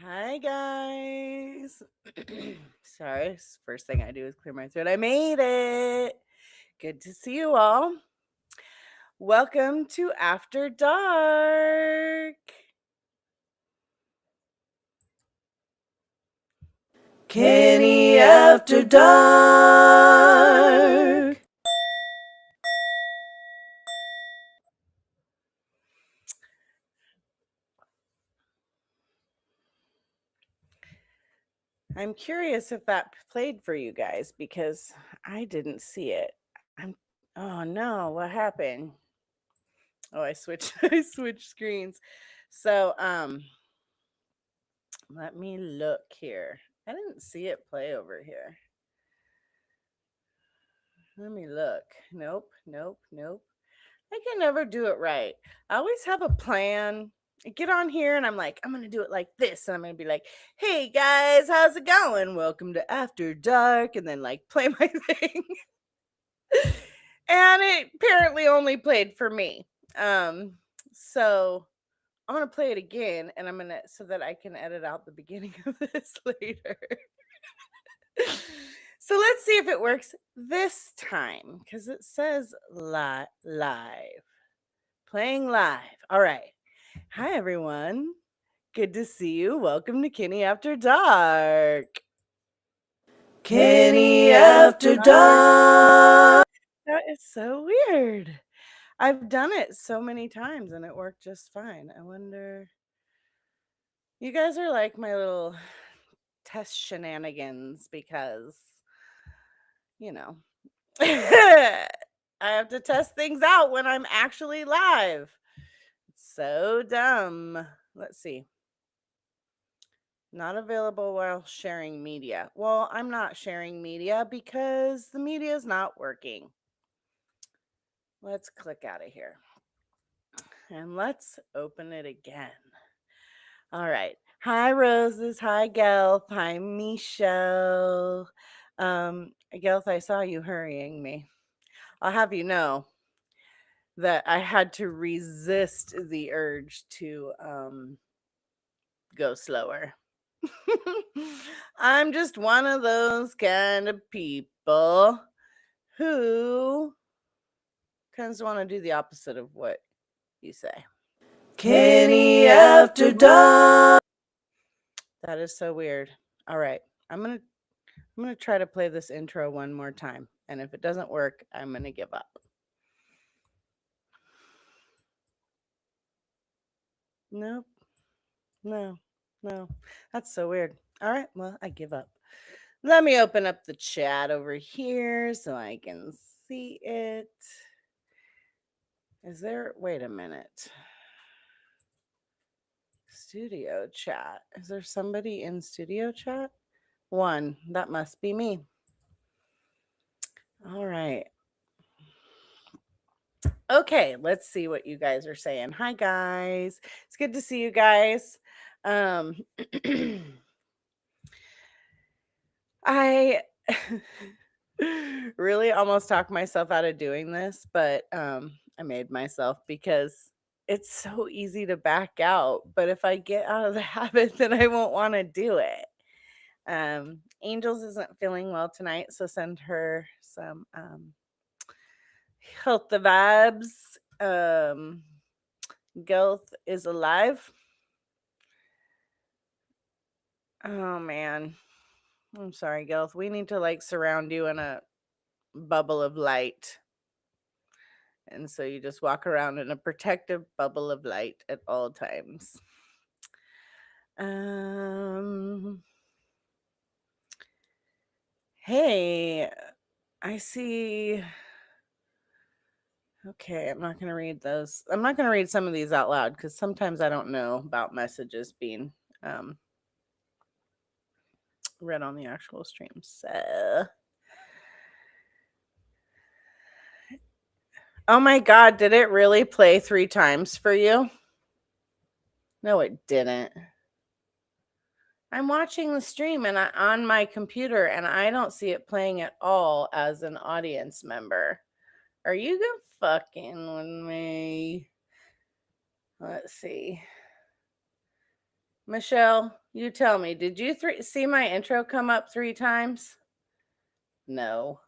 Hi, guys. Sorry, first thing I do is clear my throat. I made it. Good to see you all. Welcome to After Dark. Kynny After Dark. I'm curious if that played for you guys because I didn't see it. Oh no, what happened? Oh, I switched I switched screens. So, let me look here. I didn't see it play over here. Let me look. Nope. I can never do it right. I always have a plan. I get on here and I'm like, I'm going to do it like this. And I'm going to be like, hey guys, how's it going? Welcome to After Dark. And then like play my thing. And it apparently only played for me. So I'm going to play it again and I'm going to, so that I can edit out the beginning of this later. So let's see if it works this time because it says live. Playing live. All right. Hi, everyone. Good to see you. Welcome to Kynny After Dark. Kynny After Dark. That is so weird. I've done it so many times and it worked just fine. I wonder. You guys are like my little test shenanigans because, you know, I have to test things out when I'm actually live. It's so dumb. Let's see. Not available while sharing media. Well, I'm not sharing media because the media is not working. Let's click out of here. And let's open it again. All right. Hi, Roses. Hi, Gelth. Hi, Michelle. Gelth, I saw you hurrying me. I'll have you know that I had to resist the urge to go slower. I'm just one of those kind of people who kind of want to do the opposite of what you say. Kynny After Dark. That is so weird. All right. I'm gonna try to play this intro one more time. And if it doesn't work, I'm gonna give up. Nope. No. That's so weird. All right. Well, I give up. Let me open up the chat over here so I can see it. Is there, wait a minute. Studio chat. Is there somebody in studio chat? One. That must be me. All right. Okay, let's see what you guys are saying. Hi guys. It's good to see you guys. I really almost talked myself out of doing this, but I made myself because it's so easy to back out. But if I get out of the habit, then I won't want to do it. Angels isn't feeling well tonight, so send her some health vibes. Gelth is alive. Oh man. I'm sorry, Gelth. We need to like surround you in a bubble of light. And so you just walk around in a protective bubble of light at all times. Hey, I see. Okay, I'm not going to read those. I'm not going to read some of these out loud because sometimes I don't know about messages being read on the actual stream. So, oh my God, did it really play 3 times for you? No, it didn't. I'm watching the stream and on my computer and I don't see it playing at all as an audience member. Are you fucking with me? Let's see. Michelle, You tell me, did you see my intro come up 3 times? No.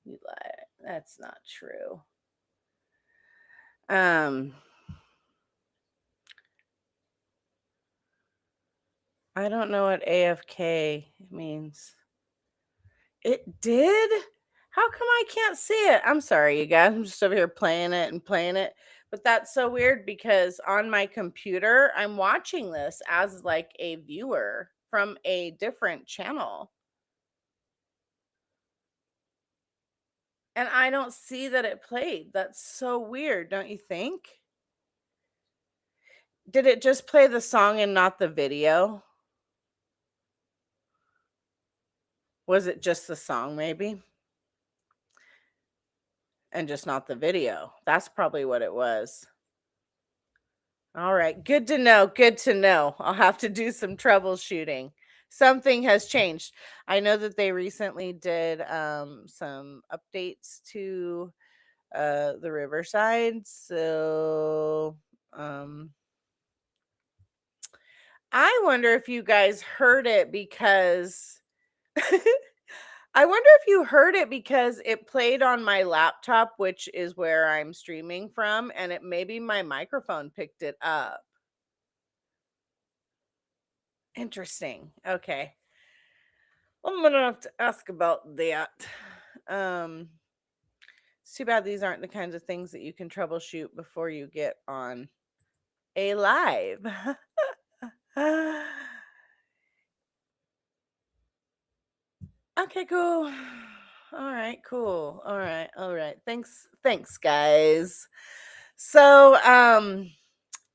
You lie. That's not true. I don't know what AFK means. It did? How come I can't see it? I'm sorry, you guys. I'm just over here playing it. But that's so weird because on my computer, I'm watching this as like a viewer from a different channel. And I don't see that it played. That's so weird, don't you think? Did it just play the song and not the video? Was it just the song maybe? And just not the video? That's probably what it was. All right, good to know. Good to know. I'll have to do some troubleshooting. Something has changed. I know that they recently did some updates to the Riverside. So I wonder if you guys heard it because I wonder if you heard it because it played on my laptop, which is where I'm streaming from, and it maybe my microphone picked it up. Interesting. Okay. I'm gonna have to ask about that. It's too bad these aren't the kinds of things that you can troubleshoot before you get on a live. Okay, cool. All right, cool. All right. Thanks, guys. So,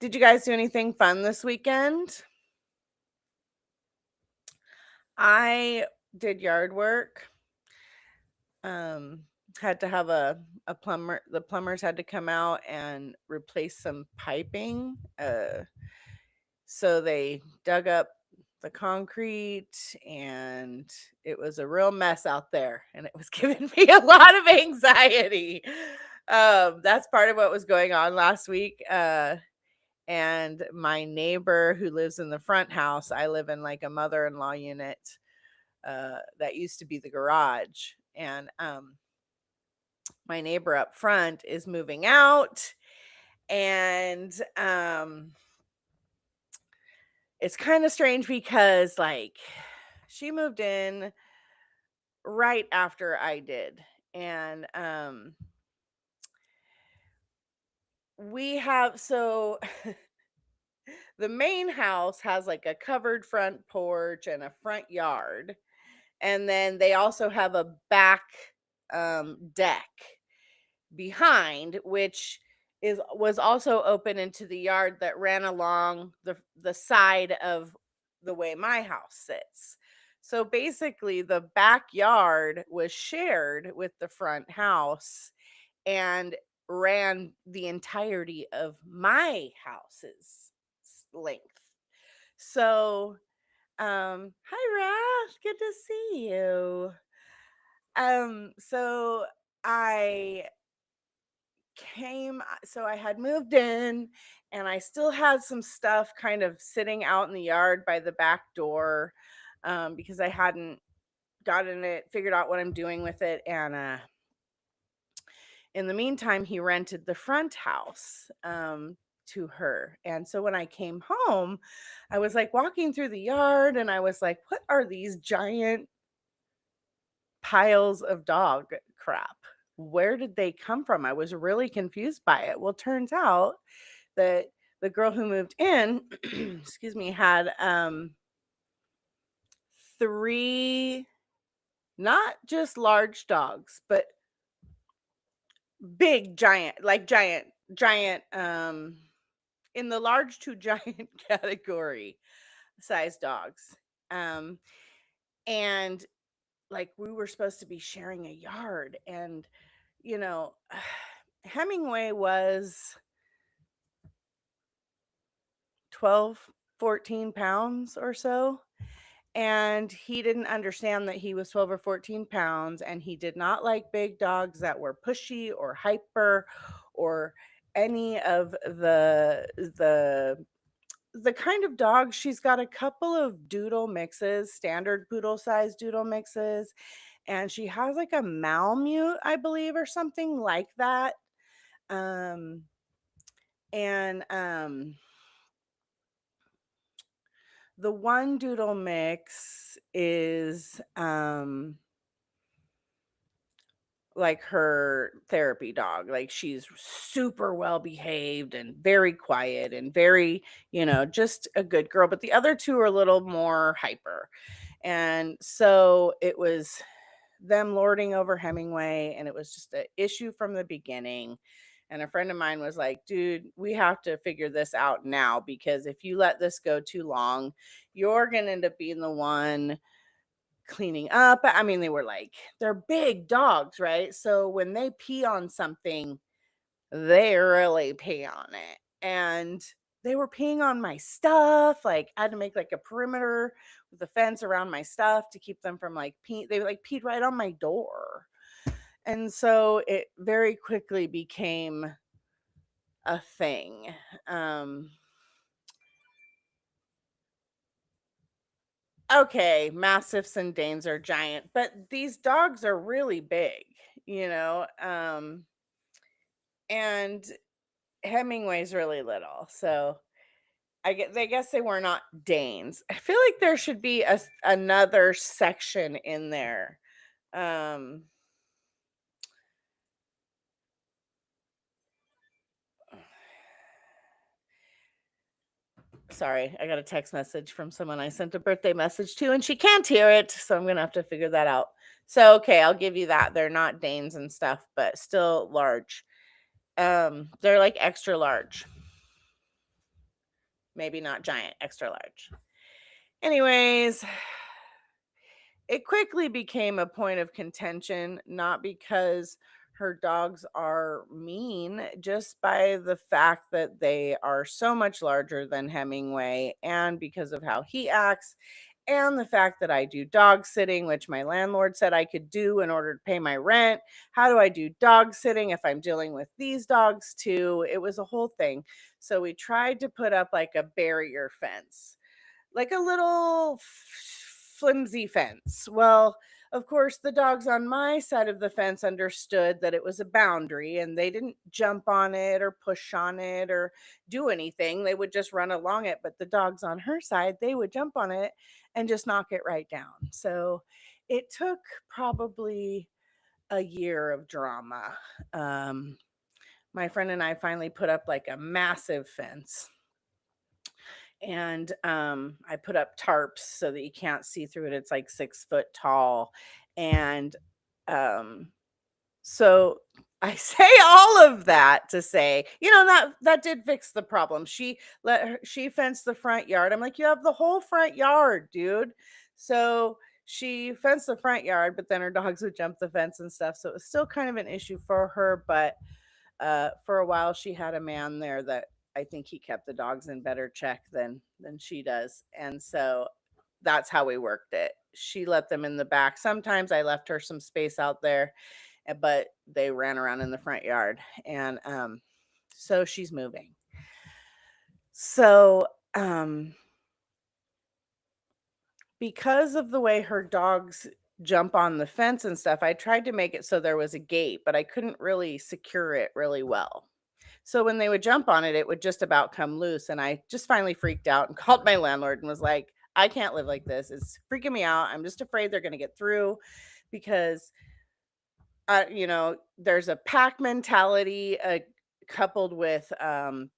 did you guys do anything fun this weekend? I did yard work. Had to have a plumber. The plumbers had to come out and replace some piping. So they dug up the concrete and it was a real mess out there and it was giving me a lot of anxiety. That's part of what was going on last week. And my neighbor who lives in the front house, I live in like a mother-in-law unit that used to be the garage. And my neighbor up front is moving out. And it's kind of strange because like she moved in right after I did. And we have so the main house has like a covered front porch and a front yard. And then they also have a back deck behind, which was also open into the yard that ran along the side of the way my house sits. So basically the backyard was shared with the front house and ran the entirety of my house's length. So hi Rash, good to see you. So I I had moved in and I still had some stuff kind of sitting out in the yard by the back door because I hadn't gotten it figured out what I'm doing with it. And in the meantime, he rented the front house to her. And so when I came home, I was like walking through the yard and I was like, what are these giant piles of dog crap? Where did they come from? I was really confused by it. Well, turns out that the girl who moved in, excuse me, had 3 not just large dogs, but big giant in the large to giant category size dogs. And like we were supposed to be sharing a yard and you know Hemingway was 12, 14 pounds or so. And he didn't understand that he was 12 or 14 pounds. And he did not like big dogs that were pushy or hyper or any of the the kind of dog, she's got a couple of doodle mixes, standard poodle size doodle mixes, and she has like a Malamute, I believe, or something like that. Um, and the one doodle mix is like her therapy dog. Like she's super well behaved and very quiet and very, just a good girl. But the other two are a little more hyper. And so it was them lording over Hemingway, and it was just an issue from the beginning. And a friend of mine was like, dude, we have to figure this out now, because if you let this go too long, you're going to end up being the one cleaning up. I mean, they're big dogs, right? So when they pee on something, they really pee on it. And they were peeing on my stuff. Like I had to make like a perimeter with a fence around my stuff to keep them from like peeing. They like peed right on my door. And so it very quickly became a thing. Okay, mastiffs and Danes are giant, but these dogs are really big, you know. And Hemingway's really little, so I guess they were not Danes. I feel like there should be another section in there. Um, Sorry, I got a text message from someone I sent a birthday message to, and she can't hear it, so I'm gonna have to figure that out. So okay, I'll give you that. They're not Danes and stuff, but still large. They're like extra large. Maybe not giant, extra large. Anyways, it quickly became a point of contention, not because her dogs are mean, just by the fact that they are so much larger than Hemingway, and because of how he acts, and the fact that I do dog sitting, which my landlord said I could do in order to pay my rent. How do I do dog sitting if I'm dealing with these dogs too? It was a whole thing. So we tried to put up like a barrier fence, like a little flimsy fence. Well, of course, the dogs on my side of the fence understood that it was a boundary, and they didn't jump on it or push on it or do anything. They would just run along it. But the dogs on her side, they would jump on it and just knock it right down. So it took probably a year of drama. My friend and I finally put up like a massive fence, and I put up tarps so that you can't see through it. It's like 6 foot tall. And so I say all of that to say, that did fix the problem. She fenced the front yard. I'm like, you have the whole front yard, dude. So she fenced the front yard, but then her dogs would jump the fence and stuff. So it was still kind of an issue for her. But for a while, she had a man there that I think he kept the dogs in better check than she does. And so that's how we worked it. She let them in the back. Sometimes I left her some space out there, but they ran around in the front yard. And so she's moving. So because of the way her dogs jump on the fence and stuff, I tried to make it so there was a gate, but I couldn't really secure it really well. So when they would jump on it, it would just about come loose. And I just finally freaked out and called my landlord and was like, I can't live like this. It's freaking me out. I'm just afraid they're going to get through, because, there's a pack mentality coupled with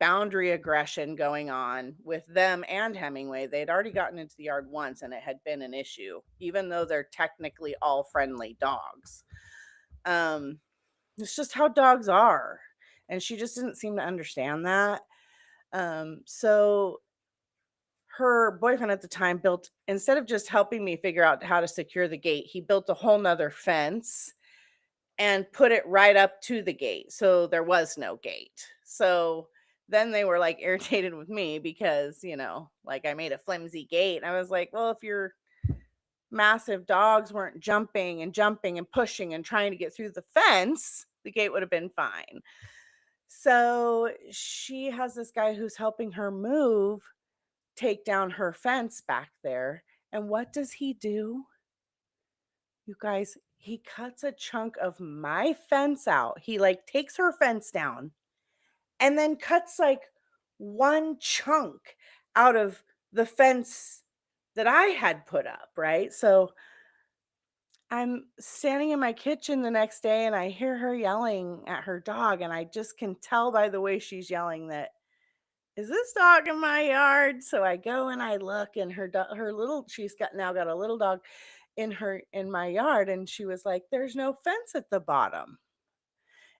boundary aggression going on with them and Hemingway. They'd already gotten into the yard once, and it had been an issue, even though they're technically all friendly dogs. It's just how dogs are. And she just didn't seem to understand that. So her boyfriend at the time built, instead of just helping me figure out how to secure the gate, he built a whole nother fence and put it right up to the gate. So there was no gate. So then they were like irritated with me because, like I made a flimsy gate. And I was like, well, if your massive dogs weren't jumping and pushing and trying to get through the fence, the gate would have been fine. So she has this guy who's helping her move, take down her fence back there. And what does he do? You guys, he cuts a chunk of my fence out. He like takes her fence down and then cuts like one chunk out of the fence that I had put up, right? So I'm standing in my kitchen the next day and I hear her yelling at her dog, and I just can tell by the way she's yelling that, is this dog in my yard? So I go and I look, and her little, she's got a little dog in my yard, and she was like, there's no fence at the bottom.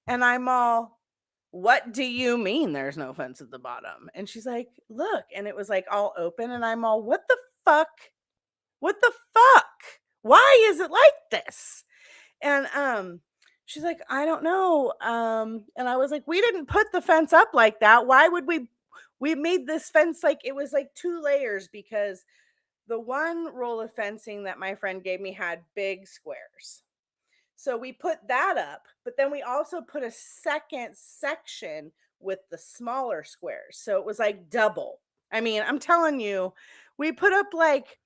And I'm all, what do you mean there's no fence at the bottom? And she's like, look, and it was like all open, and I'm all, what the fuck? What the fuck? Why is it like this? And she's like, I don't know. And I was like, we didn't put the fence up like that. Why would we made this fence like it was like 2 layers, because the one roll of fencing that my friend gave me had big squares. So we put that up, but then we also put a second section with the smaller squares. So it was like double. I mean, I'm telling you, we put up like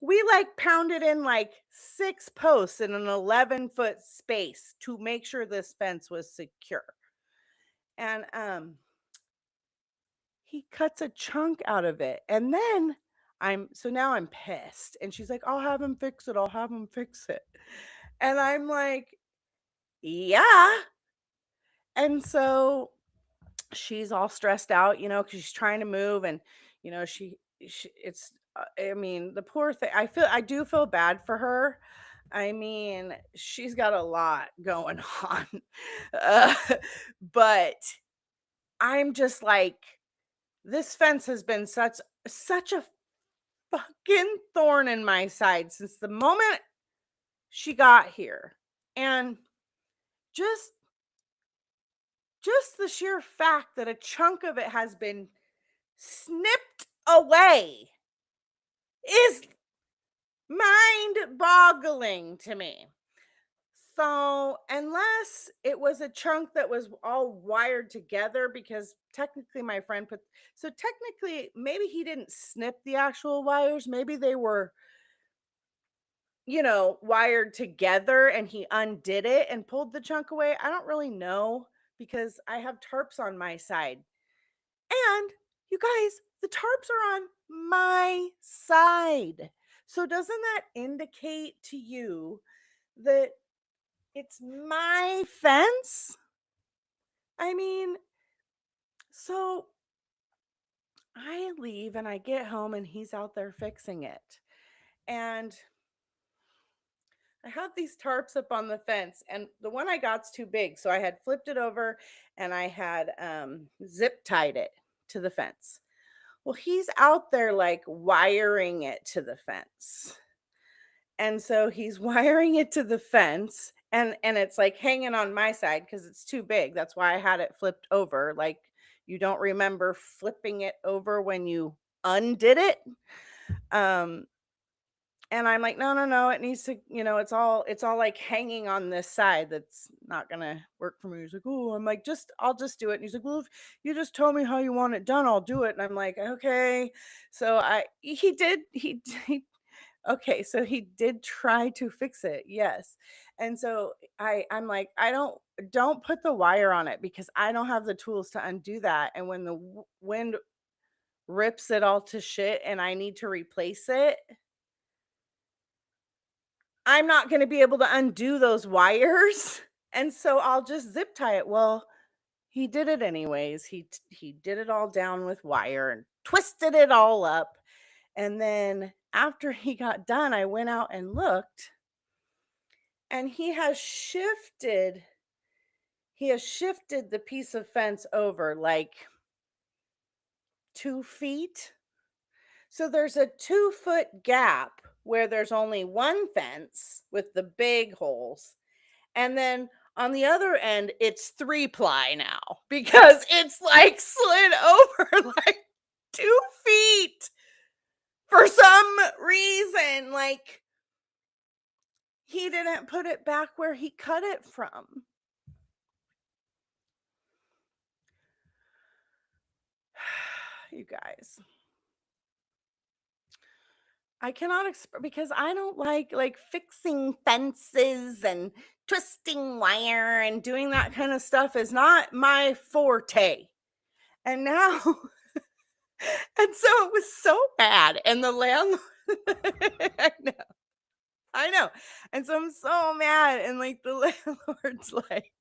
we like pounded in like 6 posts in an 11-foot space to make sure this fence was secure. And he cuts a chunk out of it. And then now I'm pissed. And she's like, I'll have him fix it. I'll have him fix it. And I'm like, yeah. And so she's all stressed out, because she's trying to move, and she it's I mean, the poor thing. I do feel bad for her. I mean, she's got a lot going on. Uh, but I'm just like, this fence has been such a fucking thorn in my side since the moment she got here. And just the sheer fact that a chunk of it has been snipped away is mind boggling to me. So, unless it was a chunk that was all wired together, because technically my friend technically maybe he didn't snip the actual wires, maybe they were, wired together and he undid it and pulled the chunk away. I don't really know, because I have tarps on my side. And you guys, the tarps are on my side. So doesn't that indicate to you that it's my fence? I mean, so I leave and I get home and he's out there fixing it. And I have these tarps up on the fence, and the one I got's too big. So I had flipped it over and I had zip tied it to the fence. Well, he's out there like wiring it to the fence. And so he's wiring it to the fence, and it's like hanging on my side because it's too big. That's why I had it flipped over. Like, you don't remember flipping it over when you undid it. And I'm like, no, no, no, it needs to, it's all like hanging on this side. That's not gonna work for me. He's like, oh, I'm like, I'll just do it. And he's like, well, if you just told me how you want it done, I'll do it. And I'm like, okay. So okay, so he did try to fix it, yes. And so I'm like, don't put the wire on it, because I don't have the tools to undo that. And when the wind rips it all to shit and I need to replace it, I'm not going to be able to undo those wires. And so I'll just zip tie it. Well, he did it anyways. He did it all down with wire and twisted it all up. And then after he got done, I went out and looked, and he has shifted the piece of fence over like 2 feet. So there's a 2-foot gap where there's only one fence with the big holes. And then on the other end, it's 3-ply now, because it's like slid over like 2 feet for some reason. Like, he didn't put it back where he cut it from. You guys, I cannot because I don't like fixing fences and twisting wire and doing that kind of stuff is not my forte. And now and so it was so bad and the landlord I know. I know. And so I'm so mad and like the landlord's like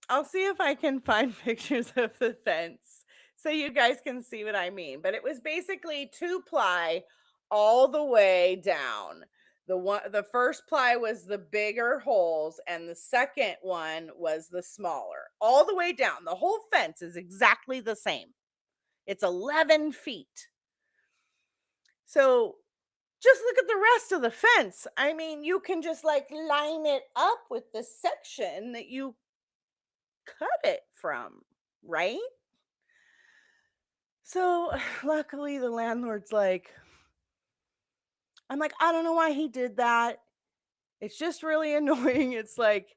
I'll see if I can find pictures of the fence so you guys can see what I mean. But it was basically 2-ply all the way down. The first ply was the bigger holes and the second one was the smaller. All the way down. The whole fence is exactly the same. It's 11 feet. So just look at the rest of the fence. I mean, you can just like line it up with the section that you cut it from, right? So luckily the landlord's like, I'm like, I don't know why he did that. It's just really annoying. It's like,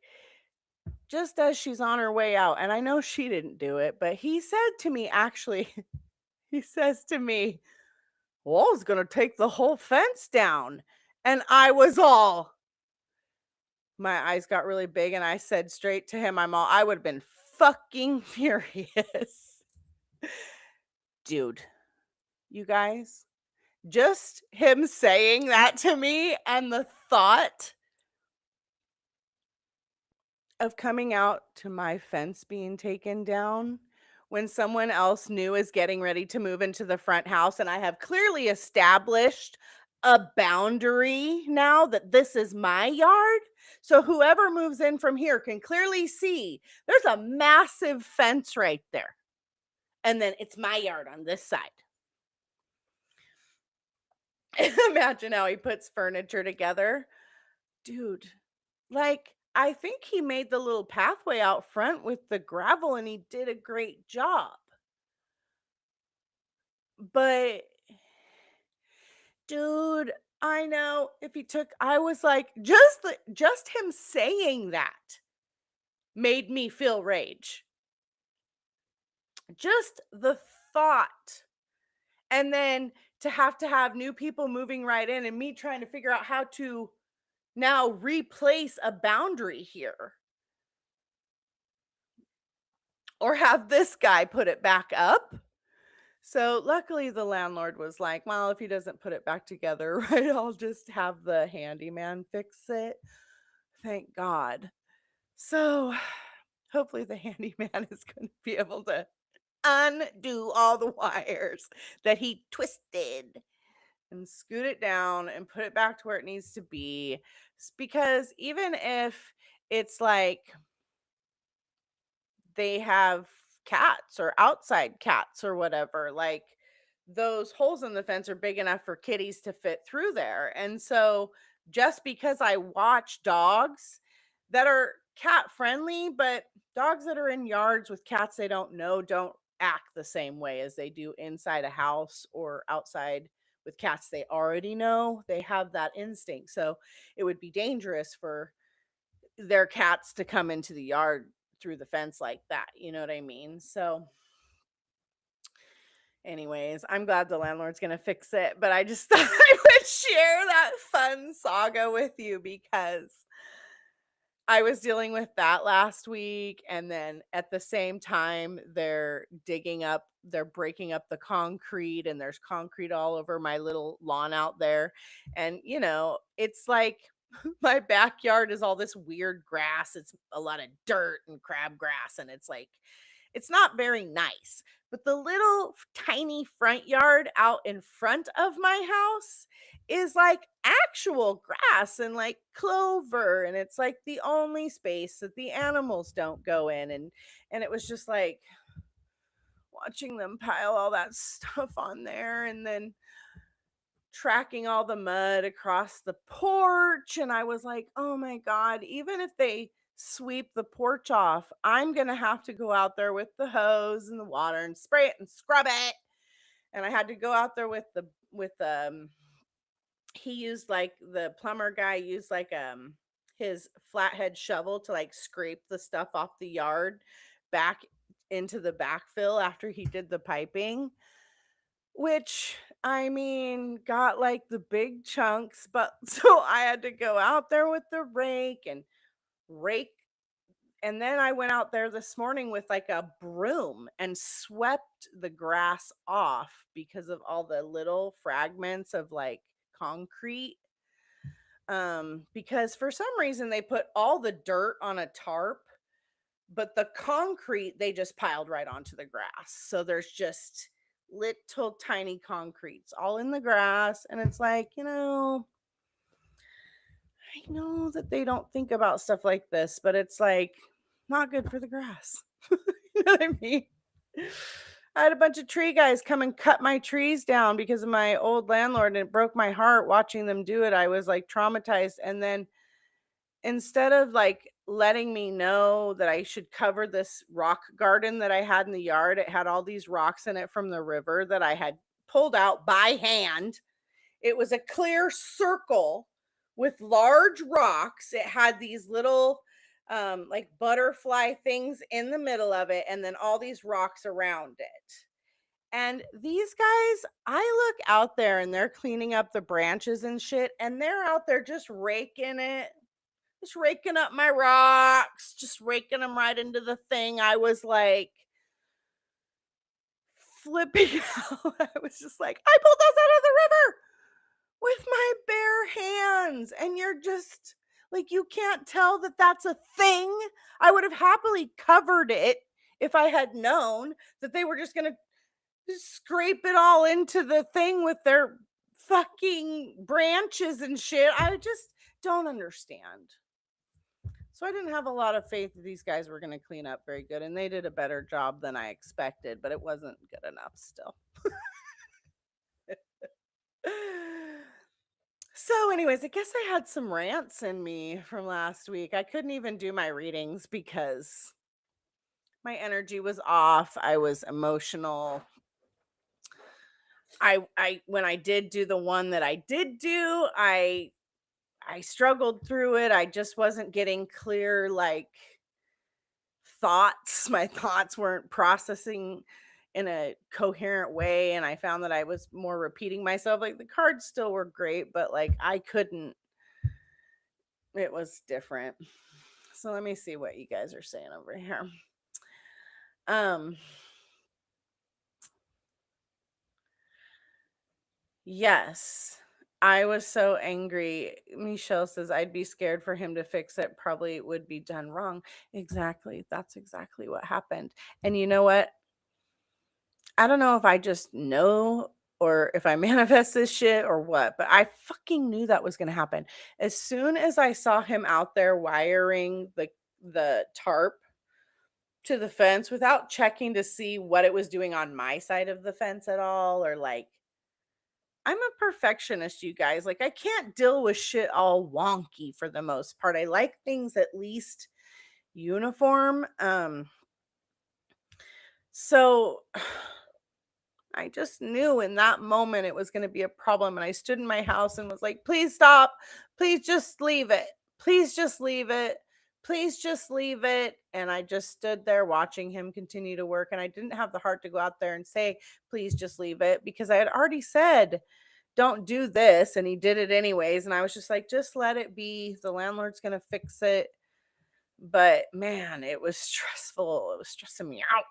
just as she's on her way out, and I know she didn't do it, but he said to me, actually, he says to me, well, I was going to take the whole fence down. And I was all, my eyes got really big, and I said straight to him, I would have been fucking furious. Dude, you guys, just him saying that to me and the thought of coming out to my fence being taken down when someone else new is getting ready to move into the front house and I have clearly established a boundary now that this is my yard. So whoever moves in from here can clearly see there's a massive fence right there. And then it's my yard on this side. Imagine how he puts furniture together. Dude, like, I think he made the little pathway out front with the gravel and he did a great job. But dude, I know if he took I was like just him saying that made me feel rage. Just the thought. And then to have new people moving right in and me trying to figure out how to now replace a boundary here. Or have this guy put it back up. So luckily the landlord was like, well, if he doesn't put it back together, right, I'll just have the handyman fix it. Thank God. So hopefully the handyman is going to be able to undo all the wires that he twisted and scoot it down and put it back to where it needs to be. Because even if it's like they have cats or outside cats or whatever, like those holes in the fence are big enough for kitties to fit through there. And so just because I watch dogs that are cat friendly, but dogs that are in yards with cats they don't know don't act the same way as they do inside a house or outside with cats they already know. They have that instinct. So it would be dangerous for their cats to come into the yard through the fence like that. You know what I mean? So anyways, I'm glad the landlord's gonna fix it, but I just thought I would share that fun saga with you because I was dealing with that last week, and then at the same time, they're breaking up the concrete, and there's concrete all over my little lawn out there. And, it's like my backyard is all this weird grass. It's a lot of dirt and crabgrass, and it's like, it's not very nice. But the little tiny front yard out in front of my house is like actual grass and like clover, and it's like the only space that the animals don't go in. And it was just like watching them pile all that stuff on there and then tracking all the mud across the porch. And I was like, oh my God, even if they sweep the porch off, I'm going to have to go out there with the hose and the water and spray it and scrub it. And I had to go out there with he used like the plumber guy used like his flathead shovel to like scrape the stuff off the yard back into the backfill after he did the piping. which I mean got like the big chunks, but so I had to go out there with the rake and rake. And then I went out there this morning with like a broom and swept the grass off because of all the little fragments of like concrete. Because for some reason they put all the dirt on a tarp, but the concrete they just piled right onto the grass. So there's just little tiny concretes all in the grass. And it's like, I know that they don't think about stuff like this, but it's like not good for the grass. You know what I mean? I had a bunch of tree guys come and cut my trees down because of my old landlord, and it broke my heart watching them do it. I was like traumatized. And then instead of like letting me know that I should cover this rock garden that I had in the yard, it had all these rocks in it from the river that I had pulled out by hand. It was a clear circle with large rocks. It had these little like butterfly things in the middle of it, and then all these rocks around it. And these guys, I look out there and they're cleaning up the branches and shit, and they're out there just raking it, just raking up my rocks, just raking them right into the thing. I was like flipping out. I was just like, I pulled those out of the river with my bare hands. And you're just like, you can't tell that that's a thing. I would have happily covered it if I had known that they were just going to scrape it all into the thing with their fucking branches and shit. I just don't understand. So I didn't have a lot of faith that these guys were going to clean up very good, and they did a better job than I expected, but it wasn't good enough still. So anyways, I guess I had some rants in me from last week. I couldn't even do my readings because my energy was off. I was emotional. I when I did do the one that I did do, I struggled through it. I just wasn't getting clear like thoughts. My thoughts weren't processing in a coherent way, and I found that I was more repeating myself. Like the cards still were great, but like I couldn't, it was different. So let me see what you guys are saying over here. Yes, I was so angry. Michelle says I'd be scared for him to fix it. Probably would be done wrong. Exactly. That's exactly what happened. And you know what? I don't know if I just know or if I manifest this shit or what, but I fucking knew that was going to happen. As soon as I saw him out there wiring the tarp to the fence without checking to see what it was doing on my side of the fence at all, or like I'm a perfectionist, you guys. Like I can't deal with shit all wonky for the most part. I like things at least uniform. So I just knew in that moment it was going to be a problem. And I stood in my house and was like, please stop. Please just leave it. Please just leave it. Please just leave it. And I just stood there watching him continue to work. And I didn't have the heart to go out there and say, please just leave it, because I had already said, don't do this. And he did it anyways. And I was just like, just let it be. The landlord's going to fix it. But man, it was stressful. It was stressing me out.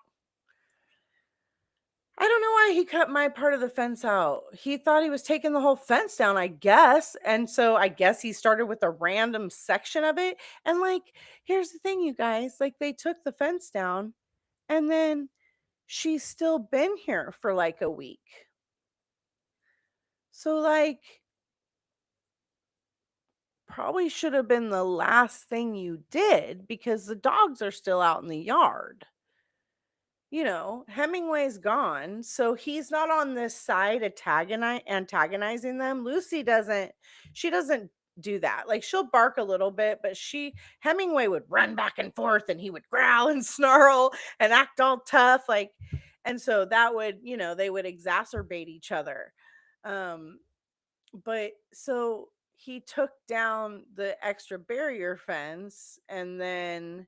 I don't know why he cut my part of the fence out. He thought he was taking the whole fence down, I guess. And so I guess he started with a random section of it. And like, here's the thing, you guys, like they took the fence down and then she's still been here for like a week. So like probably should have been the last thing you did because the dogs are still out in the yard. Hemingway's gone, so he's not on this side antagonizing them. Lucy she doesn't do that. Like she'll bark a little bit, but Hemingway would run back and forth and he would growl and snarl and act all tough. Like, and so that would, they would exacerbate each other. But so he took down the extra barrier fence and then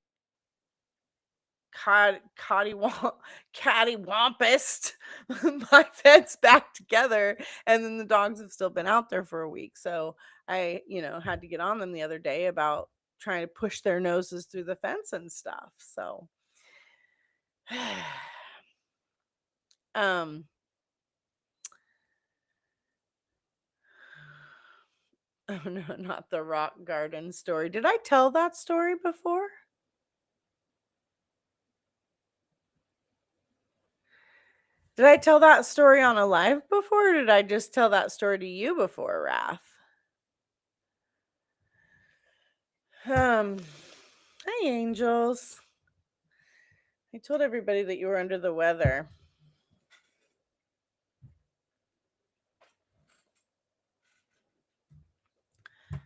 cattywampused my fence back together, and then the dogs have still been out there for a week. So I, had to get on them the other day about trying to push their noses through the fence and stuff. So um oh no, not the rock garden story. Did I tell that story before? Did I tell that story on a live before, or did I just tell that story to you before, Wrath? Hi, angels. I told everybody that you were under the weather.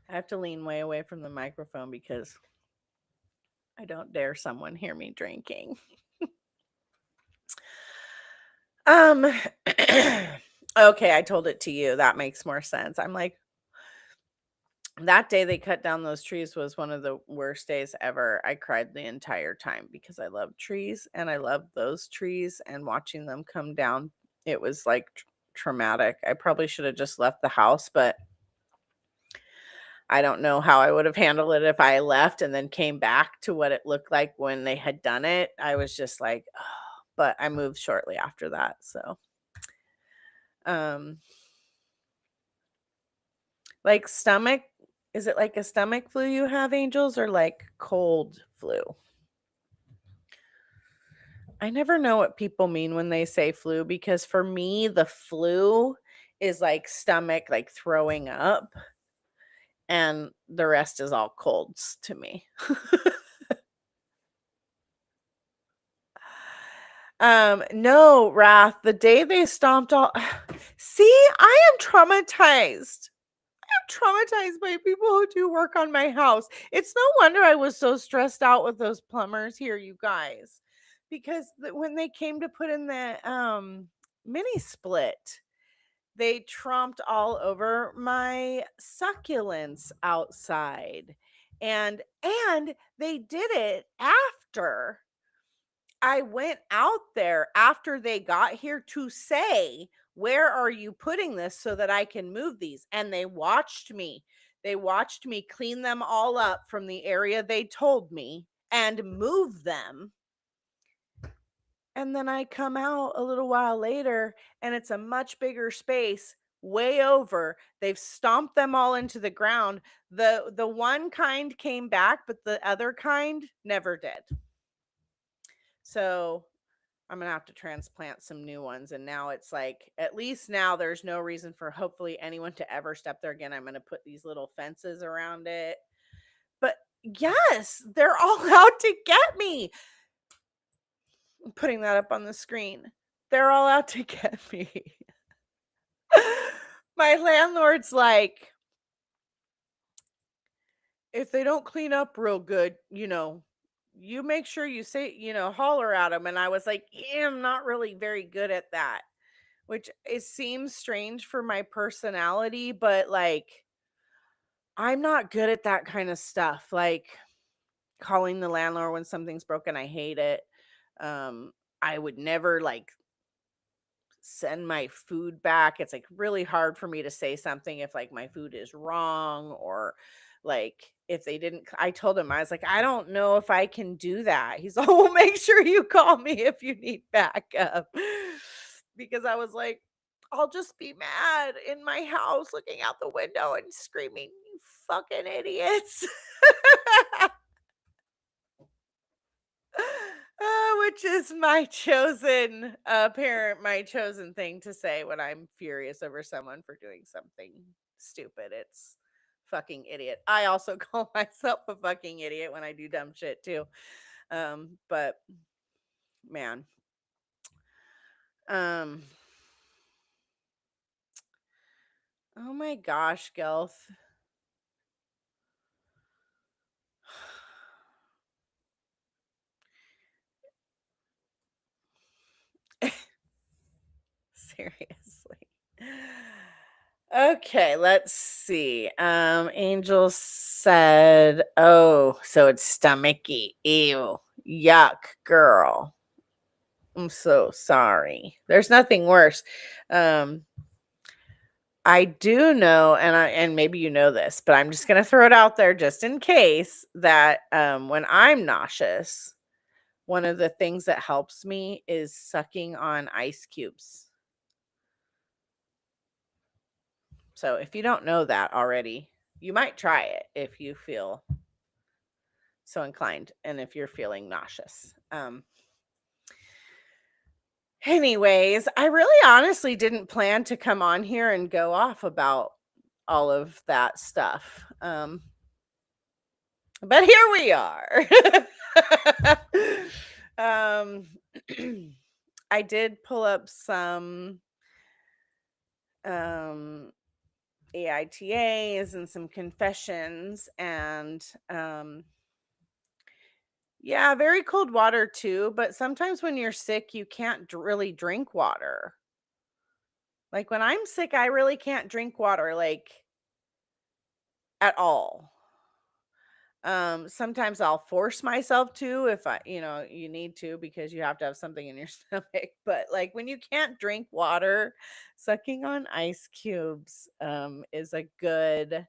I have to lean way away from the microphone because I don't dare someone hear me drinking. Okay, I told it to you. That makes more sense. I'm like, that day they cut down those trees was one of the worst days ever. I cried the entire time because I love trees and I love those trees, and watching them come down, it was like traumatic. I probably should have just left the house, but I don't know how I would have handled it if I left and then came back to what it looked like when they had done it. I was just like, oh, but I moved shortly after that. So, like stomach, is it like a stomach flu you have, angels, or like cold flu? I never know what people mean when they say flu, because for me, the flu is like stomach, like throwing up, and the rest is all colds to me. No, Wrath, the day they stomped all see, I am traumatized. I'm traumatized by people who do work on my house. It's no wonder I was so stressed out with those plumbers here, you guys. Because when they came to put in the mini split, they tromped all over my succulents outside. And they did it after I went out there, after they got here, to say, where are you putting this so that I can move these? And they watched me. They watched me clean them all up from the area they told me and move them. And then I come out a little while later and it's a much bigger space, way over. They've stomped them all into the ground. The one kind came back, but the other kind never did. So I'm going to have to transplant some new ones. And now it's like, at least now there's no reason for hopefully anyone to ever step there again. I'm going to put these little fences around it. But yes, they're all out to get me. I'm putting that up on the screen. They're all out to get me. My landlord's like, if they don't clean up real good, you make sure you say, holler at them. And I was like, yeah, I'm not really very good at that, which it seems strange for my personality, but like, I'm not good at that kind of stuff. Like calling the landlord when something's broken, I hate it. I would never like send my food back. It's like really hard for me to say something if like my food is wrong, or like if they didn't. I told him, I was like, I don't know if I can do that. He's like, well, make sure you call me if you need backup. Because I was like, I'll just be mad in my house looking out the window and screaming, you fucking idiots. Which is my chosen my chosen thing to say when I'm furious over someone for doing something stupid. It's fucking idiot. I also call myself a fucking idiot when I do dumb shit too. But man. Oh my gosh, Gelth. Seriously. Okay, let's see. Angel said, oh, so it's stomachy. Ew. Yuck, girl. I'm so sorry. There's nothing worse. I do know, and maybe you know this, but I'm just gonna throw it out there just in case that when I'm nauseous, one of the things that helps me is sucking on ice cubes. So if you don't know that already, you might try it if you feel so inclined and if you're feeling nauseous. Anyways, I really honestly didn't plan to come on here and go off about all of that stuff. But here we are. I did pull up some AITAs and some confessions, and yeah, very cold water too, but sometimes when you're sick you can't really drink water. Like when I'm sick I really can't drink water, like, at all. Sometimes I'll force myself to if you need to because you have to have something in your stomach. But like when you can't drink water, sucking on ice cubes is a good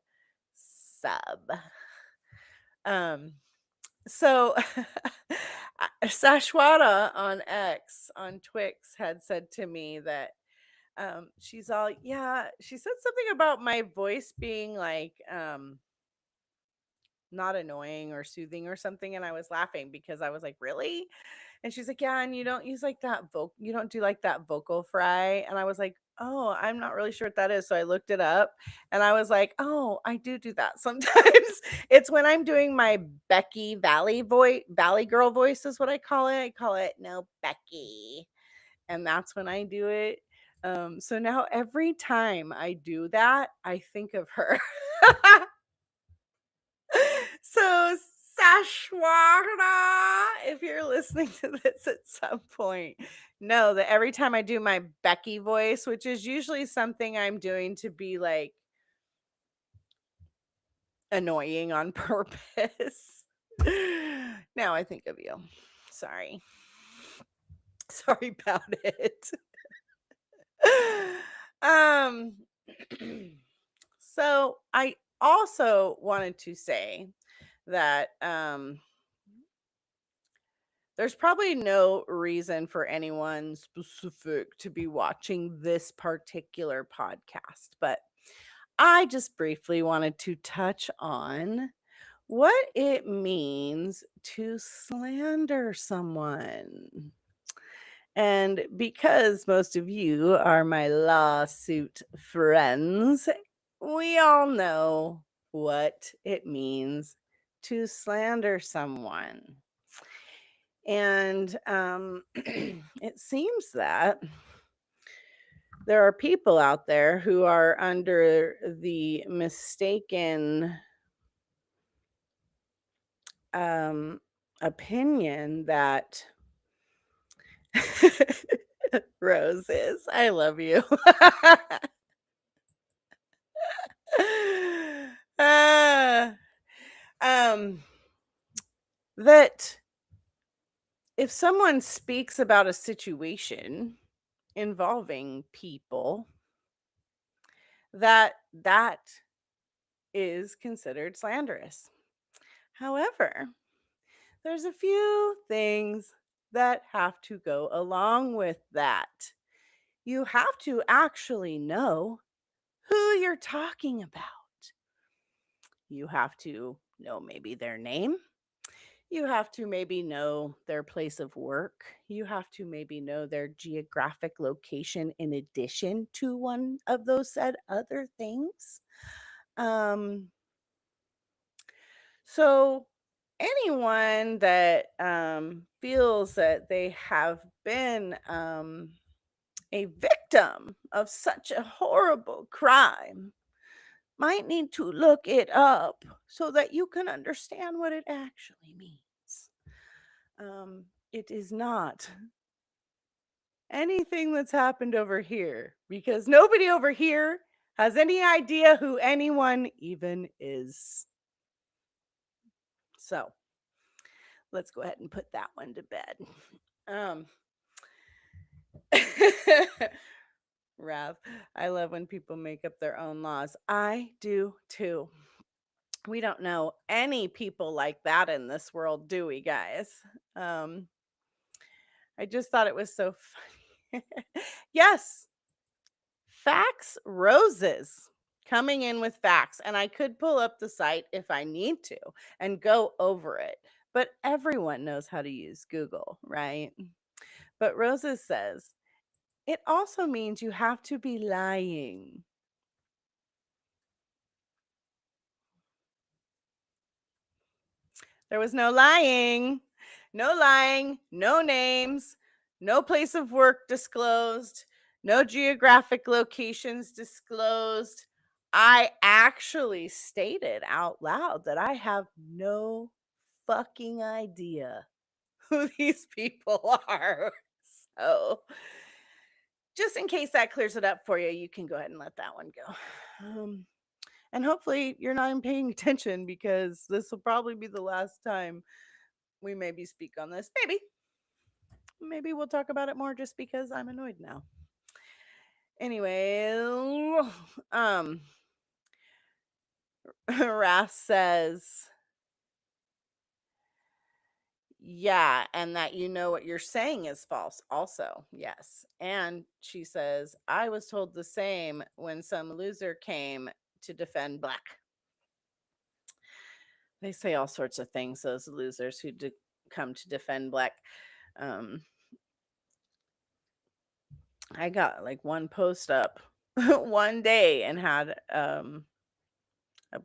sub. So Sashwata on X on Twix had said to me that she's all, yeah, she said something about my voice being like not annoying or soothing or something, and I was laughing because I was like, really? And she's like, yeah, and you don't use like that you don't do like that vocal fry. And I was like, oh, I'm not really sure what that is. So I looked it up and I was like, oh, I do that sometimes. It's when I'm doing my Becky Valley girl voice is what I call it. I call it no Becky, and that's when I do it. So now every time I do that I think of her. So, Sashwara, if you're listening to this at some point, know that every time I do my Becky voice, which is usually something I'm doing to be like annoying on purpose, now I think of you. Sorry. Sorry about it. um, so I also wanted to say that there's probably no reason for anyone specific to be watching this particular podcast, but I just briefly wanted to touch on what it means to slander someone. And because most of you are my lawsuit friends, we all know what it means to slander someone. And it seems that there are people out there who are under the mistaken opinion that Roses, I love you. That if someone speaks about a situation involving people, that is considered slanderous. However, there's a few things that have to go along with that. You have to actually know who you're talking about. You have to know maybe their name. You have to maybe know their place of work. You have to maybe know their geographic location in addition to one of those said other things. So anyone that feels that they have been a victim of such a horrible crime might need to look it up so that you can understand what it actually means. It is not anything that's happened over here because nobody over here has any idea who anyone even is. So let's go ahead and put that one to bed. Rav, I love when people make up their own laws. I do too. We don't know any people like that in this world, do we, guys? Um, I just thought it was so funny. Yes, facts roses coming in with facts. And I could pull up the site if I need to and go over it. But everyone knows how to use Google, right? But Roses says, it also means you have to be lying. There was no lying, no names, no place of work disclosed, no geographic locations disclosed. I actually stated out loud that I have no fucking idea who these people are. So, just in case that clears it up for you, you can go ahead and let that one go. And hopefully you're not even paying attention because this will probably be the last time we maybe speak on this. Maybe we'll talk about it more just because I'm annoyed now. Anyway, Ras says, yeah, and that you know what you're saying is false also. Yes. And she says, I was told the same when some loser came to defend Black. They say all sorts of things, those losers who come to defend Black. I got like one post up one day and had a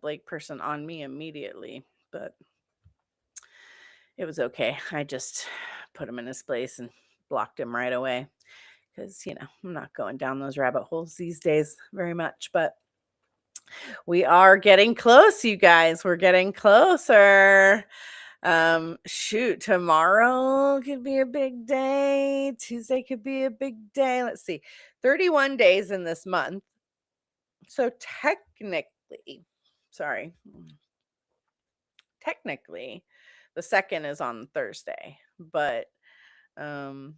Blake person on me immediately, but it was okay. I just put him in his place and blocked him right away because, I'm not going down those rabbit holes these days very much, but we are getting close, you guys. We're getting closer. Shoot, tomorrow could be a big day. Tuesday could be a big day. Let's see, 31 days in this month. So technically, the second is on Thursday, but who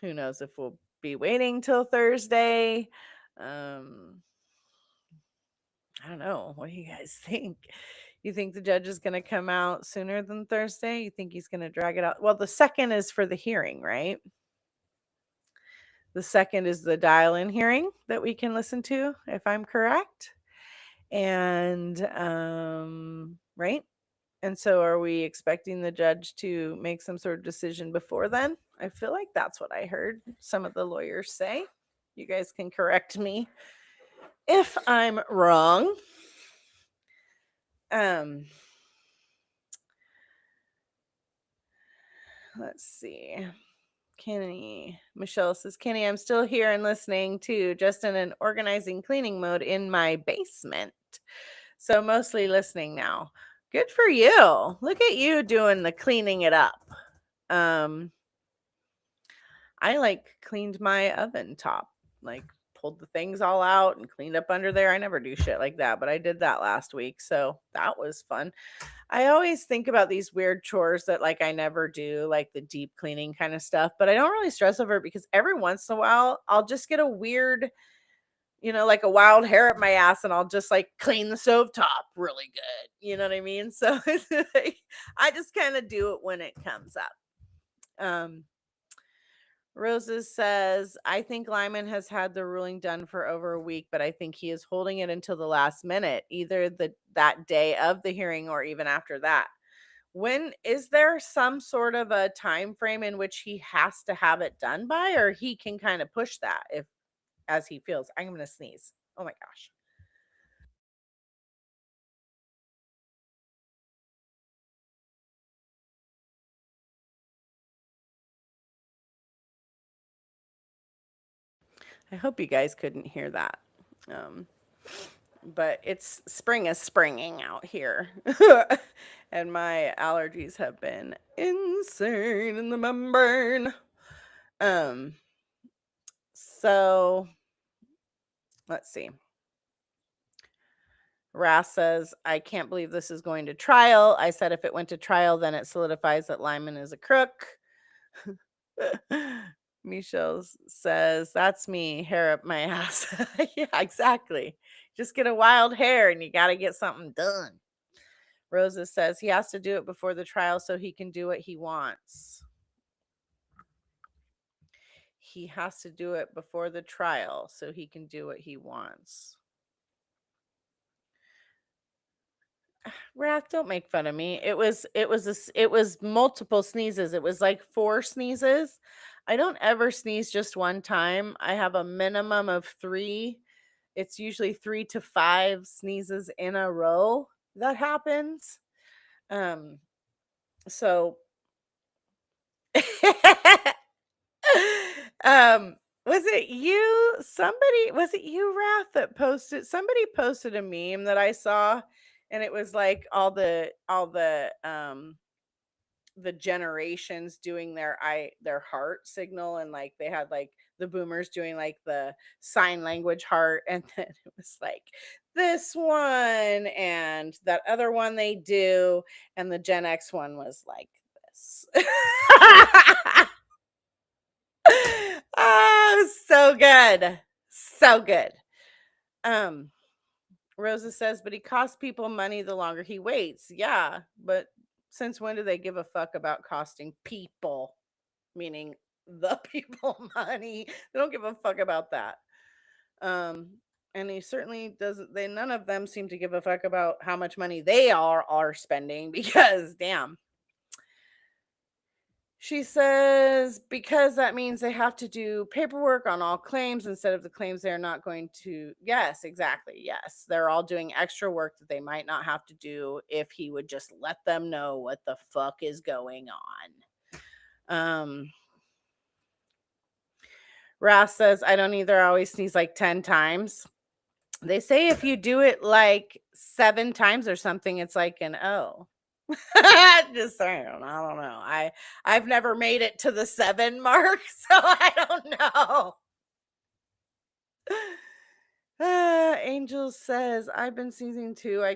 knows if we'll be waiting till Thursday. I don't know. What do you guys think? You think the judge is going to come out sooner than Thursday? You think he's going to drag it out? Well, the second is for the hearing, right? The second is the dial-in hearing that we can listen to, if I'm correct. And right? And so are we expecting the judge to make some sort of decision before then? I feel like that's what I heard some of the lawyers say. You guys can correct me if I'm wrong. Let's see. Kynny. Michelle says, Kynny, I'm still here and listening too, just in an organizing cleaning mode in my basement. So mostly listening now. Good for you. Look at you doing the cleaning it up. I cleaned my oven top, pulled the things all out and cleaned up under there. I never do shit like that, but I did that last week. So that was fun. I always think about these weird chores that I never do, like the deep cleaning kind of stuff, but I don't really stress over it because every once in a while I'll just get a weird, like a wild hair up my ass and I'll just clean the stove top really good. You know what I mean? So I just kind of do it when it comes up. Roses says, I think Lyman has had the ruling done for over a week, but I think he is holding it until the last minute, either that day of the hearing or even after that. When is there some sort of a time frame in which he has to have it done by, or he can kind of push that as he feels? I'm going to sneeze. Oh my gosh. I hope you guys couldn't hear that. But it's spring is springing out here. And my allergies have been insane in the membrane. So let's see. Ras says, I can't believe this is going to trial. I said if it went to trial, then it solidifies that Lyman is a crook. Michelle says, that's me, hair up my ass. Yeah, exactly. Just get a wild hair and you got to get something done. Rosa says he has to do it before the trial so he can do what he wants. He has to do it before the trial so he can do what he wants. Wrath, don't make fun of me. It was multiple sneezes. It was like 4 sneezes. I don't ever sneeze just one time. I have a minimum of 3. It's usually 3 to 5 sneezes in a row that happens. So was it you? Was it you, Wrath, that posted? Somebody posted a meme that I saw, and it was like all the generations doing their heart signal, and like they had like the boomers doing like the sign language heart, and then it was like this one and that other one they do, and the Gen X one was like this. Oh, so good. So good. Rosa says, but he costs people money the longer he waits. Yeah, but since when do they give a fuck about costing people? Meaning the people money. They don't give a fuck about that. And he certainly doesn't, none of them seem to give a fuck about how much money they are spending, because damn. She says, because that means they have to do paperwork on all claims instead of the claims they're not going to. Yes, exactly. Yes. They're all doing extra work that they might not have to do if he would just let them know what the fuck is going on. Ras says, I don't either. I always sneeze like 10 times. They say if you do it like 7 times or something, it's like an O. Just saying, I don't know. I've never made it to the 7 mark, so I don't know. Angel says, I've been sneezing too. I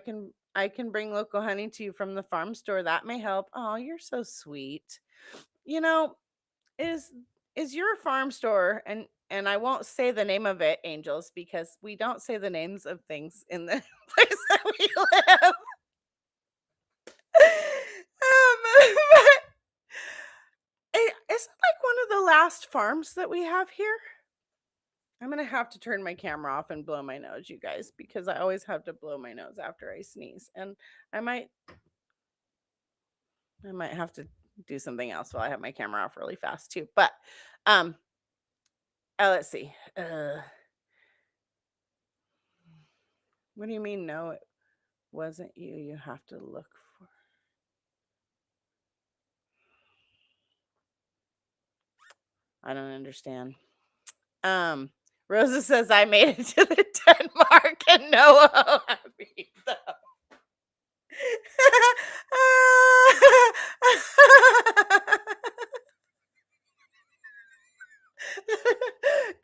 can bring local honey to you from the farm store. That may help. Oh, you're so sweet. You know, is your farm store, and I won't say the name of it, Angels, because we don't say the names of things in the place that we live. Isn't like one of the last farms that we have here? I'm gonna have to turn my camera off and blow my nose, you guys, because I always have to blow my nose after I sneeze, and I might have to do something else while I have my camera off really fast too. But let's see. What do you mean? No, it wasn't you. You have to look for. I don't understand. Rosa says I made it to the 10 mark and no happy though.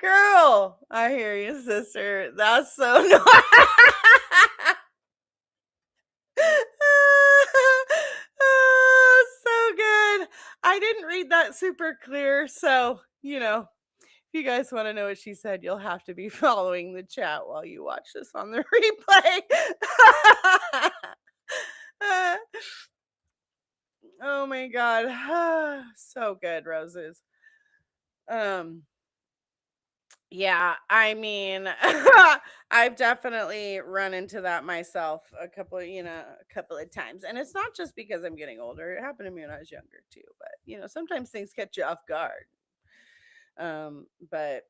Girl, I hear you, sister. That's so annoying. So good. I didn't read that super clear, so if you guys want to know what she said, you'll have to be following the chat while you watch this on the replay. Oh my god. So good, Roses. Yeah, I mean, I've definitely run into that myself a couple of times. And it's not just because I'm getting older. It happened to me when I was younger too, but sometimes things catch you off guard. But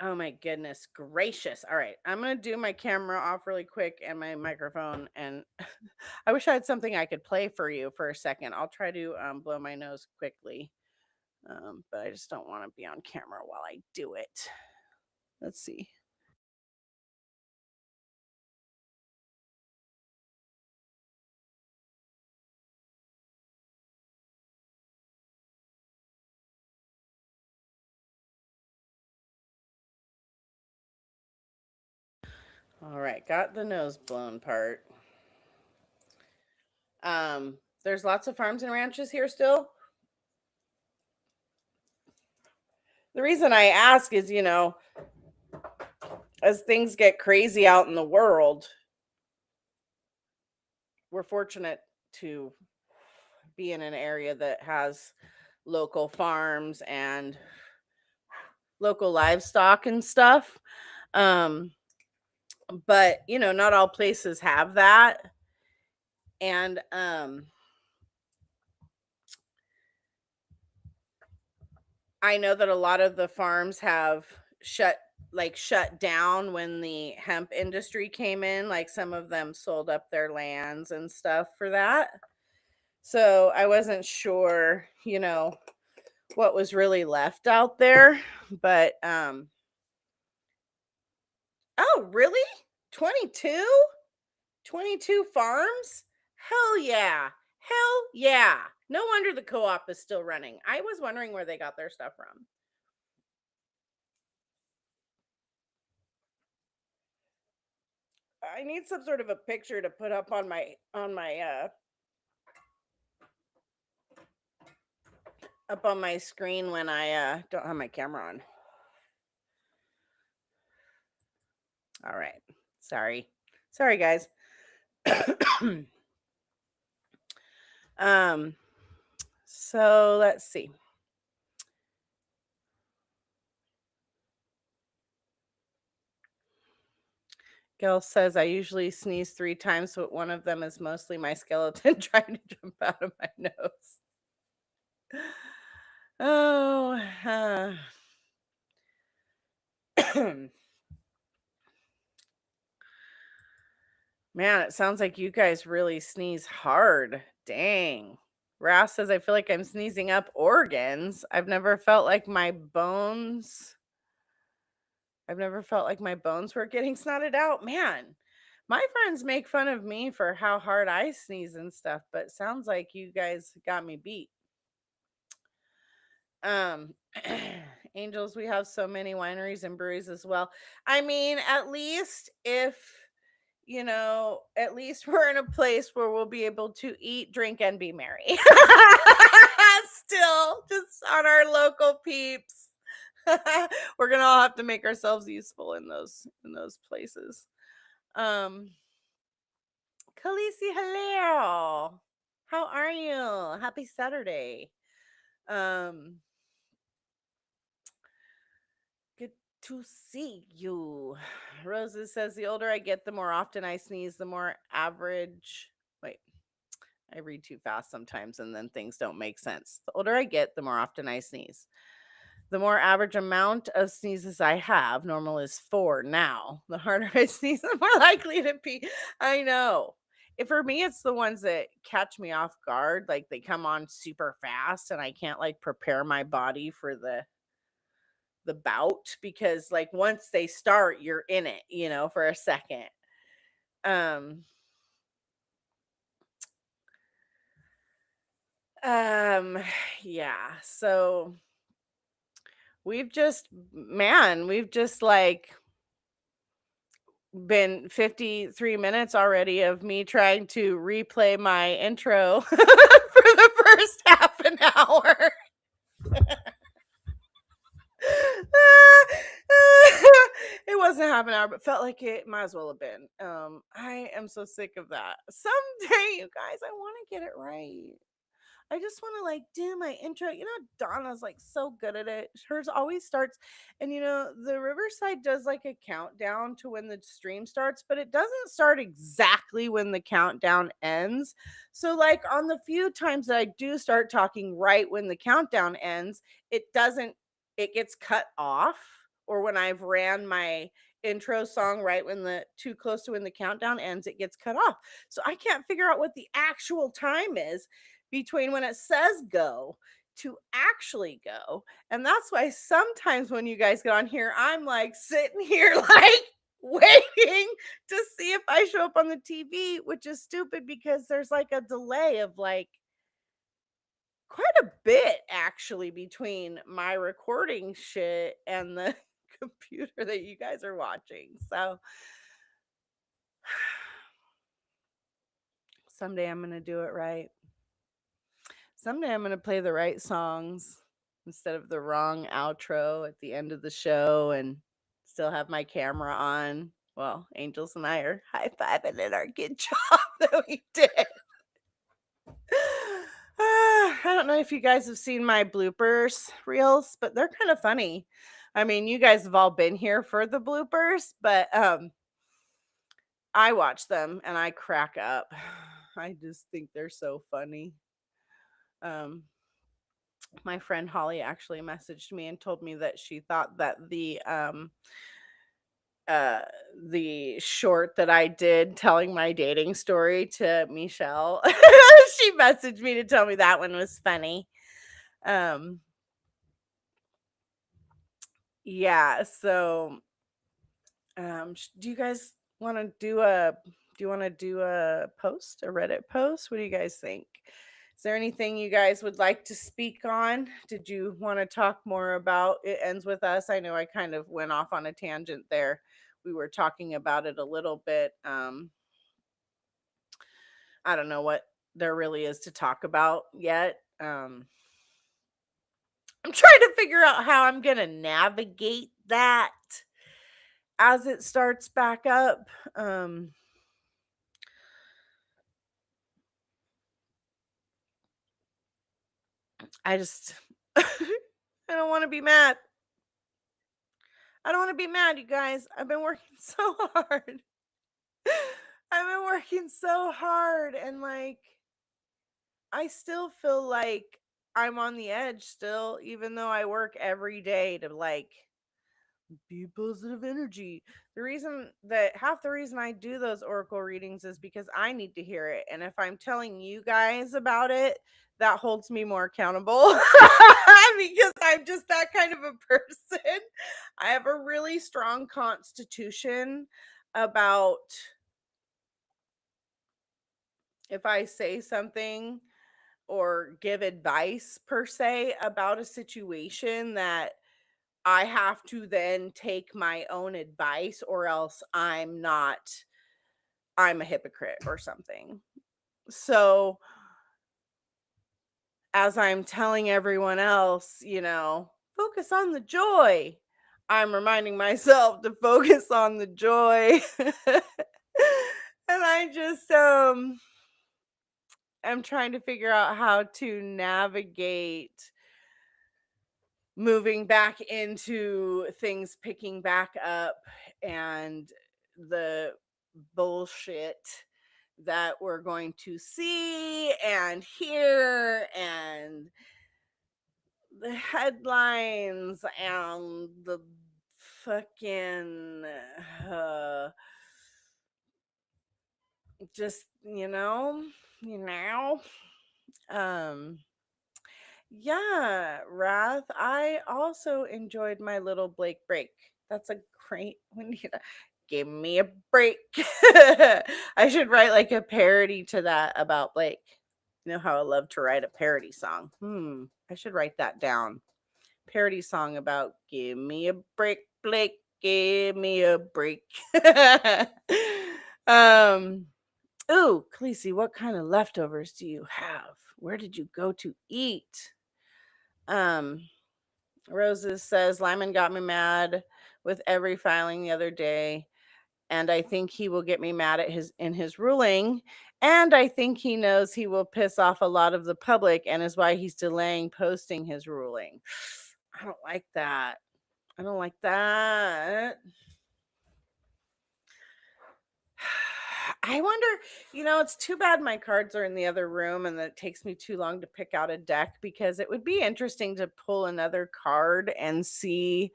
oh my goodness gracious. All right, I'm going to do my camera off really quick and my microphone, and I wish I had something I could play for you for a second. I'll try to blow my nose quickly. But I just don't want to be on camera while I do it. Let's see. All right, got the nose blown part. There's lots of farms and ranches here still. The reason I ask is, as things get crazy out in the world, we're fortunate to be in an area that has local farms and local livestock and stuff. But not all places have that. And I know that a lot of the farms have shut down when the hemp industry came in. Like some of them sold up their lands and stuff for that. So I wasn't sure, what was really left out there. But oh, really? 22? 22 farms? Hell yeah. Hell yeah. No wonder the co-op is still running. I was wondering where they got their stuff from. I need some sort of a picture to put up on my up on my screen when I don't have my camera on. All right. Sorry guys. So let's see. Gail says I usually sneeze 3 times, but one of them is mostly my skeleton trying to jump out of my nose. Oh, man, it sounds like you guys really sneeze hard. Dang. Ross says I feel like I'm sneezing up organs. I've never felt like my bones were getting snotted out. Man, my friends make fun of me for how hard I sneeze and stuff, but sounds like you guys got me beat. Angels, we have so many wineries and breweries as well. I mean, at least if at least we're in a place where we'll be able to eat, drink, and be merry. Still, just on our local peeps. We're gonna all have to make ourselves useful in those places. Khaleesi, hello. How are you? Happy Saturday. Good to see you. Rosa says the older I get, the more often I sneeze, the more average. Wait, I read too fast sometimes and then things don't make sense. The older I get, the more often I sneeze. The more average amount of sneezes I have, normal is 4 now. The harder I sneeze, the more likely to be. I know. For me, it's the ones that catch me off guard. Like they come on super fast and I can't prepare my body for the bout, because once they start, you're in it, for a second. Yeah, so we've just been 53 minutes already of me trying to replay my intro for the first half an hour. It wasn't half an hour, but felt like it might as well have been. I am so sick of that. Someday, you guys, I want to get it right. I just want to do my intro. Donna's so good at it. Hers always starts, and the Riverside does a countdown to when the stream starts, but it doesn't start exactly when the countdown ends. So on the few times that I do start talking right when the countdown ends, it gets cut off. Or when I've ran my intro song right when too close to when the countdown ends, it gets cut off. So I can't figure out what the actual time is between when it says go to actually go. And that's why sometimes when you guys get on here, I'm sitting here waiting to see if I show up on the TV, which is stupid because there's a delay of quite a bit actually between my recording shit and the computer that you guys are watching. So Someday I'm going to do it right. Someday I'm going to play the right songs instead of the wrong outro at the end of the show and still have my camera on. Well, Angels and I are high-fiving at our good job that we did. I don't know if you guys have seen my bloopers reels, but they're kind of funny. I mean, you guys have all been here for the bloopers, but I watch them and I crack up. I just think they're so funny. My friend Holly actually messaged me and told me that she thought that the short that I did telling my dating story to Michelle, she messaged me to tell me that one was funny. Yeah, so do you guys want to do a post, a Reddit post? What do you guys think? Is there anything you guys would like to speak on? Did you want to talk more about It Ends With Us? I know I kind of went off on a tangent there. We were talking about it a little bit. I don't know what there really is to talk about yet. I'm trying to figure out how I'm going to navigate that as it starts back up. I just I don't want to be mad. I don't want to be mad, you guys. I've been working so hard. I've been working so hard and like I still feel like I'm on the edge still, even though I work every day to like be positive energy. Half the reason I do those oracle readings is because I need to hear it. And if I'm telling you guys about it, that holds me more accountable because I'm just that kind of a person. I have a really strong constitution about if I say something or give advice per se about a situation that I have to then take my own advice or else I'm a hypocrite or something. So as I'm telling everyone else, focus on the joy. I'm reminding myself to focus on the joy. And I just am trying to figure out how to navigate moving back into things picking back up and the bullshit that we're going to see and hear and the headlines and the fucking just um yeah, Wrath. I also enjoyed my little Blake break. That's a great one. Give me a break. I should write like a parody to that about Blake. You know how I love to write a parody song. I should write that down. Parody song about give me a break, Blake. Give me a break. Ooh, Khaleesi, what kind of leftovers do you have? Where did you go to eat? Roses says Lyman got me mad with every filing the other day, and I think he will get me mad at his ruling, and I think he knows he will piss off a lot of the public and is why he's delaying posting his ruling. I don't like that. I don't like that. I wonder, it's too bad my cards are in the other room and that it takes me too long to pick out a deck because it would be interesting to pull another card and see.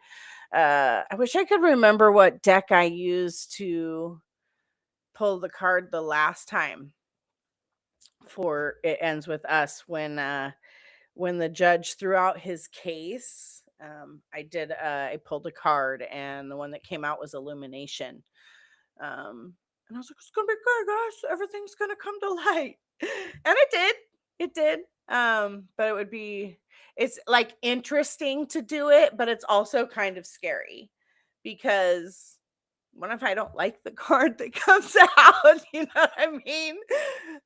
I wish I could remember what deck I used to pull the card the last time for It Ends With Us when the judge threw out his case. I pulled a card and the one that came out was Illumination. And I was like, it's gonna be good, guys. Everything's gonna come to light. And it did. It did. But it's like interesting to do it, but it's also kind of scary because What if I don't like the card that comes out? You know what I mean?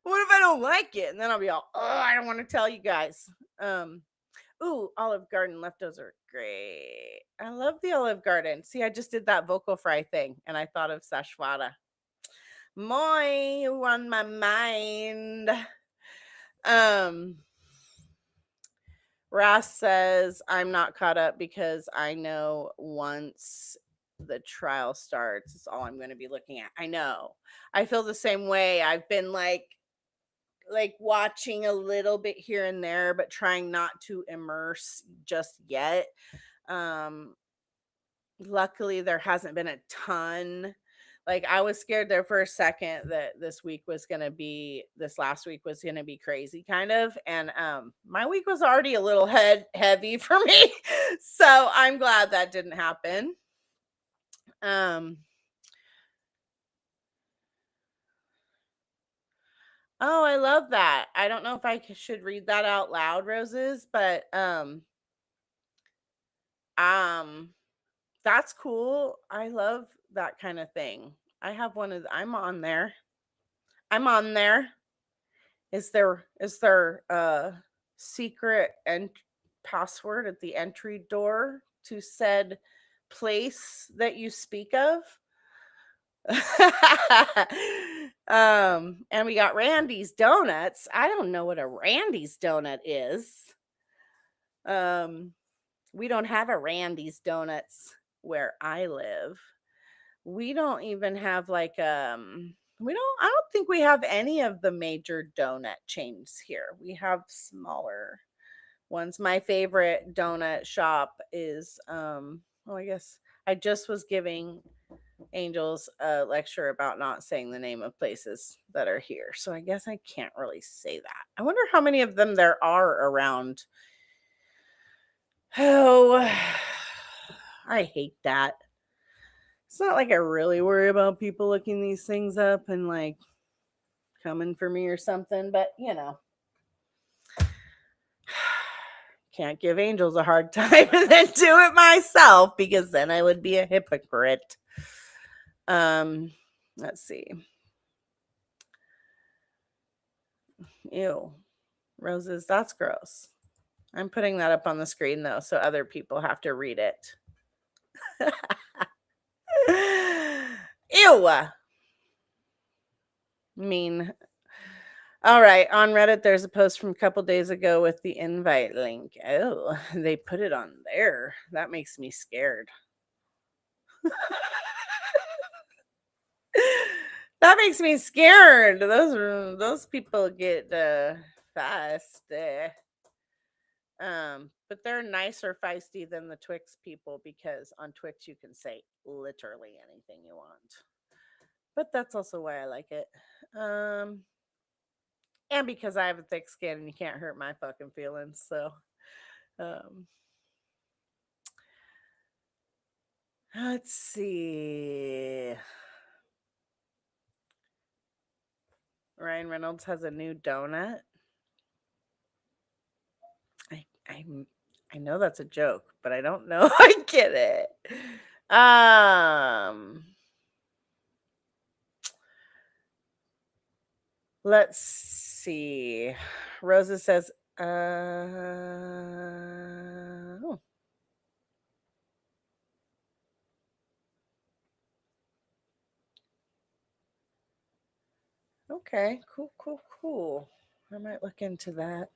What if I don't like it? And then I'll be all, oh, I don't want to tell you guys. Ooh, Olive Garden leftovers are great. I love the Olive Garden. See, I just did that vocal fry thing and I thought of Sashwada. Moi on my mind. Ross says, I'm not caught up because I know once the trial starts, it's all I'm going to be looking at. I know. I feel the same way. I've been like watching a little bit here and there, but trying not to immerse just yet. Luckily there hasn't been a ton. Like I was scared there for a second that this last week was going to be crazy kind of. And my week was already a little heavy for me. So I'm glad that didn't happen. Oh, I love that. I don't know if I should read that out loud, Roses, but that's cool. I love that kind of thing. I have one of I'm on there. Is there secret and password at the entry door to said place that you speak of? And we got Randy's Donuts. I don't know what a Randy's donut is. We don't have a Randy's Donuts where I live. We don't even have like I don't think we have any of the major donut chains here. We have smaller ones. My favorite donut shop is I guess I just was giving Angels a lecture about not saying the name of places that are here. So I guess I can't really say that. I wonder how many of them there are around. Oh, I hate that. It's not like I really worry about people looking these things up and like coming for me or something, but you know, can't give Angels a hard time and then do it myself because then I would be a hypocrite. Let's see. Ew. Roses, that's gross. I'm putting that up on the screen though, so other people have to read it. Ew. Mean. All right, on Reddit, there's a post from a couple days ago with the invite link. Oh, they put it on there. That makes me scared. That makes me scared. Those people get fast. But they're nicer feisty than the Twix people because on Twix you can say literally anything you want. But that's also why I like it. And because I have a thick skin and you can't hurt my fucking feelings. So let's see. Ryan Reynolds has a new donut. I know that's a joke, but I don't know if I get it. Let's see. Rosa says, oh. Okay, cool. I might look into that.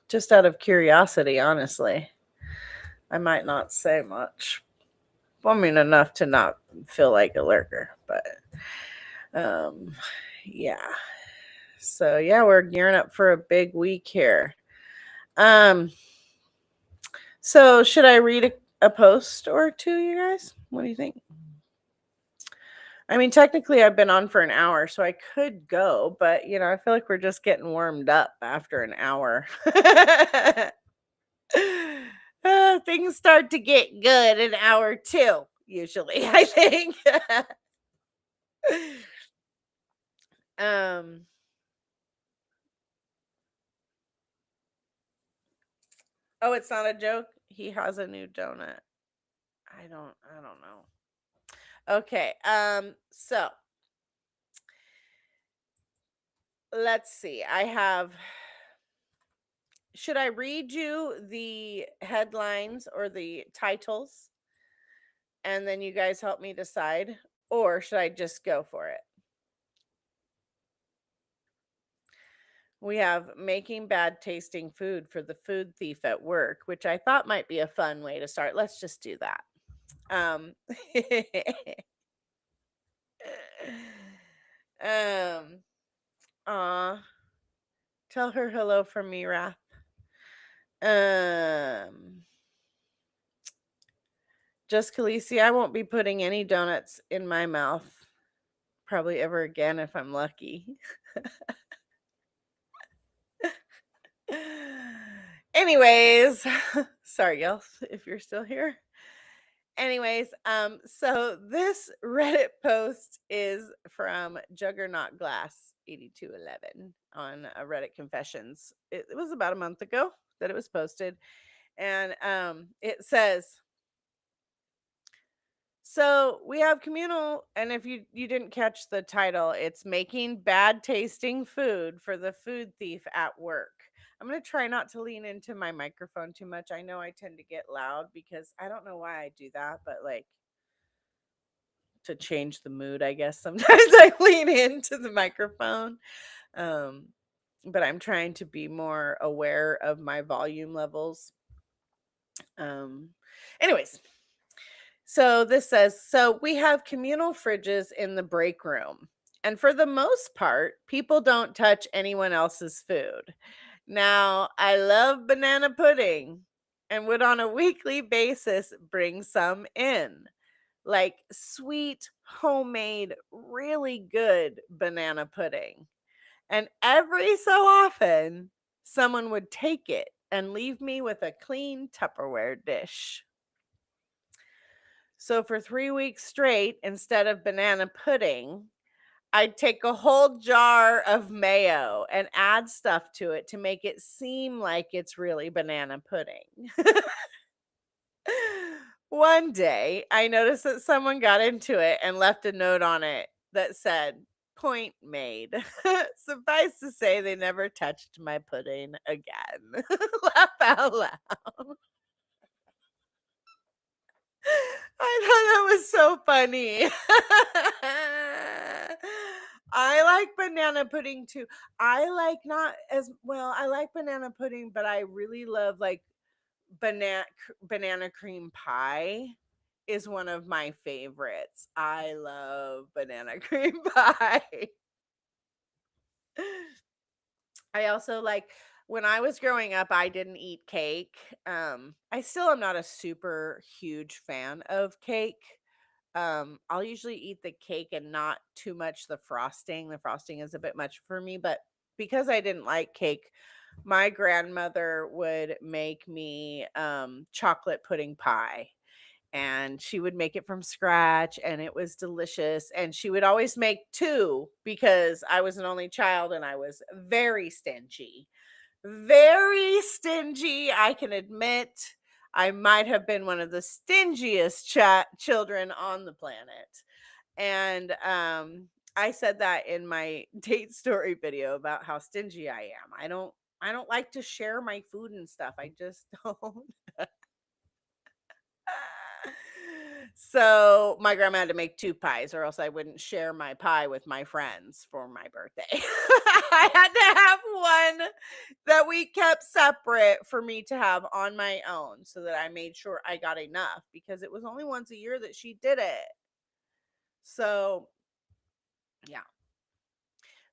Just out of curiosity, honestly. I might not say much. I mean, enough to not feel like a lurker, but yeah. So yeah, we're gearing up for a big week here. So should I read a post or two, you guys? What do you think? I mean, technically I've been on for an hour, so I could go, but you know, I feel like we're just getting warmed up after an hour. Things start to get good in hour 2, usually, I think. Oh, it's not a joke. He has a new donut. I don't know. Okay. So let's see. Should I read you the headlines or the titles and then you guys help me decide? Or should I just go for it? We have making bad tasting food for the food thief at work, which I thought might be a fun way to start. Let's just do that. Um, um, aw, tell her hello from me, Raph. Um, just Khaleesi, I won't be putting any donuts in my mouth probably ever again if I'm lucky. Anyways, sorry, y'all, if you're still here. Anyways, so this Reddit post is from Juggernaut Glass 8211 on Reddit Confessions. It was about a month ago that it was posted, and it says, so we have communal, and if you didn't catch the title, it's making bad tasting food for the food thief at work. I'm going to try not to lean into my microphone too much. I know I tend to get loud because I don't know why I do that, but like to change the mood, I guess sometimes I lean into the microphone. Um but I'm trying to be more aware of my volume levels. Um anyways, so this says, so we have communal fridges in the break room. And for the most part, people don't touch anyone else's food. Now, I love banana pudding and would on a weekly basis bring some in. Like sweet, homemade, really good banana pudding. And every so often, someone would take it and leave me with a clean Tupperware dish. So for 3 weeks straight, instead of banana pudding, I'd take a whole jar of mayo and add stuff to it to make it seem like it's really banana pudding. One day, I noticed that someone got into it and left a note on it that said, "Point made." Suffice to say, they never touched my pudding again. Laugh out loud. I thought that was so funny. I like banana pudding too. I like not as well. I like banana pudding, but I really love like banana cream pie is one of my favorites. I love banana cream pie. I also like when I was growing up, I didn't eat cake. I still am not a super huge fan of cake. I'll usually eat the cake and not too much the frosting. The frosting is a bit much for me, but because I didn't like cake, my grandmother would make me chocolate pudding pie, and she would make it from scratch and it was delicious, and she would always make two because I was an only child and I was very stingy. Very stingy, I can admit. I might have been one of the stingiest children on the planet. And I said that in my date story video about how stingy I am. I don't like to share my food and stuff. I just don't. So my grandma had to make two pies, or else I wouldn't share my pie with my friends for my birthday. I had to have one that we kept separate for me to have on my own so that I made sure I got enough because it was only once a year that she did it. So, yeah.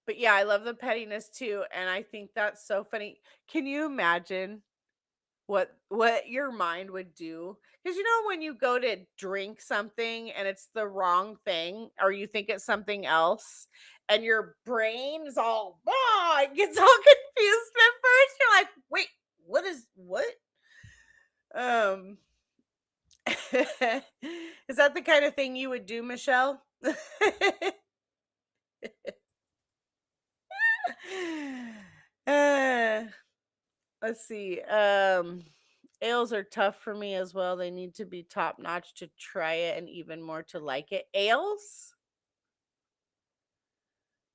But yeah, I love the pettiness too. And I think that's so funny. Can you imagine what your mind would do? Because you know when you go to drink something and it's the wrong thing, or you think it's something else, and your brain is all it gets all confused at first. You're like, wait, what? Um is that the kind of thing you would do, Michelle? uh, let's see. Ales are tough for me as well. They need to be top notch to try it and even more to like it. Ales?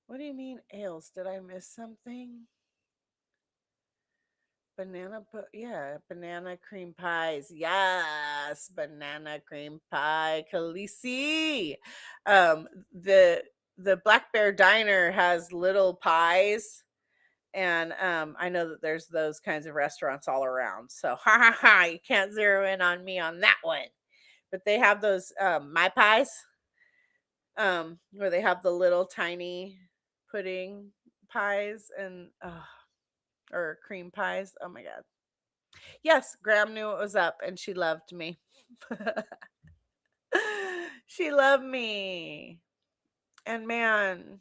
What do you mean ales? Did I miss something? Banana cream pies. Yes, banana cream pie. Khaleesi. Um, the the Black Bear Diner has little pies, and I know that there's those kinds of restaurants all around. So ha ha ha, you can't zero in on me on that one. But they have those my pies, where they have the little tiny pudding pies and or cream pies. Oh my god. Yes, Graham knew it was up and she loved me. She loved me. And man,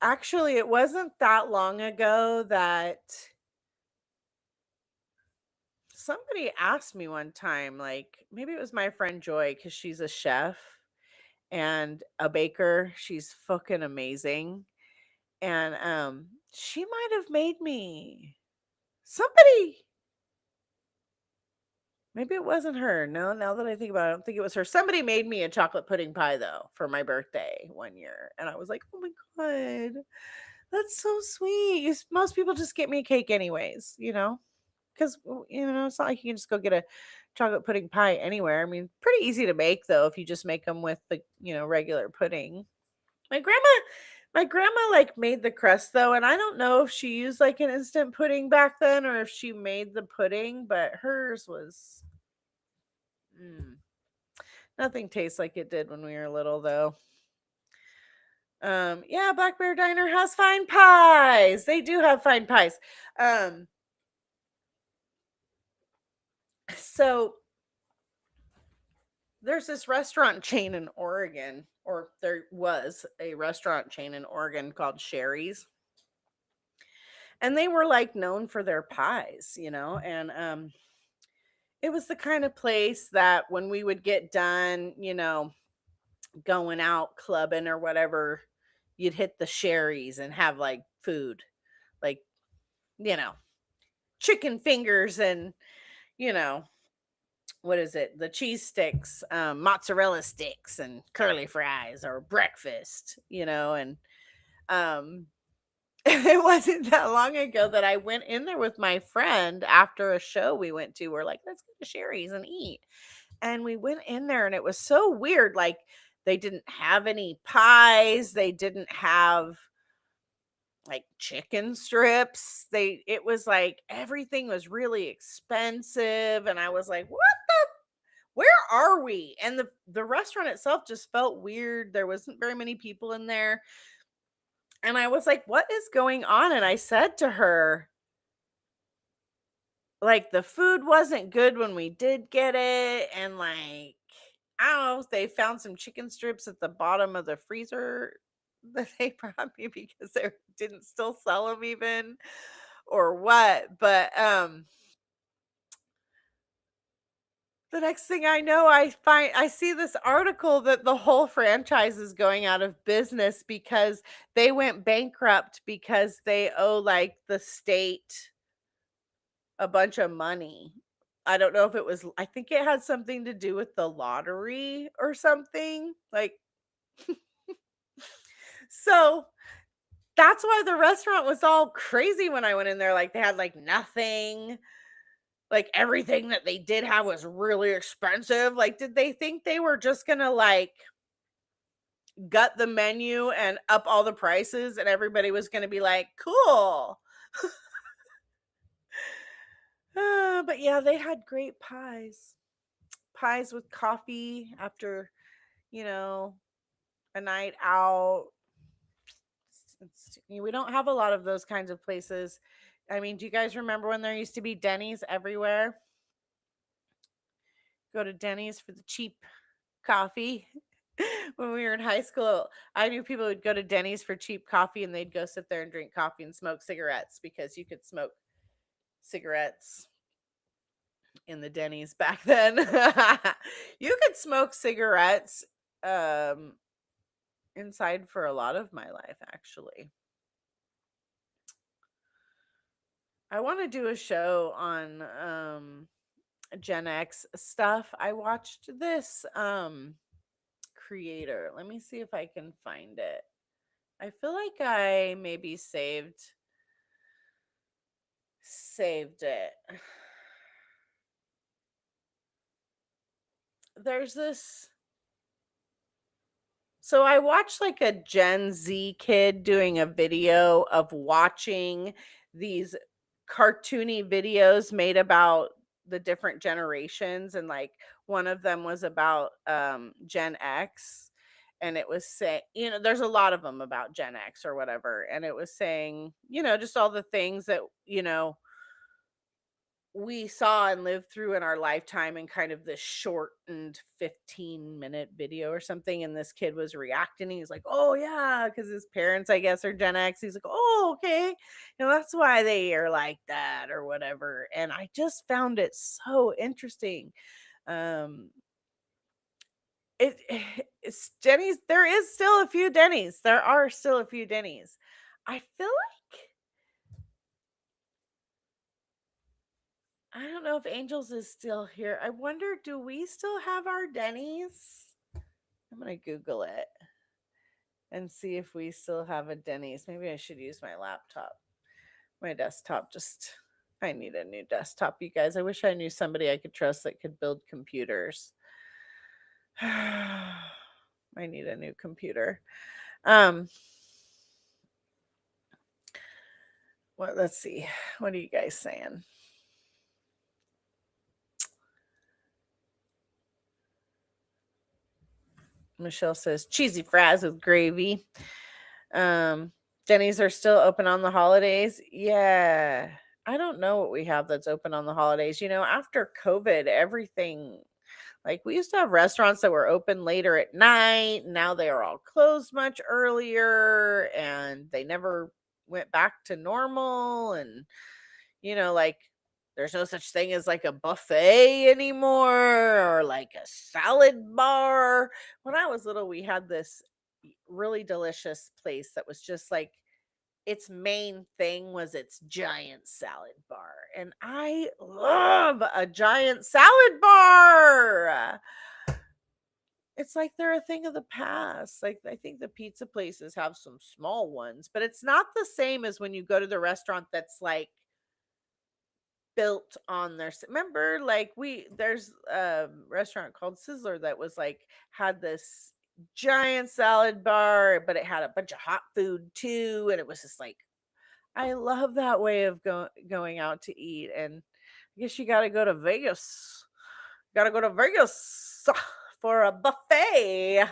actually, it wasn't that long ago that somebody asked me one time, like maybe it was my friend Joy, because she's a chef and a baker. She's fucking amazing. And she might have made me somebody. Maybe it wasn't her. No, now that I think about it, I don't think it was her. Somebody made me a chocolate pudding pie though for my birthday one year. And I was like, oh my God, that's so sweet. Most people just get me a cake anyways, because, it's not like you can just go get a chocolate pudding pie anywhere. I mean, pretty easy to make though if you just make them with the, regular pudding. My grandma my grandma like made the crust though, and I don't know if she used like an instant pudding back then or if she made the pudding, but hers was mm, nothing tastes like it did when we were little though. Yeah, Black Bear Diner has fine pies. They do have fine pies. Um so there's this restaurant chain in Oregon, or there was a restaurant chain in Oregon called Sherry's. And they were like known for their pies, and it was the kind of place that when we would get done, going out clubbing or whatever, you'd hit the Sherry's and have like food, like, you know, chicken fingers and, you know, what is it? The cheese sticks, mozzarella sticks and curly fries or breakfast, and um it wasn't that long ago that I went in there with my friend after a show we went to. We're like, let's go to Sherry's and eat. And we went in there and it was so weird. Like, they didn't have any pies, they didn't have like chicken strips. It was like everything was really expensive. And I was like, where are we? And the restaurant itself just felt weird. There wasn't very many people in there. And I was like, what is going on? And I said to her, like, the food wasn't good when we did get it. And like, I don't know if they found some chicken strips at the bottom of the freezer that they brought me because they didn't still sell them even, or what. But the next thing I know, I see this article that the whole franchise is going out of business because they went bankrupt because they owe like the state a bunch of money. I don't know if it was, I think it had something to do with the lottery or something. Like, so that's why the restaurant was all crazy when I went in there. Like, they had like nothing. Like, everything that they did have was really expensive. Like, did they think they were just gonna like gut the menu and up all the prices and everybody was gonna be like, cool? But yeah, they had great pies. Pies with coffee after, you know, a night out. We don't have a lot of those kinds of places. I mean, do you guys remember when there used to be Denny's everywhere? Go to Denny's for the cheap coffee. When we were in high school, I knew people would go to Denny's for cheap coffee and they'd go sit there and drink coffee and smoke cigarettes because you could smoke cigarettes in the Denny's back then. You could smoke cigarettes um inside for a lot of my life, actually. I want to do a show on Gen X stuff. I watched this creator. Let me see if I can find it. I feel like I maybe saved it. There's this. So I watched like a Gen Z kid doing a video of watching these cartoony videos made about the different generations, and like one of them was about Gen X, and it was saying, there's a lot of them about Gen X or whatever, and it was saying, just all the things that, we saw and lived through in our lifetime in kind of this shortened 15-minute video or something. And this kid was reacting. He's like, oh, yeah, because his parents, I guess, are Gen X. He's like, oh, okay. That's why they are like that or whatever. And I just found it so interesting. It's Denny's. There is still a few Denny's. There are still a few Denny's. I feel like, I don't know if Angels is still here. I wonder, do we still have our Denny's? I'm going to Google it and see if we still have a Denny's. Maybe I should use my laptop. My desktop I need a new desktop, you guys. I wish I knew somebody I could trust that could build computers. I need a new computer. Let's see. What are you guys saying? Michelle says cheesy fries with gravy. Denny's are still open on the holidays. Yeah. I don't know what we have that's open on the holidays. After COVID, everything, like we used to have restaurants that were open later at night. Now they are all closed much earlier, and they never went back to normal. And, like there's no such thing as like a buffet anymore or like a salad bar. When I was little, we had this really delicious place that was just like, its main thing was its giant salad bar. And I love a giant salad bar. It's like they're a thing of the past. Like, I think the pizza places have some small ones, but it's not the same as when you go to the restaurant that's like built on their, remember, like there's a restaurant called Sizzler that was like, had this giant salad bar, but it had a bunch of hot food too, and it was just like, I love that way of going out to eat. And I guess you got to go to Vegas. Got to go to Vegas for a buffet.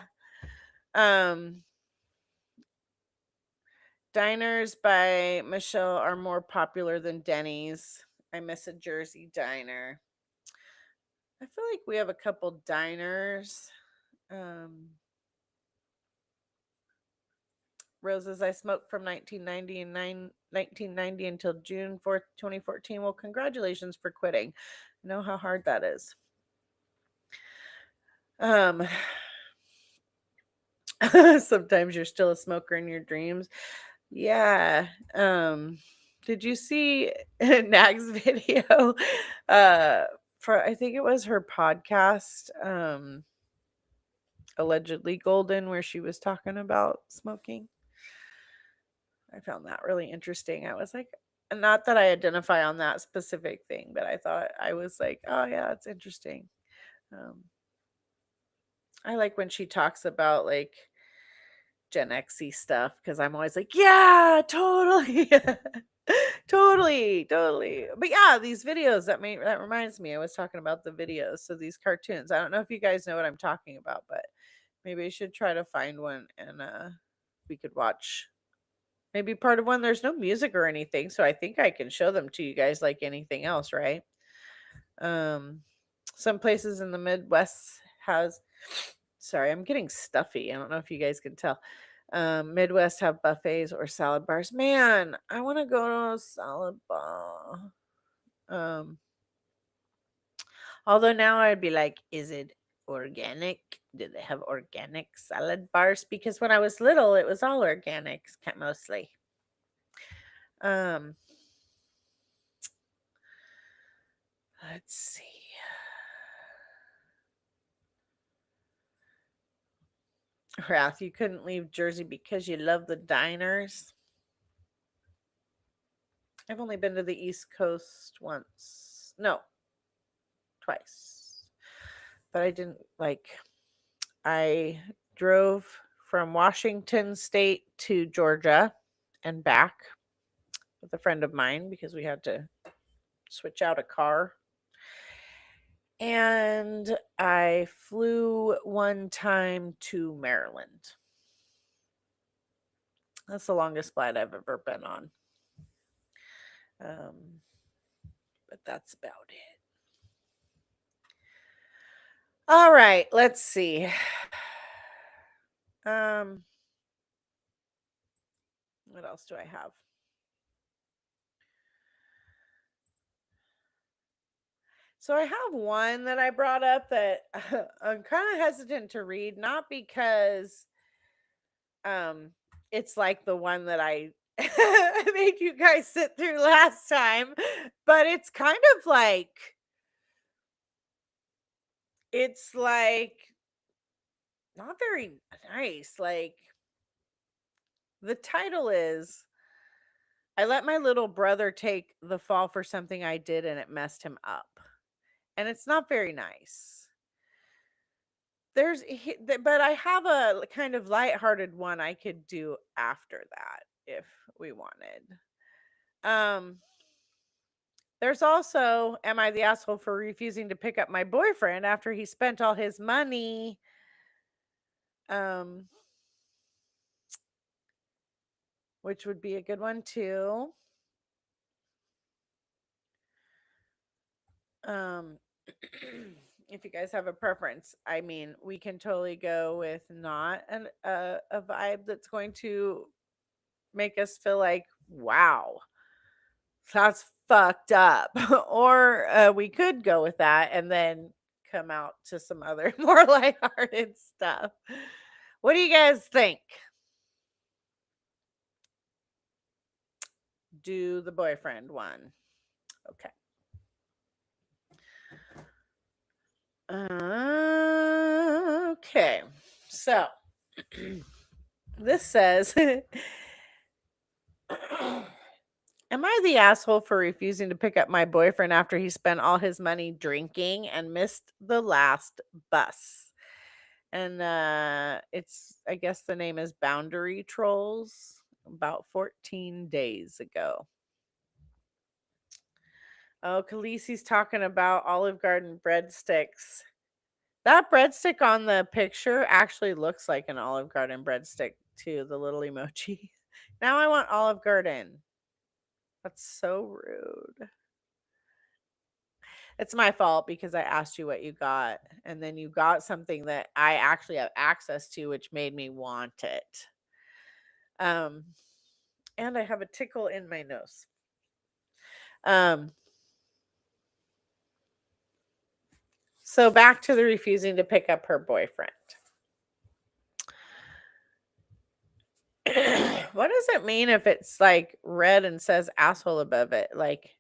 Diners by Michelle are more popular than Denny's. I miss a Jersey diner. I feel like we have a couple diners. Roses, I smoked from 1990 until June 4th, 2014. Well, congratulations for quitting. I know how hard that is. Sometimes you're still a smoker in your dreams. Yeah. Did you see Nag's video? For, I think it was her podcast, Allegedly Golden, where she was talking about smoking. I found that really interesting. I was like, not that I identify on that specific thing, but I was like, oh yeah, it's interesting. I like when she talks about like Gen Xy stuff, because I'm always like, yeah, totally. totally. But yeah, these videos, that reminds me, I was talking about the videos. So these cartoons, I don't know if you guys know what I'm talking about, but maybe I should try to find one, and we could watch maybe part of one. There's no music or anything, so I think I can show them to you guys like anything else, right? Some places in the Midwest sorry, I'm getting stuffy. I don't know if you guys can tell. Midwest have buffets or salad bars. Man, I want to go to a salad bar. Although now I'd be like, is it organic? Do they have organic salad bars? Because when I was little, it was all organic, mostly. Let's see. Wrath, you couldn't leave Jersey because you love the diners. I've only been to the East Coast once. No, twice. But I didn't I drove from Washington State to Georgia and back with a friend of mine because we had to switch out a car. And I flew one time to Maryland. That's the longest flight I've ever been on. But that's about it. All right, let's see. What else do I have? So I have one that I brought up that I'm kind of hesitant to read, not because it's like the one that I made you guys sit through last time, but it's kind of like it's like not very nice. Like the title is I let my little brother take the fall for something I did and it messed him up. And it's not very nice. But I have a kind of lighthearted one I could do after that if we wanted. There's also, am I the asshole for refusing to pick up my boyfriend after he spent all his money? Which would be a good one too. If you guys have a preference, I mean, we can totally go with not a vibe that's going to make us feel like, wow, that's fucked up. Or we could go with that and then come out to some other more lighthearted stuff. What do you guys think? Do the boyfriend one. Okay. Okay. So this says am I the asshole for refusing to pick up my boyfriend after he spent all his money drinking and missed the last bus? And I guess the name is Boundary Trolls, about 14 days ago. Oh, Khaleesi's talking about Olive Garden breadsticks. That breadstick on the picture actually looks like an Olive Garden breadstick too, the little emoji. Now I want Olive Garden. That's so rude. It's my fault because I asked you what you got, and then you got something that I actually have access to, which made me want it. And I have a tickle in my nose. So back to the refusing to pick up her boyfriend. What does it mean if it's like red and says asshole above it? Like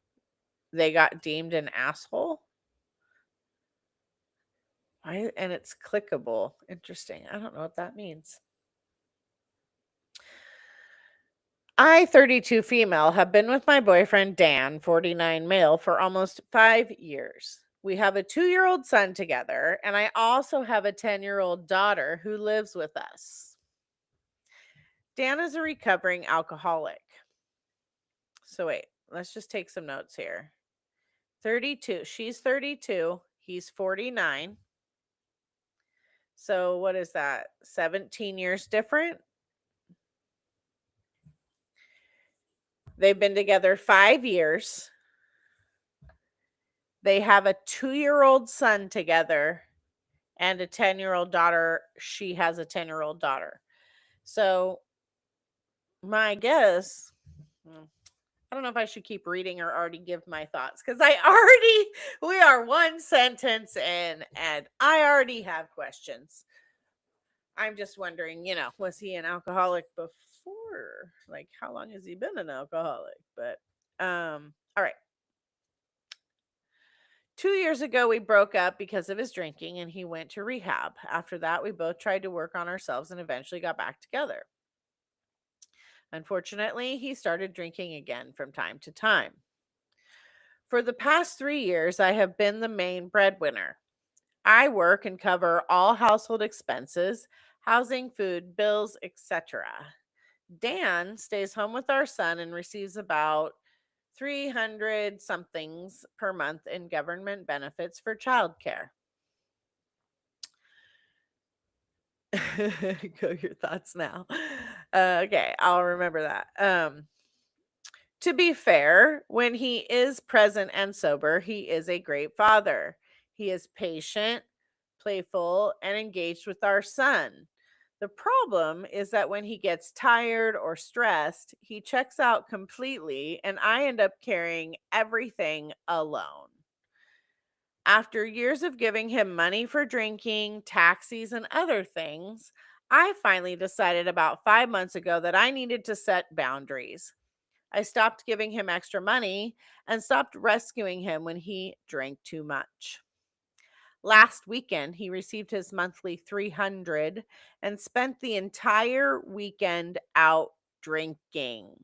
they got deemed an asshole? And it's clickable. Interesting. I don't know what that means. I, 32 female, have been with my boyfriend Dan, 49 male, for almost 5 years. We have a 2-year-old son together, and I also have a 10-year-old daughter who lives with us. Dan is a recovering alcoholic. So wait, let's just take some notes here. 32. She's 32. He's 49. So what is that? 17 years different? They've been together 5 years. They have a 2-year-old son together and a 10-year-old daughter. She has a 10-year-old daughter. So my guess, I don't know if I should keep reading or already give my thoughts because we are one sentence in and I already have questions. I'm just wondering, was he an alcoholic before? Like, how long has he been an alcoholic? But, all right. 2 years ago, we broke up because of his drinking and he went to rehab. After that, we both tried to work on ourselves and eventually got back together. Unfortunately, he started drinking again from time to time. For the past 3 years, I have been the main breadwinner. I work and cover all household expenses, housing, food, bills, etc. Dan stays home with our son and receives about 300 somethings per month in government benefits for childcare. Go your thoughts now. Okay, I'll remember that. To be fair, when he is present and sober, he is a great father. He is patient, playful, and engaged with our son. The problem is that when he gets tired or stressed, he checks out completely, and I end up carrying everything alone. After years of giving him money for drinking, taxis, and other things, I finally decided about 5 months ago that I needed to set boundaries. I stopped giving him extra money and stopped rescuing him when he drank too much. Last weekend, he received his monthly 300 and spent the entire weekend out drinking.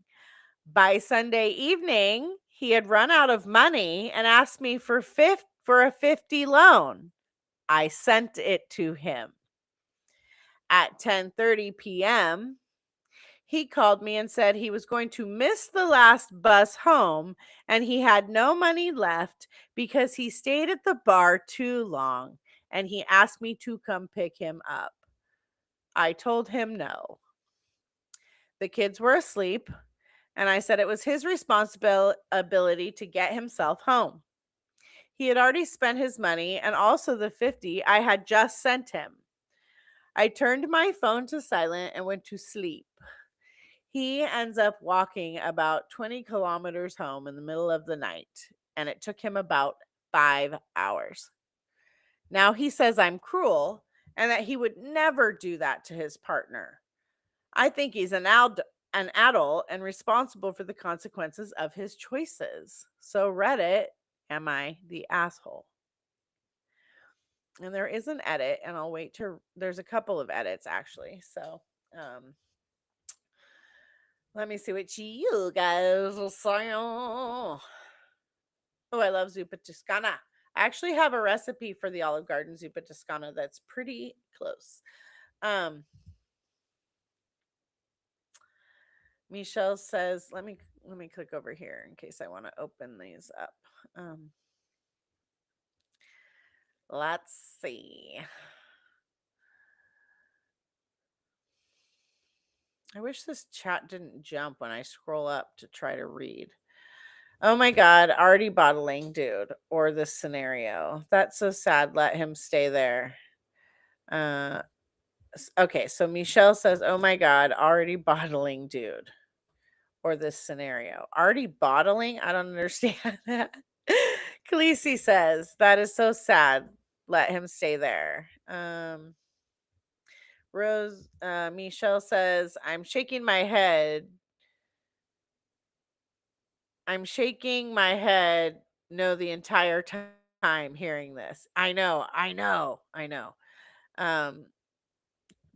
By Sunday evening, he had run out of money and asked me for a 50 loan. I sent it to him. At 10:30 p.m., he called me and said he was going to miss the last bus home and he had no money left because he stayed at the bar too long, and he asked me to come pick him up. I told him no. The kids were asleep, and I said it was his responsibility to get himself home. He had already spent his money and also the 50 I had just sent him. I turned my phone to silent and went to sleep. He ends up walking about 20 kilometers home in the middle of the night, and it took him about 5 hours. Now he says I'm cruel and that he would never do that to his partner. I think he's an adult and responsible for the consequences of his choices. So, Reddit, am I the asshole? And there is an edit, and I'll wait to. There's a couple of edits actually. So, let me see what you guys will say. Oh, I love zuppa toscana. I actually have a recipe for the Olive Garden zuppa toscana that's pretty close. Michelle says, let me click over here in case I want to open these up. Let's see. I wish this chat didn't jump when I scroll up to try to read. Oh my God, already bottling, dude, or this scenario. That's so sad. Let him stay there. Okay, so Michelle says, oh my God, already bottling, dude, or this scenario. Already bottling? I don't understand that. Khaleesi says, that is so sad. Let him stay there. Michelle says, I'm shaking my head. No, the entire time hearing this. I know.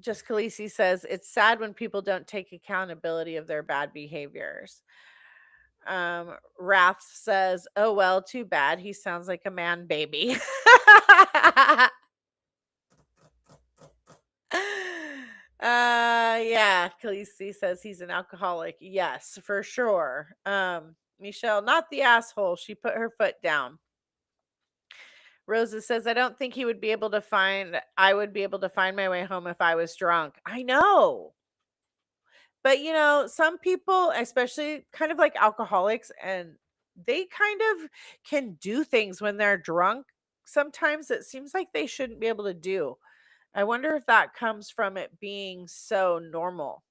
Just Khaleesi says, it's sad when people don't take accountability of their bad behaviors. Raph says, oh, well, too bad. He sounds like a man baby. Yeah, Khaleesi says he's an alcoholic. Yes, for sure. Michelle, not the asshole. She put her foot down. Rosa says, I don't think I would be able to find my way home if I was drunk. I know. But some people, especially kind of like alcoholics, and they kind of can do things when they're drunk. Sometimes it seems like they shouldn't be able to do. I wonder if that comes from it being so normal.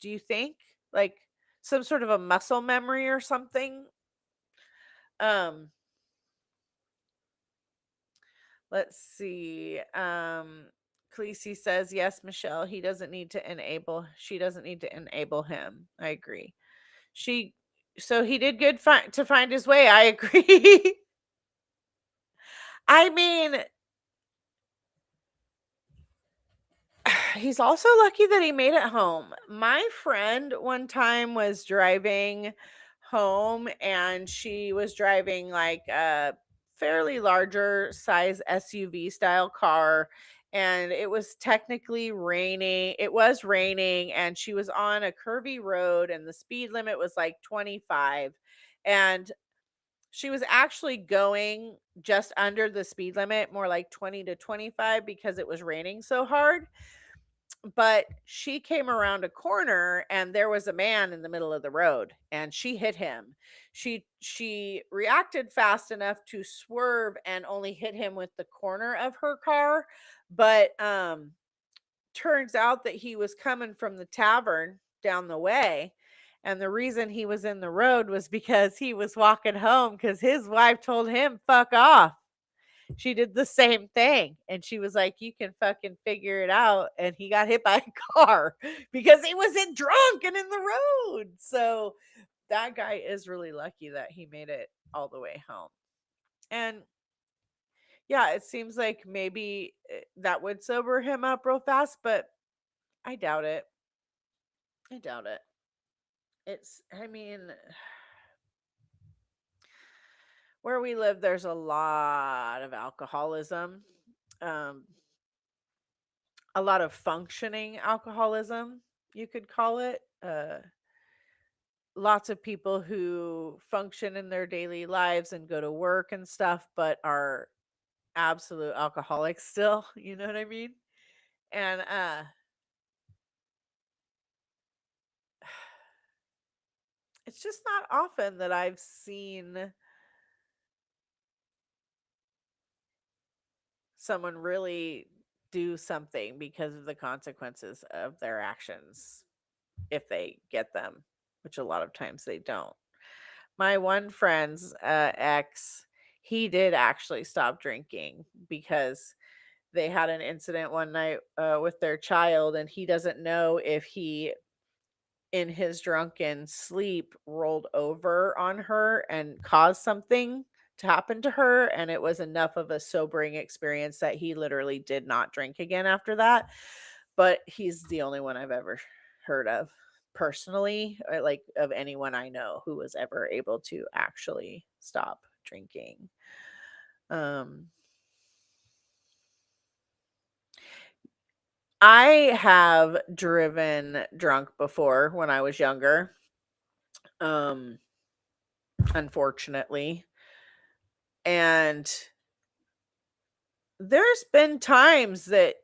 Do you think? Like some sort of a muscle memory or something? Let's see. Khaleesi says, yes, Michelle, she doesn't need to enable him. I agree. So he did good to find his way. I agree. I mean, he's also lucky that he made it home. My friend one time was driving home, and she was driving like a fairly larger size SUV style car, and it was technically raining. It was raining, and she was on a curvy road, and the speed limit was like 25, and she was actually going just under the speed limit, more like 20 to 25, because it was raining so hard. But she came around a corner, and there was a man in the middle of the road, and she hit him. She reacted fast enough to swerve and only hit him with the corner of her car, but turns out that he was coming from the tavern down the way, and the reason he was in the road was because he was walking home, cuz his wife told him fuck off. She did the same thing, and she was like, "You can fucking figure it out," and he got hit by a car because he was in drunk and in the road. So that guy is really lucky that he made it all the way home. And yeah, it seems like maybe that would sober him up real fast, but I doubt it. I doubt it. I mean, where we live, there's a lot of alcoholism. Um, a lot of functioning alcoholism, you could call it. Lots of people who function in their daily lives and go to work and stuff, but are absolute alcoholics still. You know what I mean? And it's just not often that I've seen someone really do something because of the consequences of their actions if they get them, which a lot of times they don't. My one friend's ex, he did actually stop drinking because they had an incident one night with their child, and he doesn't know if he, in his drunken sleep, rolled over on her and caused something to happen to her. And it was enough of a sobering experience that he literally did not drink again after that. But he's the only one I've ever heard of personally, like of anyone I know who was ever able to actually stop drinking. Um, I have driven drunk before when I was younger. Um, Unfortunately. And there's been times that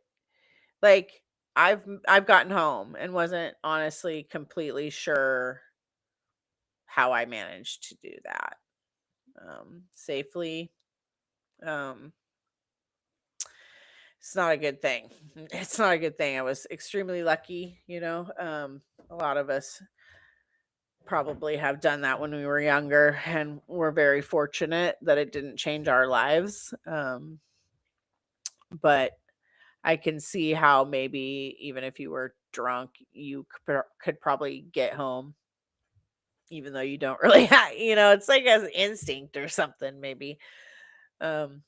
like I've gotten home and wasn't honestly completely sure how I managed to do that safely. Um it's not a good thing. It's not a good thing. I was extremely lucky, you know. A lot of us probably have done that when we were younger, and we're very fortunate that it didn't change our lives. But I can see how maybe even if you were drunk, you could probably get home, even though you don't really have, it's like an instinct or something, maybe. Um,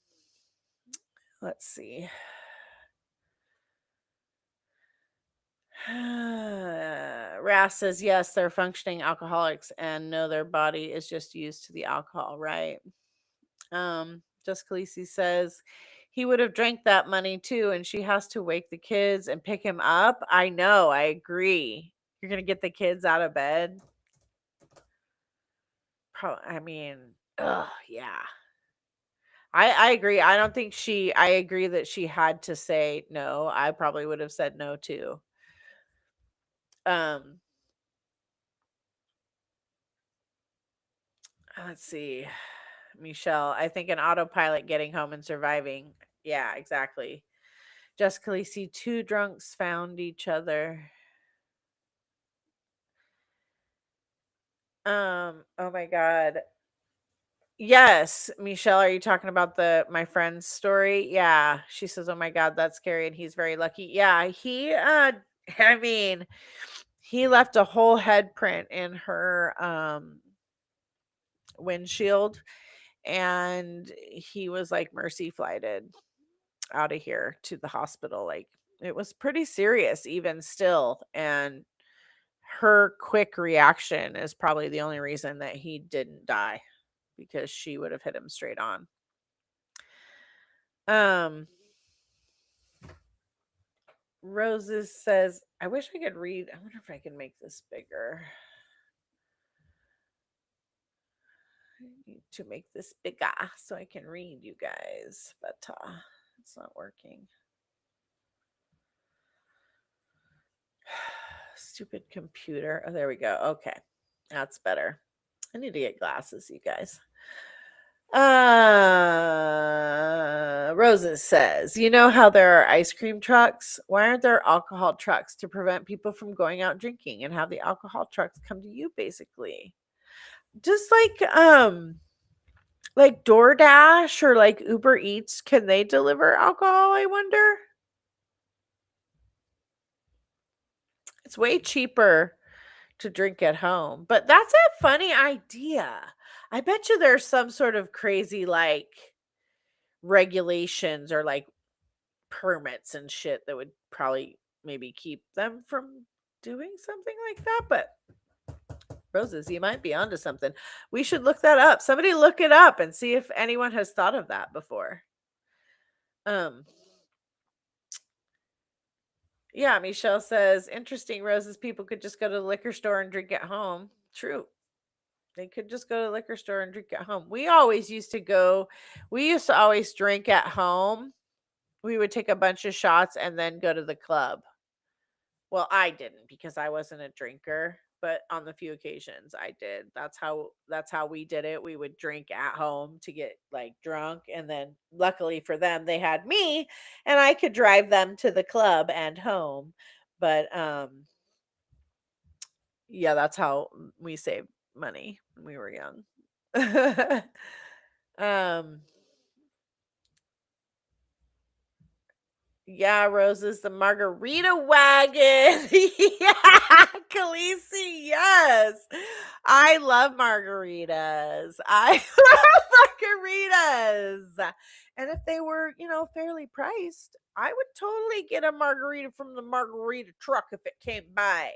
let's see. Ras says, yes, they're functioning alcoholics and know their body is just used to the alcohol, right? Just Khaleesi says, he would have drank that money too, and she has to wake the kids and pick him up. I know, I agree. You're gonna get the kids out of bed. I mean, yeah. I agree. I don't think I agree that she had to say no. I probably would have said no too. Um, let's see. Michelle, I think an autopilot getting home and surviving. Yeah, exactly. Jessica Lacey, two drunks found each other. Oh my god. Yes, Michelle, are you talking about the my friend's story? Yeah. She says, "Oh my god, that's scary and he's very lucky." Yeah, he I mean, he left a whole head print in her windshield, and he was like mercy flighted out of here to the hospital. Like, it was pretty serious even still, and her quick reaction is probably the only reason that he didn't die, because she would have hit him straight on. Roses says, I wish I could read. I wonder if I can make this bigger. I need to make this bigger so I can read you guys, but it's not working. Stupid computer. Oh, there we go. Okay. That's better. I need to get glasses, you guys. Roses says, you know how there are ice cream trucks? Why aren't there alcohol trucks to prevent people from going out drinking and have the alcohol trucks come to you, basically? Just like DoorDash or like Uber Eats, can they deliver alcohol, I wonder? It's way cheaper to drink at home, but that's a funny idea. I bet you there's some sort of crazy like regulations or like permits and shit that would probably maybe keep them from doing something like that. But Roses, you might be onto something. We should look that up. Somebody look it up and see if anyone has thought of that before. Yeah, Michelle says, interesting, Roses. People could just go to the liquor store and drink at home. True. They could just go to the liquor store and drink at home. We used to always drink at home. We would take a bunch of shots and then go to the club. Well, I didn't because I wasn't a drinker, but on the few occasions I did. That's how we did it. We would drink at home to get like drunk, and then luckily for them they had me and I could drive them to the club and home. But yeah, that's how we saved money when we were young. um Yeah, Roses, the margarita wagon. Yeah, Khaleesi, yes. I love margaritas. I love margaritas. And if they were, fairly priced, I would totally get a margarita from the margarita truck if it came by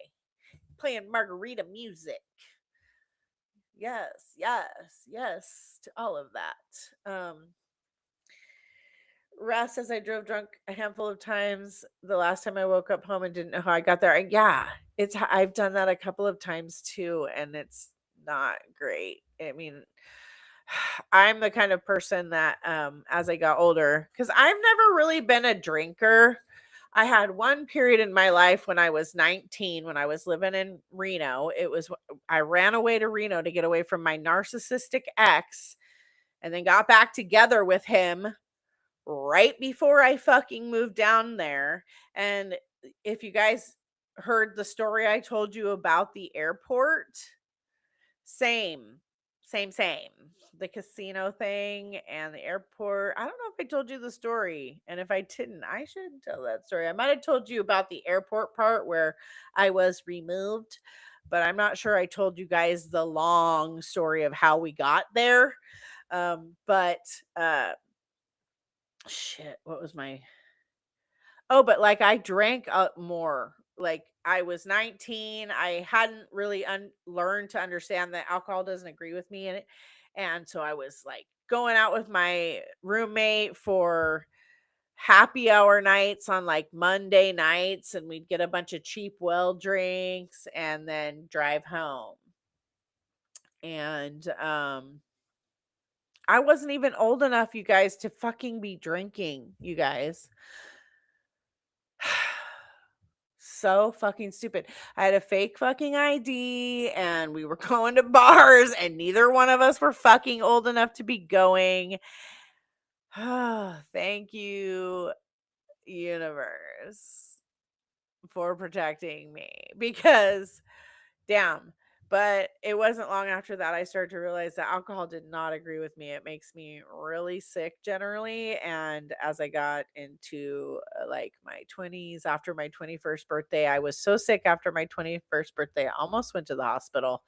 playing margarita music. Yes, yes, yes to all of that. Russ says I drove drunk a handful of times the last time I woke up home and didn't know how I got there. Yeah, I've done that a couple of times too, and it's not great. I mean, I'm the kind of person that as I got older, because I've never really been a drinker. I had one period in my life when I was 19, when I was living in Reno. I ran away to Reno to get away from my narcissistic ex, and then got back together with him right before I fucking moved down there. And if you guys heard the story I told you about the airport, same. The casino thing and the airport. I don't know if I told you the story. And if I didn't, I should tell that story. I might have told you about the airport part where I was removed, but I'm not sure I told you guys the long story of how we got there. But shit, what was my but like I drank more. Like I was 19, I hadn't really learned to understand that alcohol doesn't agree with me in it, and so I was like going out with my roommate for happy hour nights on like Monday nights, and we'd get a bunch of cheap well drinks and then drive home. And I wasn't even old enough, you guys, to fucking be drinking, you guys. So fucking stupid. I had a fake fucking ID and we were going to bars and neither one of us were fucking old enough to be going. Thank you, universe, for protecting me, because damn. But it wasn't long after that I started to realize that alcohol did not agree with me. It makes me really sick generally. And as I got into like my 20s, after my 21st birthday, I was so sick after my 21st birthday, I almost went to the hospital.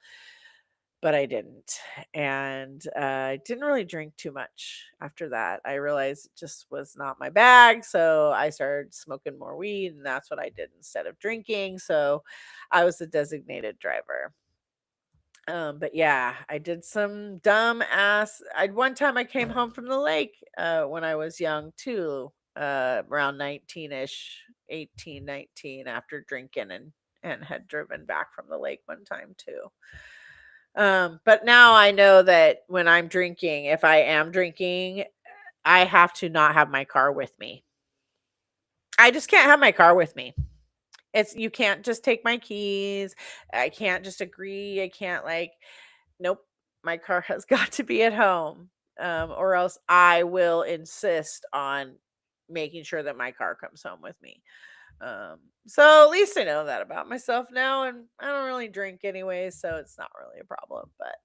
but I didn't. And I didn't really drink too much after that. I realized it just was not my bag. So I started smoking more weed, and that's what I did instead of drinking. So I was a designated driver. But yeah, I did some dumb ass. One time I came home from the lake when I was young too, around 19ish, 18, 19, after drinking and had driven back from the lake one time too. But now I know that when I'm drinking, if I am drinking, I have to not have my car with me. I just can't have my car with me. You can't just take my keys. I can't just agree. I can't nope. My car has got to be at home. Or else I will insist on making sure that my car comes home with me. So at least I know that about myself now, and I don't really drink anyway, so it's not really a problem. But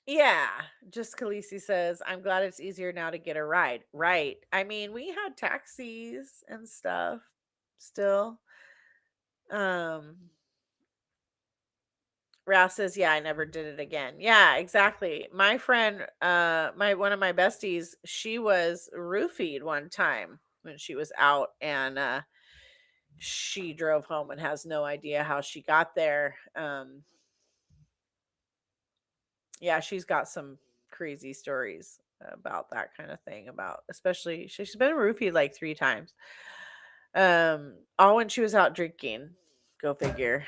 yeah, just Khaleesi says, I'm glad it's easier now to get a ride. Right. I mean, we had taxis and stuff still. Um, Rouse says, yeah, I never did it again. Yeah, exactly. My friend, one of my besties, she was roofied one time when she was out, and she drove home and has no idea how she got there. Yeah, she's got some crazy stories about that kind of thing, about especially she's been roofied like 3 times. All when she was out drinking. Go figure.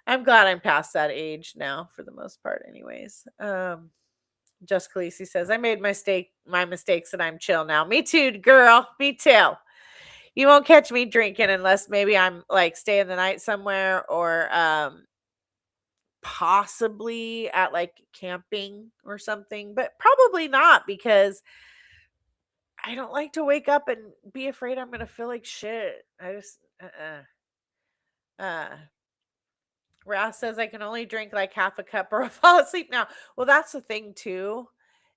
I'm glad I'm past that age now for the most part anyways. Just Khaleesi says, I made my mistakes and I'm chill now. Me too, girl. Me too. You won't catch me drinking unless maybe I'm like staying the night somewhere, or possibly at like camping or something, but probably not, because I don't like to wake up and be afraid I'm going to feel like shit. I just uh Ross says I can only drink like half a cup or I'll fall asleep now. Well, that's the thing too,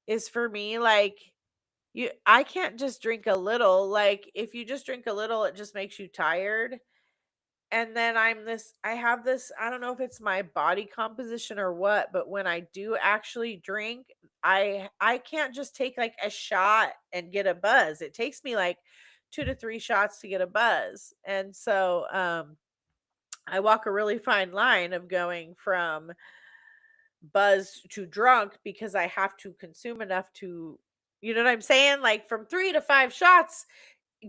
is for me, like, I can't just drink a little. Like, if you just drink a little, it just makes you tired. And then I have this, I don't know if it's my body composition or what, but when I do actually drink, I can't just take like a shot and get a buzz. It takes me like 2 to 3 shots to get a buzz. And so I walk a really fine line of going from buzzed to drunk, because I have to consume enough to, you know what I'm saying? Like from 3 to 5 shots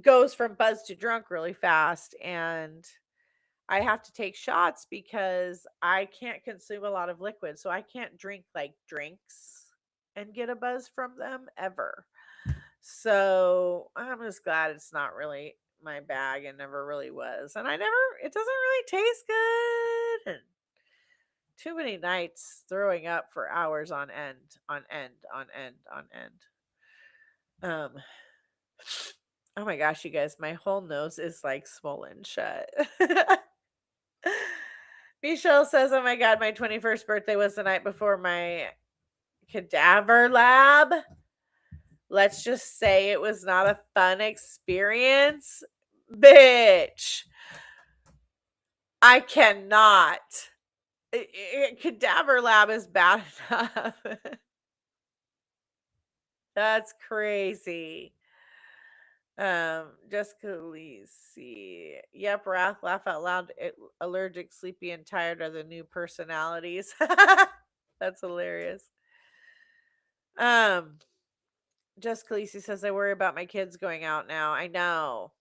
goes from buzz to drunk really fast. And I have to take shots because I can't consume a lot of liquid. So I can't drink like drinks and get a buzz from them ever. So I'm just glad it's not really my bag, and never really was. And it doesn't really taste good. And too many nights throwing up for hours on end, on end, on end, on end. Um, oh my gosh, you guys, my whole nose is like swollen shut. Michelle says, oh my God, my 21st birthday was the night before my cadaver lab. Let's just say it was not a fun experience. Bitch, I cannot. Cadaver lab is bad enough. That's crazy. Jessica Lisi. Yep, Wrath, laugh out loud. Allergic, sleepy, and tired are the new personalities. That's hilarious. Jessica Lisi says, I worry about my kids going out now. I know.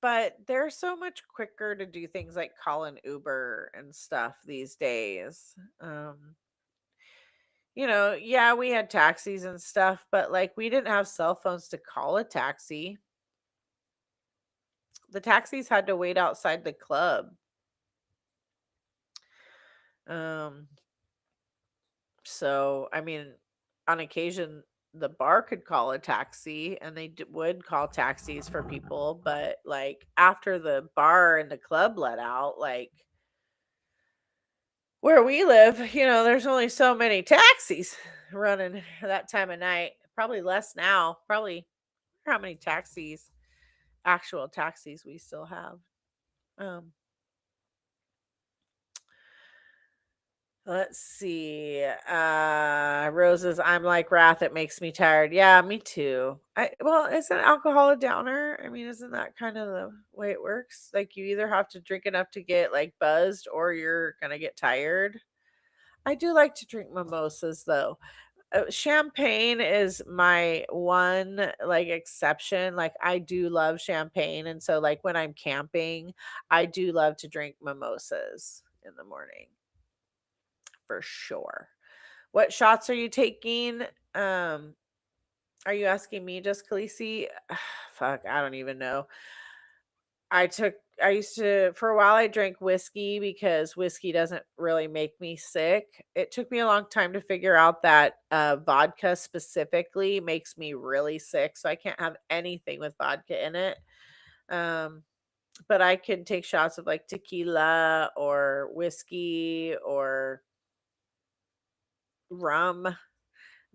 But they're so much quicker to do things like call an Uber and stuff these days. Yeah, we had taxis and stuff, but like we didn't have cell phones to call a taxi. The taxis had to wait outside the club. So I mean, on occasion the bar could call a taxi, and they would call taxis for people, but like after the bar and the club let out, like where we live, there's only so many taxis running that time of night. Probably less now. Probably how many actual taxis we still have. Let's see. Roses, I'm like Wrath, it makes me tired. Yeah, me too. Well, isn't alcohol a downer? I mean, isn't that kind of the way it works? Like you either have to drink enough to get like buzzed or you're gonna get tired. I do like to drink mimosas though. Champagne is my one like exception. Like I do love champagne, and so like when I'm camping, I do love to drink mimosas in the morning for sure. What shots are you taking? Um, are you asking me, just Khaleesi? Fuck, I don't even know. I used to, for a while, I drank whiskey because whiskey doesn't really make me sick. It took me a long time to figure out that vodka specifically makes me really sick. So I can't have anything with vodka in it. Um, but I can take shots of like tequila or whiskey or rum.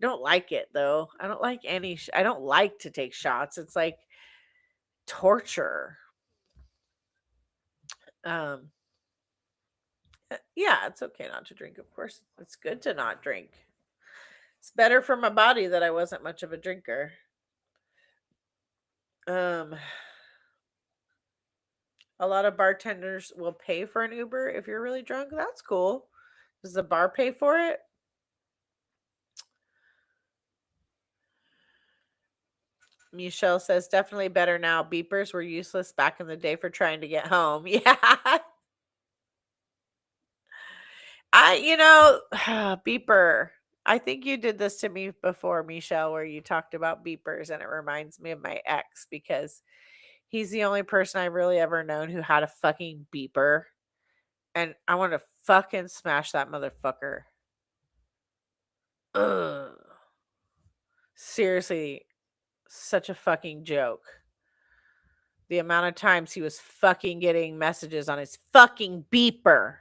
Don't like it though. I don't like I don't like to take shots. It's like torture. Um yeah, it's okay not to drink, of course. It's good to not drink. It's better for my body that I wasn't much of a drinker. Um a lot of bartenders will pay for an Uber if you're really drunk. That's cool. Does the bar pay for it? Michelle says definitely better now. Beepers were useless back in the day for trying to get home. Yeah. Beeper. I think you did this to me before, Michelle, where you talked about beepers, and it reminds me of my ex because he's the only person I've really ever known who had a fucking beeper, and I want to fucking smash that motherfucker. Ugh. Seriously, such a fucking joke. The amount of times he was fucking getting messages on his fucking beeper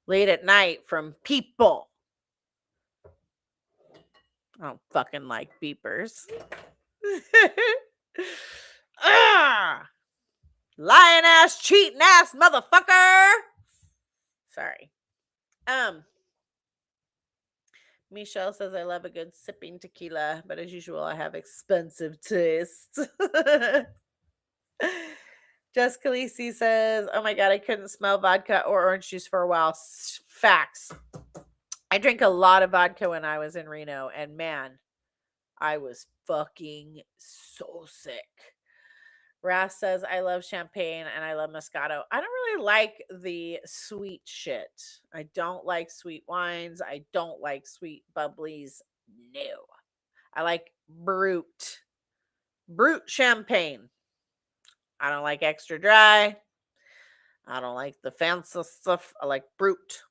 late at night from people. I don't fucking like beepers. Ah, lying ass, cheating ass motherfucker. Sorry. Michelle says I love a good sipping tequila, but as usual, I have expensive taste. Jessica Lisi says, "Oh my god, I couldn't smell vodka or orange juice for a while." Facts. I drank a lot of vodka when I was in Reno, and man, I was fucking so sick. Ras says, I love champagne and I love Moscato. I don't really like the sweet shit. I don't like sweet wines. I don't like sweet bubblies. No. I like brute. Brute champagne. I don't like extra dry. I don't like the fancy stuff. I like brute.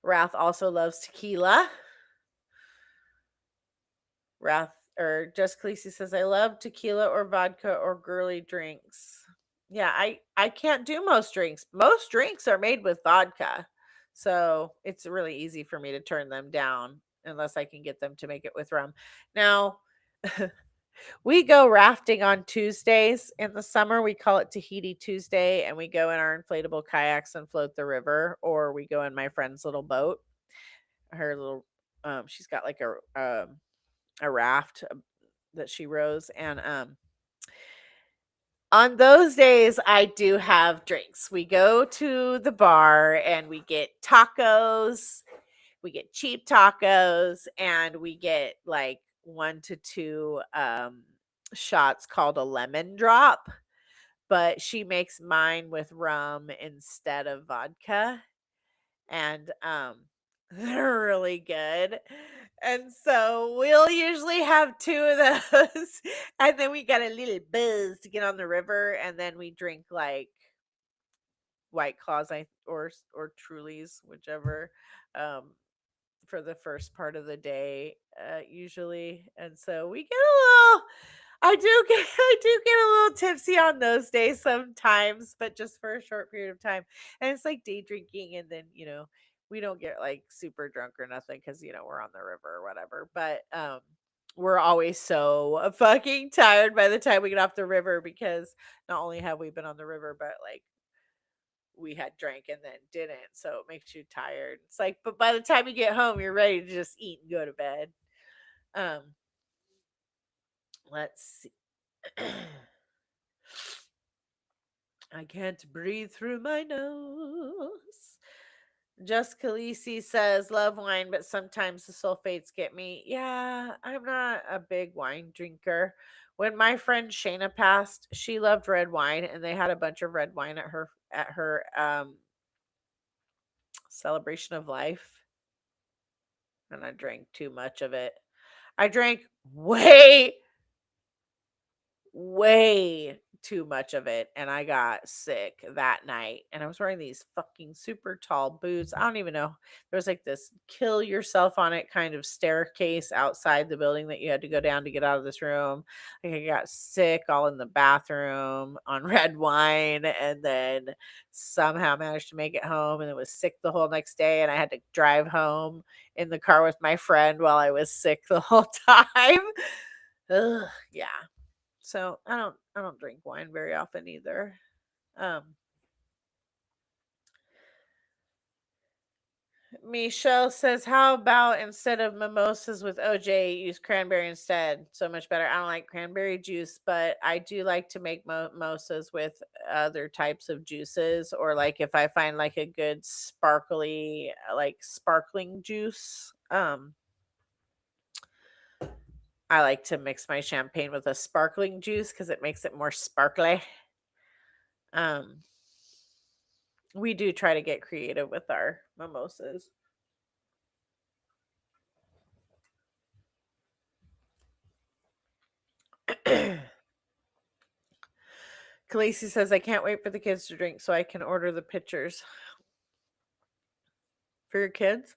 Wrath also loves tequila. Wrath or Just Khaleesi says, I love tequila or vodka or girly drinks. Yeah, I can't do most drinks. Most drinks are made with vodka. So it's really easy for me to turn them down unless I can get them to make it with rum. Now, we go rafting on Tuesdays in the summer. We call it Tahiti Tuesday, and we go in our inflatable kayaks and float the river, or we go in my friend's little boat. Her little she's got like a raft that she rows, and on those days I do have drinks. We go to the bar and we get tacos, we get cheap tacos, and we get like 1 to 2 shots called a lemon drop, but she makes mine with rum instead of vodka, and they're really good. And so we'll usually have 2 of those, and then we got a little buzz to get on the river, and then we drink like White Claws, or Trulies, whichever, um, for the first part of the day, usually. And so we get a little. I do get a little tipsy on those days sometimes, but just for a short period of time. And it's like day drinking, and then we don't get like super drunk or nothing because we're on the river or whatever. But we're always so fucking tired by the time we get off the river because not only have we been on the river, but like we had drank and then didn't. So it makes you tired. It's like, but by the time you get home, you're ready to just eat and go to bed. Let's see. I can't breathe through my nose. Just Khaleesi says, love wine, but sometimes the sulfates get me. Yeah, I'm not a big wine drinker. When my friend Shayna passed, she loved red wine, and they had a bunch of red wine at her celebration of life. And I drank too much of it. I drank way too much of it, and I got sick that night. And I was wearing these fucking super tall boots. I don't even know. There was like this kill yourself on it kind of staircase outside the building that you had to go down to get out of this room. Like, I got sick all in the bathroom on red wine, and then somehow managed to make it home, and it was sick the whole next day, and I had to drive home in the car with my friend while I was sick the whole time. Ugh, yeah. So I don't drink wine very often either. Michelle says, how about instead of mimosas with OJ, use cranberry instead? So much better. I don't like cranberry juice, but I do like to make mimosas with other types of juices, or like if I find like a good sparkly, like sparkling juice. I like to mix my champagne with a sparkling juice because it makes it more sparkly. We do try to get creative with our mimosas. Khaleesi says, I can't wait for the kids to drink so I can order the pitchers. For your kids?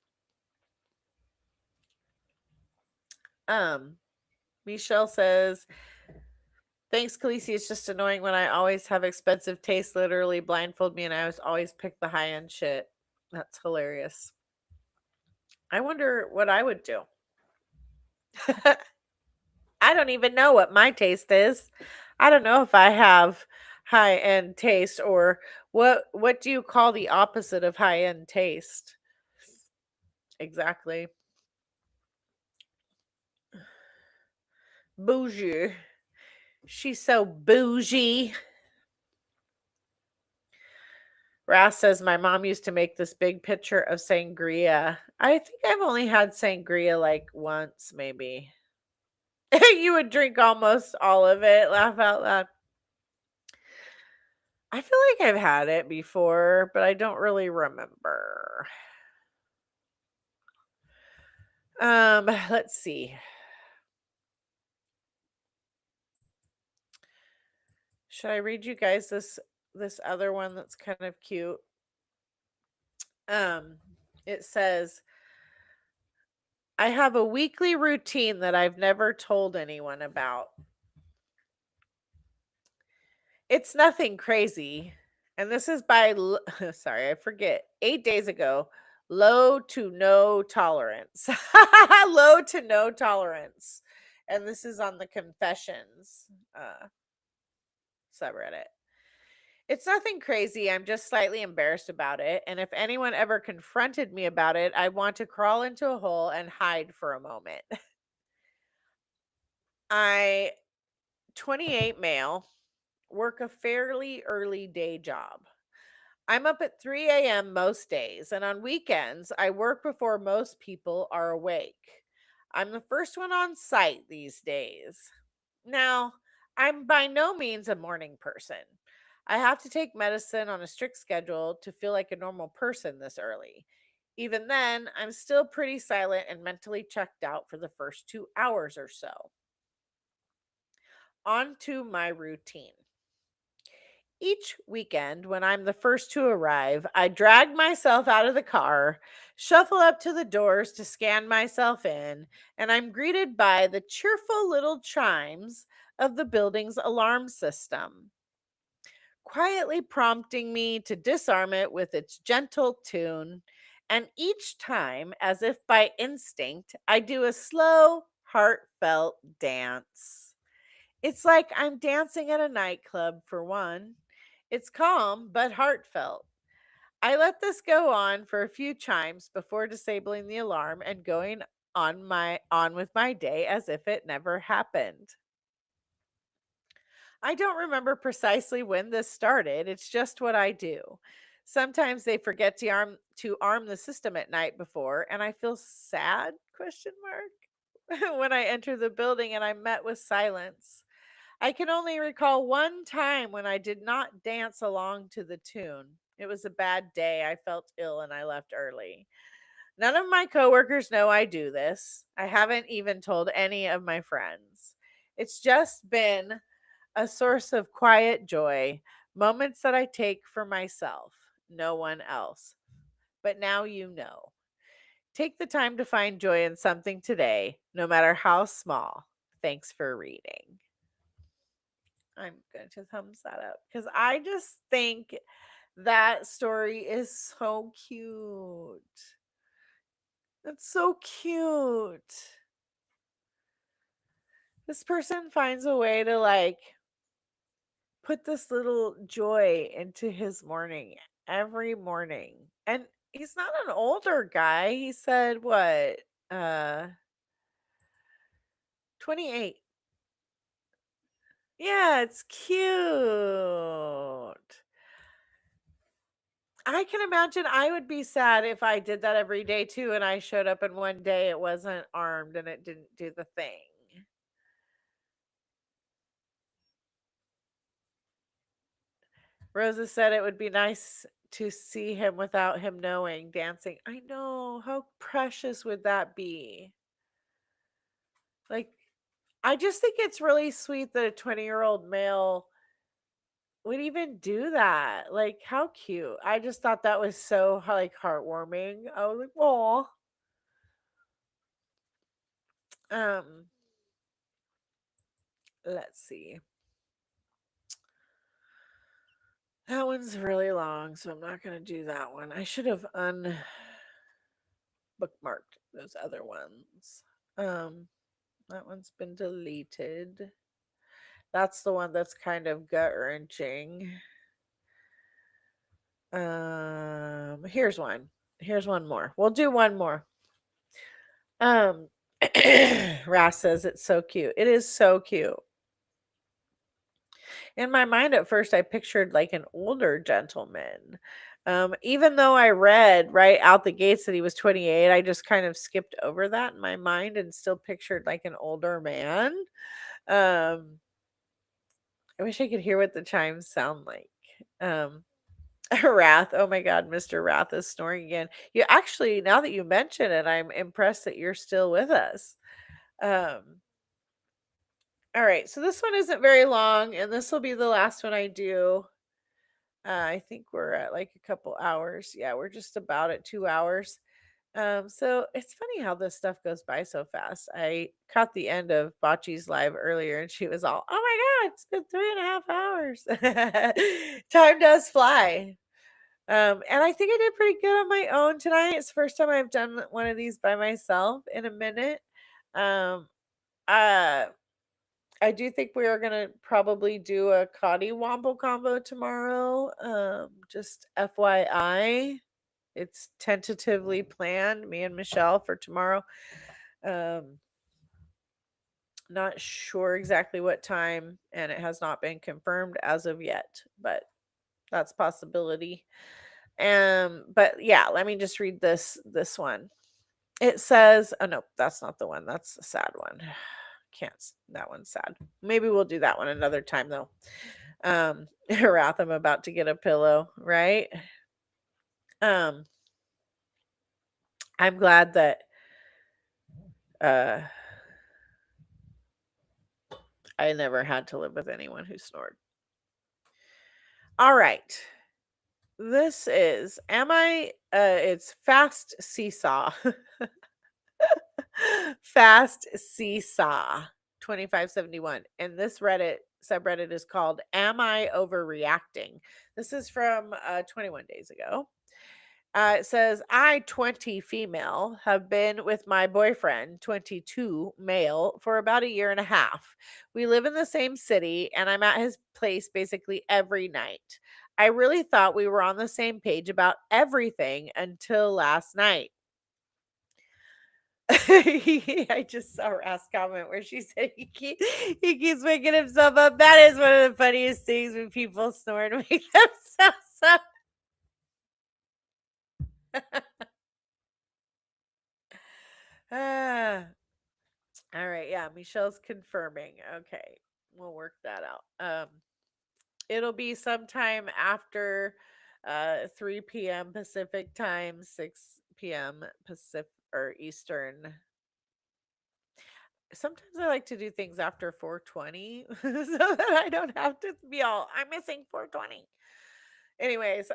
Michelle says, thanks, Khaleesi. It's just annoying when I always have expensive taste literally blindfold me, and I always pick the high end shit. That's hilarious. I wonder what I would do. I don't even know what my taste is. I don't know if I have high end taste, or what do you call the opposite of high end taste? Exactly. Bougie. She's so bougie. Ras says, my mom used to make this big pitcher of sangria. I think I've only had sangria like once, maybe. You would drink almost all of it. Laugh out loud. I feel like I've had it before, but I don't really remember. Let's see. Should I read you guys this other one that's kind of cute? It says, I have a weekly routine that I've never told anyone about. It's nothing crazy. And this is by sorry, I forget. 8 days ago. Low to no tolerance. Low to no tolerance. And this is on the confessions subreddit. It's nothing crazy. I'm just slightly embarrassed about it. And if anyone ever confronted me about it, I want to crawl into a hole and hide for a moment. I, 28 male, work a fairly early day job. I'm up at 3 a.m. most days, and on weekends, I work before most people are awake. I'm the first one on site these days. Now, I'm by no means a morning person. I have to take medicine on a strict schedule to feel like a normal person this early. Even then, I'm still pretty silent and mentally checked out for the first 2 hours or so. On to my routine. Each weekend, when I'm the first to arrive, I drag myself out of the car, shuffle up to the doors to scan myself in, and I'm greeted by the cheerful little chimes of the building's alarm system, quietly prompting me to disarm it with its gentle tune. And each time, as if by instinct, I do a slow, heartfelt dance. It's like I'm dancing at a nightclub, for one. It's calm but heartfelt. I let this go on for a few chimes before disabling the alarm and going on with my day as if it never happened. I don't remember precisely when this started. It's just what I do. Sometimes they forget to arm the system at night before, and I feel sad? Question mark. When I enter the building and I'm met with silence. I can only recall one time when I did not dance along to the tune. It was a bad day. I felt ill and I left early. None of my coworkers know I do this. I haven't even told any of my friends. It's just been a source of quiet joy, moments that I take for myself, no one else. But now you know. Take the time to find joy in something today, no matter how small. Thanks for reading. I'm going to thumbs that up because I just think that story is so cute. It's so cute. This person finds a way to like put this little joy into his morning every morning. And he's not an older guy. He said what? Uh 28. Yeah, it's cute. I can imagine I would be sad if I did that every day too and I showed up and one day it wasn't armed and it didn't do the thing. Rosa said it would be nice to see him without him knowing dancing. I know. How precious would that be? Like, I just think it's really sweet that a 20-year-old male would even do that. Like, how cute. I just thought that was so like heartwarming. I was like, "Oh." Um, let's see. That one's really long, so I'm not going to do that one. I should have unbookmarked those other ones. That one's been deleted. That's the one that's kind of gut wrenching. Here's one. Here's one more. We'll do one more. Ras says it's so cute. It is so cute. In my mind at first I pictured like an older gentleman. Even though I read right out the gates that he was 28, I just kind of skipped over that in my mind and still pictured like an older man. Um, I wish I could hear what the chimes sound like. Wrath. Oh my God, Mr. Wrath is snoring again. You actually, now that you mention it, I'm impressed that you're still with us. All right, so this one isn't very long, and this will be the last one I do. I think we're at like a couple hours. Yeah, we're just about at 2 hours. So it's funny how this stuff goes by so fast. I caught the end of Bocce's live earlier and she was all, oh my God, it's been 3.5 hours. Time does fly. And I think I did pretty good on my own tonight. It's the first time I've done one of these by myself in a minute. Um, uh, I do think we are gonna probably do a Coddiwomple combo tomorrow. Just FYI. It's tentatively planned, me and Michelle, for tomorrow. Not sure exactly what time, and it has not been confirmed as of yet, but that's a possibility. But yeah, let me just read this one. It says, oh no, that's not the one. That's a sad one. Can't, that one's sad. Maybe we'll do that one another time though. Wrath, I'm about to get a pillow, right? I'm glad that I never had to live with anyone who snored. All right. This is it's Fast Seesaw. Fast Seesaw 2571. And this Reddit subreddit is called Am I Overreacting? This is from 21 days ago. It says, I, 20 female, have been with my boyfriend, 22 male, for about a year and a half. We live in the same city, and I'm at his place basically every night. I really thought we were on the same page about everything until last night. I just saw her ask comment where she said he keeps making himself up. That is one of the funniest things when people snore and make themselves up. Ah. All right, yeah, Michelle's confirming. Okay, we'll work that out. It'll be sometime after 3 p.m. Pacific time, 6 p.m. Pacific or Eastern. Sometimes I like to do things after 4:20 so that I don't have to be all I'm missing 4:20. Anyways,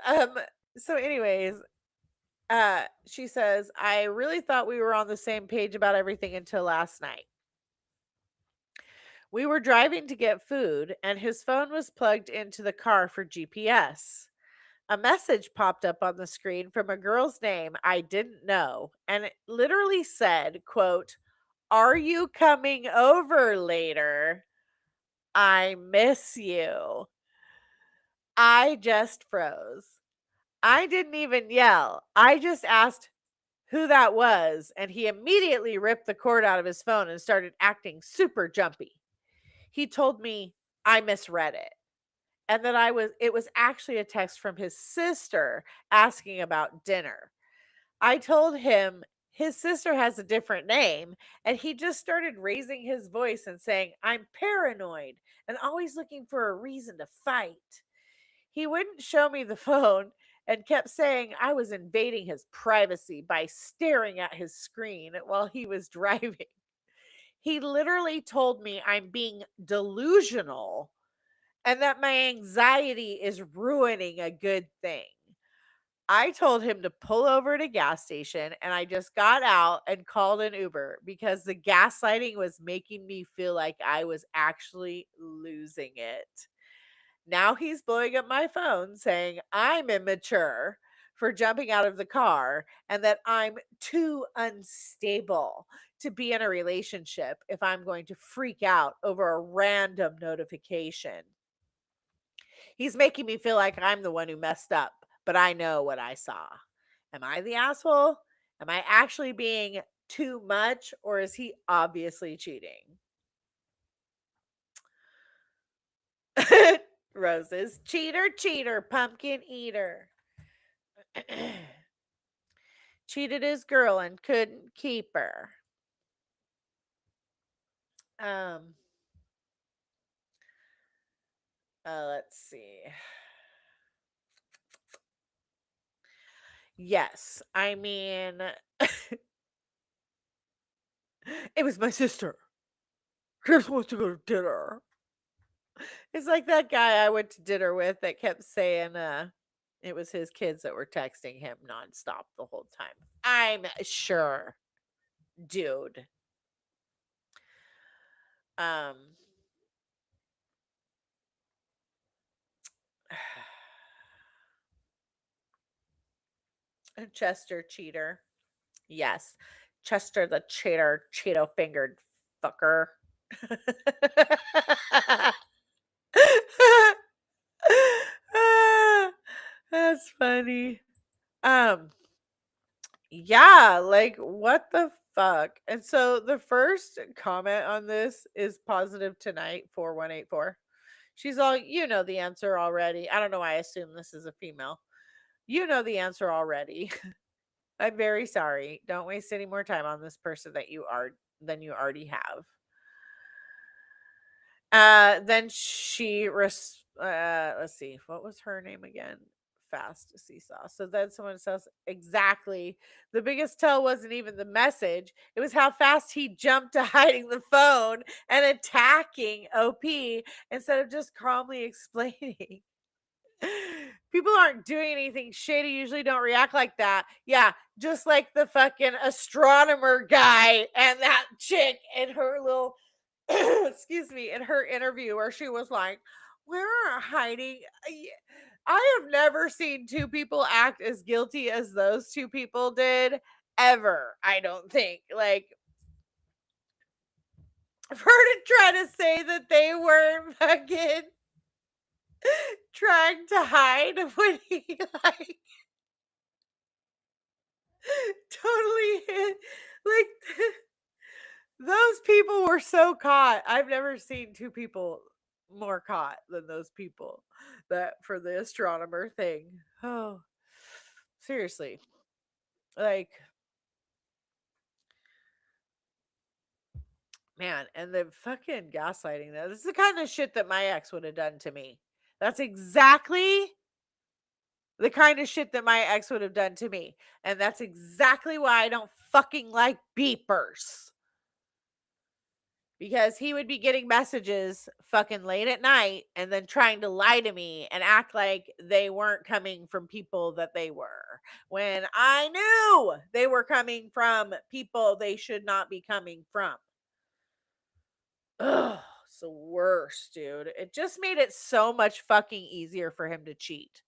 she says, I really thought we were on the same page about everything until last night. We were driving to get food, and his phone was plugged into the car for GPS. A message popped up on the screen from a girl's name I didn't know, and it literally said, quote, "Are you coming over later? I miss you." I just froze. I didn't even yell. I just asked who that was, and he immediately ripped the cord out of his phone and started acting super jumpy. He told me I misread it and that it was actually a text from his sister asking about dinner. I told him his sister has a different name, and he just started raising his voice and saying, "I'm paranoid and always looking for a reason to fight." He wouldn't show me the phone and kept saying I was invading his privacy by staring at his screen while he was driving. He literally told me I'm being delusional and that my anxiety is ruining a good thing. I told him to pull over at a gas station, and I just got out and called an Uber because the gaslighting was making me feel like I was actually losing it. Now he's blowing up my phone saying I'm immature for jumping out of the car and that I'm too unstable to be in a relationship if I'm going to freak out over a random notification. He's making me feel like I'm the one who messed up, but I know what I saw. Am I the asshole? Am I actually being too much, or is he obviously cheating? Roses. Cheater, cheater, pumpkin eater. Cheated his girl and couldn't keep her. Um, let's see. Yes, I mean, it was my sister. She just wants to go to dinner. It's like that guy I went to dinner with that kept saying it was his kids that were texting him nonstop the whole time. I'm sure, dude. Um Chester cheater. Yes. Chester the cheater, Cheeto fingered fucker. That's funny. Um Yeah, like what the fuck? And so the first comment on this is positive tonight 4184. She's all, you know the answer already. I don't know why I assume this is a female. You know the answer already. I'm very sorry. Don't waste any more time on this person that you are than you already have. Then let's see, what was her name again? Fast Seesaw. So then someone says, exactly. The biggest tell wasn't even the message. It was how fast he jumped to hiding the phone and attacking OP instead of just calmly explaining. People aren't doing anything shady, usually don't react like that. Yeah, just like the fucking astronomer guy and that chick and her little excuse me, in her interview where she was like, "We're hiding." I have never seen two people act as guilty as those two people did ever. I don't think. Like, for her to try to say that they weren't fucking trying to hide when he like totally hit like those people were so caught. I've never seen two people more caught than those people that for the astronomer thing. Oh, seriously. Like, man, and the fucking gaslighting though. This is the kind of shit that my ex would have done to me. That's exactly the kind of shit that my ex would have done to me. And that's exactly why I don't fucking like beepers. Because he would be getting messages fucking late at night and then trying to lie to me and act like they weren't coming from people that they were. When I knew they were coming from people they should not be coming from. Ugh, it's the worst, dude. It just made it so much fucking easier for him to cheat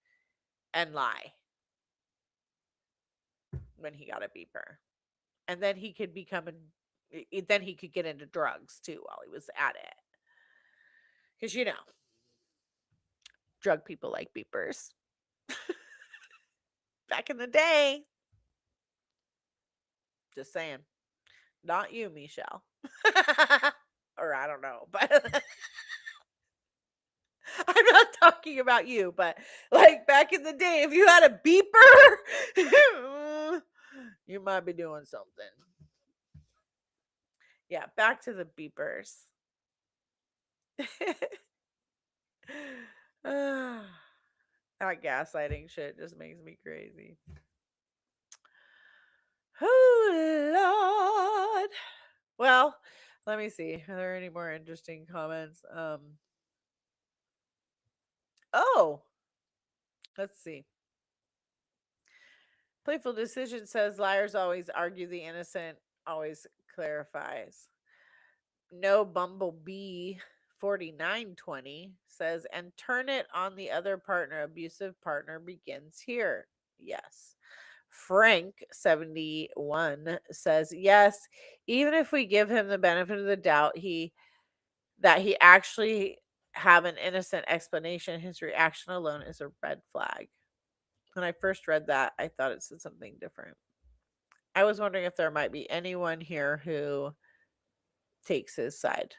and lie when he got a beeper. And then he could then he could get into drugs too while he was at it. Because, drug people like beepers. Back in the day. Just saying. Not you, Michelle. Or I don't know, but I'm not talking about you, but like back in the day, if you had a beeper, you might be doing something. Yeah, back to the beepers. That gaslighting shit just makes me crazy. Oh, Lord. Well, let me see. Are there any more interesting comments? Oh, let's see. Playful Decision says liars always argue the innocent, always clarifies. No Bumblebee 4920 says, and turn it on the other partner. Abusive partner begins here. Yes. Frank 71 says, yes, even if we give him the benefit of the doubt, that he actually have an innocent explanation, his reaction alone is a red flag. When I first read that, I thought it said something different. I was wondering if there might be anyone here who takes his side.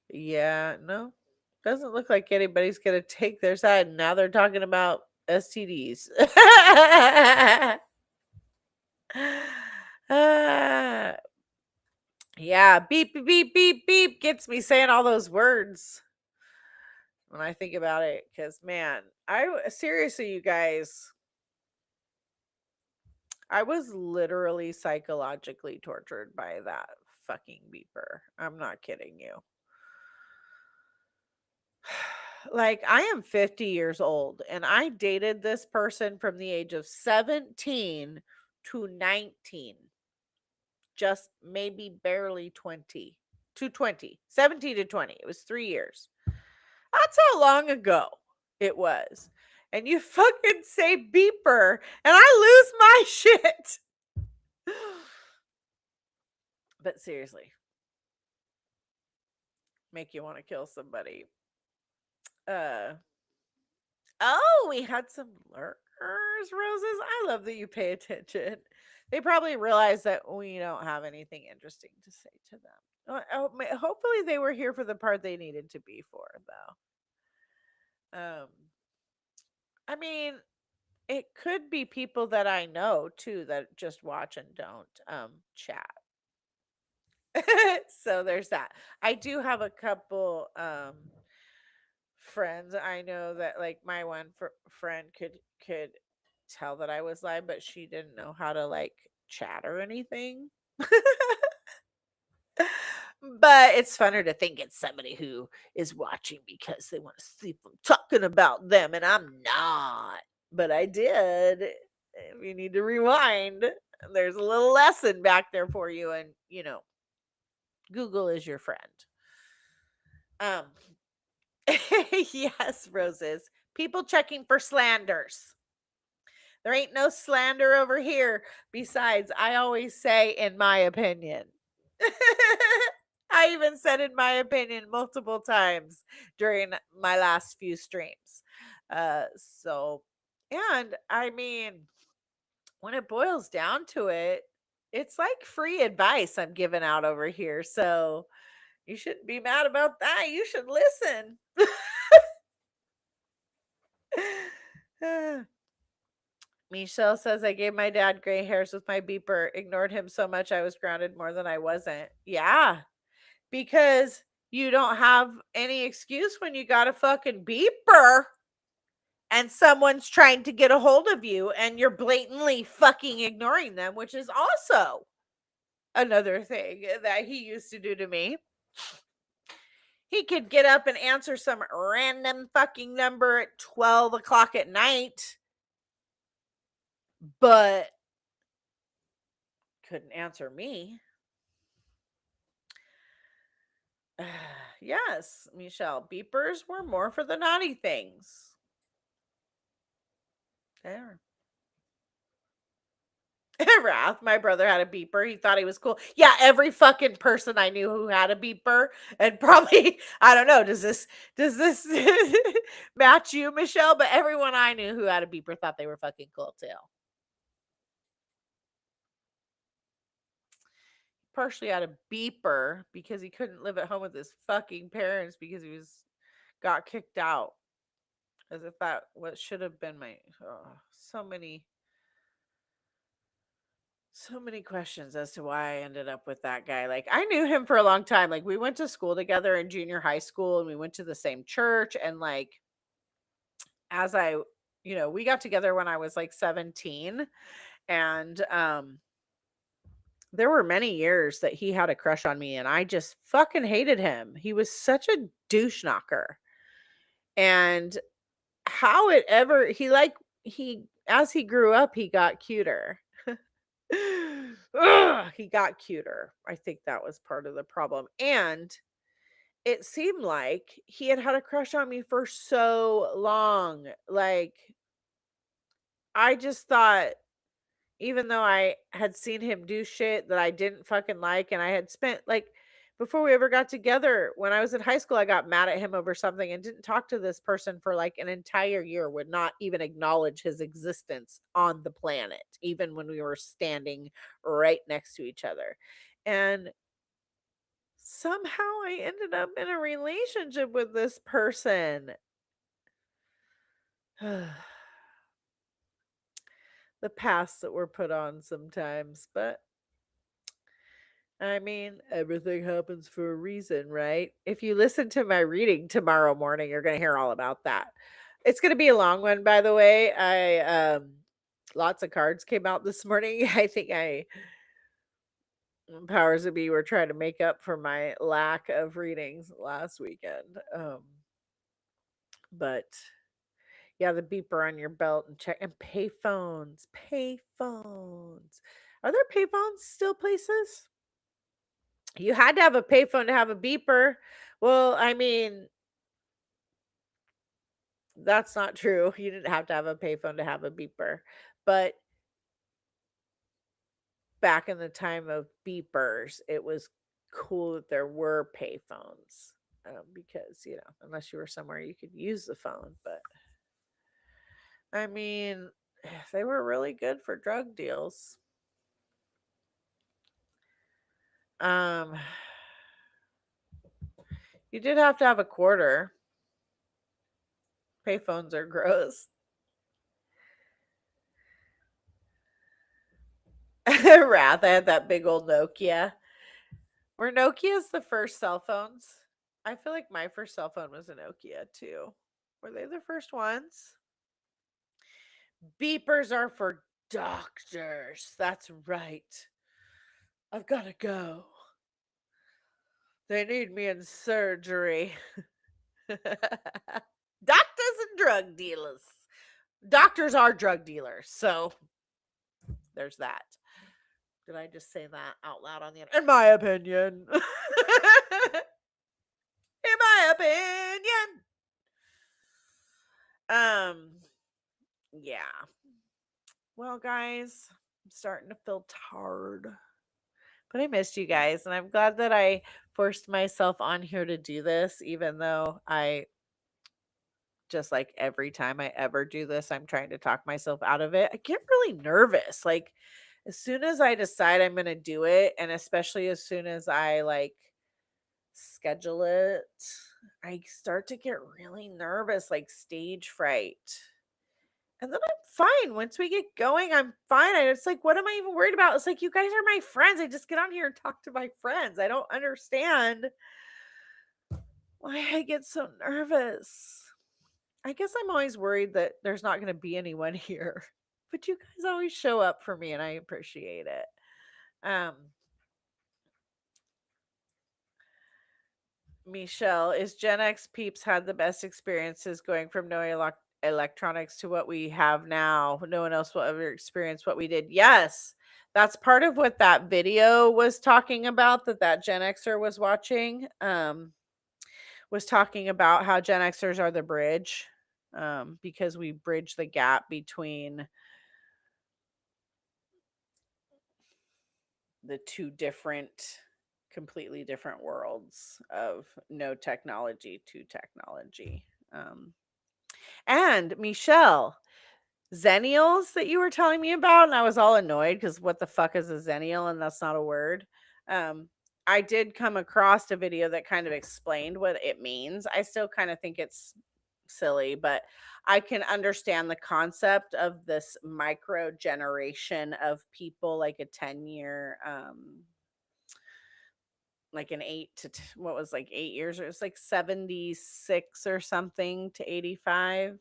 Yeah, no. Doesn't look like anybody's going to take their side. Now they're talking about STDs. Yeah, beep, beep, beep, beep, beep gets me saying all those words when I think about it. Because, man, seriously, you guys, I was literally psychologically tortured by that fucking beeper. I'm not kidding you. Like, I am 50 years old and I dated this person from the age of 17 to 19. Just maybe barely 20 to 20. 17 to 20. It was 3 years. That's how long ago it was. And you fucking say beeper and I lose my shit. But seriously, make you want to kill somebody. Oh, we had some lurkers, Roses. I love that you pay attention. They probably realize that we don't have anything interesting to say to them. Hopefully they were here for the part they needed to be for, though. I mean, it could be people that I know too that just watch and don't chat. So there's that. I do have a couple friends I know that, like, my one friend could tell that I was lying, but she didn't know how to like chat or anything. But it's funner to think it's somebody who is watching because they want to see if I'm talking about them, and I'm not. But I did. If you need to rewind, there's a little lesson back there for you, and Google is your friend. Yes, Roses. People checking for slanders. There ain't no slander over here. Besides, I always say, in my opinion. I even said in my opinion multiple times during my last few streams. And I mean, when it boils down to it, it's like free advice I'm giving out over here. So you shouldn't be mad about that. You should listen. Michelle says, I gave my dad gray hairs with my beeper, ignored him so much I was grounded more than I wasn't. Yeah, because you don't have any excuse when you got a fucking beeper and someone's trying to get a hold of you and you're blatantly fucking ignoring them, which is also another thing that he used to do to me. He could get up and answer some random fucking number at 12 o'clock at night, but couldn't answer me. Yes, Michelle, beepers were more for the naughty things. There. Wrath, my brother had a beeper. He thought he was cool. Yeah, every fucking person I knew who had a beeper, and probably, I don't know, does this match you, Michelle? But everyone I knew who had a beeper thought they were fucking cool too. Partially had a beeper because he couldn't live at home with his fucking parents because he got kicked out. As if that what should have been my so many questions as to why I ended up with that guy. Like, I knew him for a long time. Like, we went to school together in junior high school and we went to the same church. And like, as we got together when I was like 17. And there were many years that he had a crush on me and I just fucking hated him. He was such a douche knocker. And how it ever, as he grew up, he got cuter. He got cuter. I think that was part of the problem. And it seemed like he had had a crush on me for so long. Like, I just thought, even though I had seen him do shit that I didn't fucking like, and I had spent, like, before we ever got together, when I was in high school, I got mad at him over something and didn't talk to this person for like an entire year, would not even acknowledge his existence on the planet, even when we were standing right next to each other. And somehow I ended up in a relationship with this person. The paths that were put on sometimes, but I mean, everything happens for a reason, right? If you listen to my reading tomorrow morning, you're going to hear all about that. It's going to be a long one, by the way. Lots of cards came out this morning. I think powers that be were trying to make up for my lack of readings last weekend. But yeah, the beeper on your belt and check, and payphones. Are there payphones still places? You had to have a payphone to have a beeper. Well, I mean, that's not true. You didn't have to have a payphone to have a beeper. But back in the time of beepers, it was cool that there were payphones, because, unless you were somewhere you could use the phone. But I mean, they were really good for drug deals. You did have to have a quarter. Payphones are gross. Wrath, I had that big old Nokia. Were Nokias the first cell phones? I feel like my first cell phone was a Nokia too. Were they the first ones? Beepers are for doctors. That's right. I've got to go. They need me in surgery. Doctors and drug dealers. Doctors are drug dealers. So there's that. Did I just say that out loud on the internet? In my opinion. In my opinion. Yeah. Well, guys, I'm starting to feel tired. But I missed you guys, and I'm glad that I forced myself on here to do this, even though I just like every time I ever do this, I'm trying to talk myself out of it. I get really nervous. Like, as soon as I decide I'm going to do it, and especially as soon as I like schedule it, I start to get really nervous, like stage fright. And then I'm fine. Once we get going, I'm fine. It's like, what am I even worried about? It's like, you guys are my friends. I just get on here and talk to my friends. I don't understand why I get so nervous. I guess I'm always worried that there's not going to be anyone here. But you guys always show up for me and I appreciate it. Michelle, is Gen X peeps had the best experiences going from no electronics to what we have now? No one else will ever experience what we did. Yes, that's part of what that video was talking about that Gen Xer was watching. Was talking about how Gen Xers are the bridge, because we bridge the gap between the two completely different worlds of no technology to technology. And Michelle, Zennials that you were telling me about, and I was all annoyed because what the fuck is a Zennial, and that's not a word. I did come across a video that kind of explained what it means. I still kind of think it's silly, but I can understand the concept of this micro generation of people, like a 10-year like an what was like 8 years, or it's like 76 or something to 85,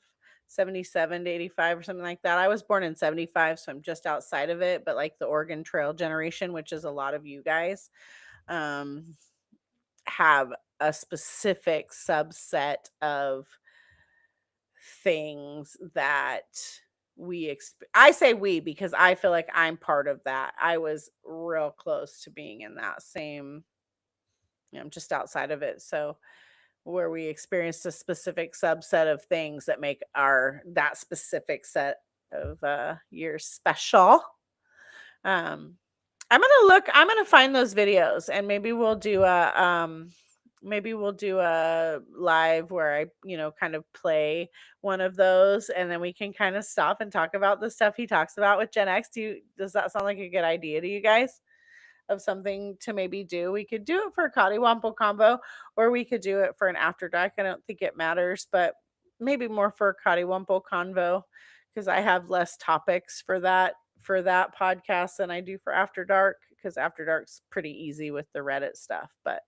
77 to 85 or something like that. I was born in 75, so I'm just outside of it, but like the Oregon Trail generation, which is a lot of you guys, um have a specific subset of things that I say we because I feel like I'm part of that. I was real close to being in that same, I'm just outside of it. So where we experienced a specific subset of things that make that specific set of years special. I'm gonna find those videos, and maybe we'll do a live where I, kind of play one of those, and then we can kind of stop and talk about the stuff he talks about with Gen X. Does that sound like a good idea to you guys? Of something to maybe do. We could do it for a Coddiwomple combo, or we could do it for an After Dark. I don't think it matters, but maybe more for a Coddiwomple convo, because I have less topics for that podcast than I do for After Dark, because After Dark's pretty easy with the Reddit stuff. But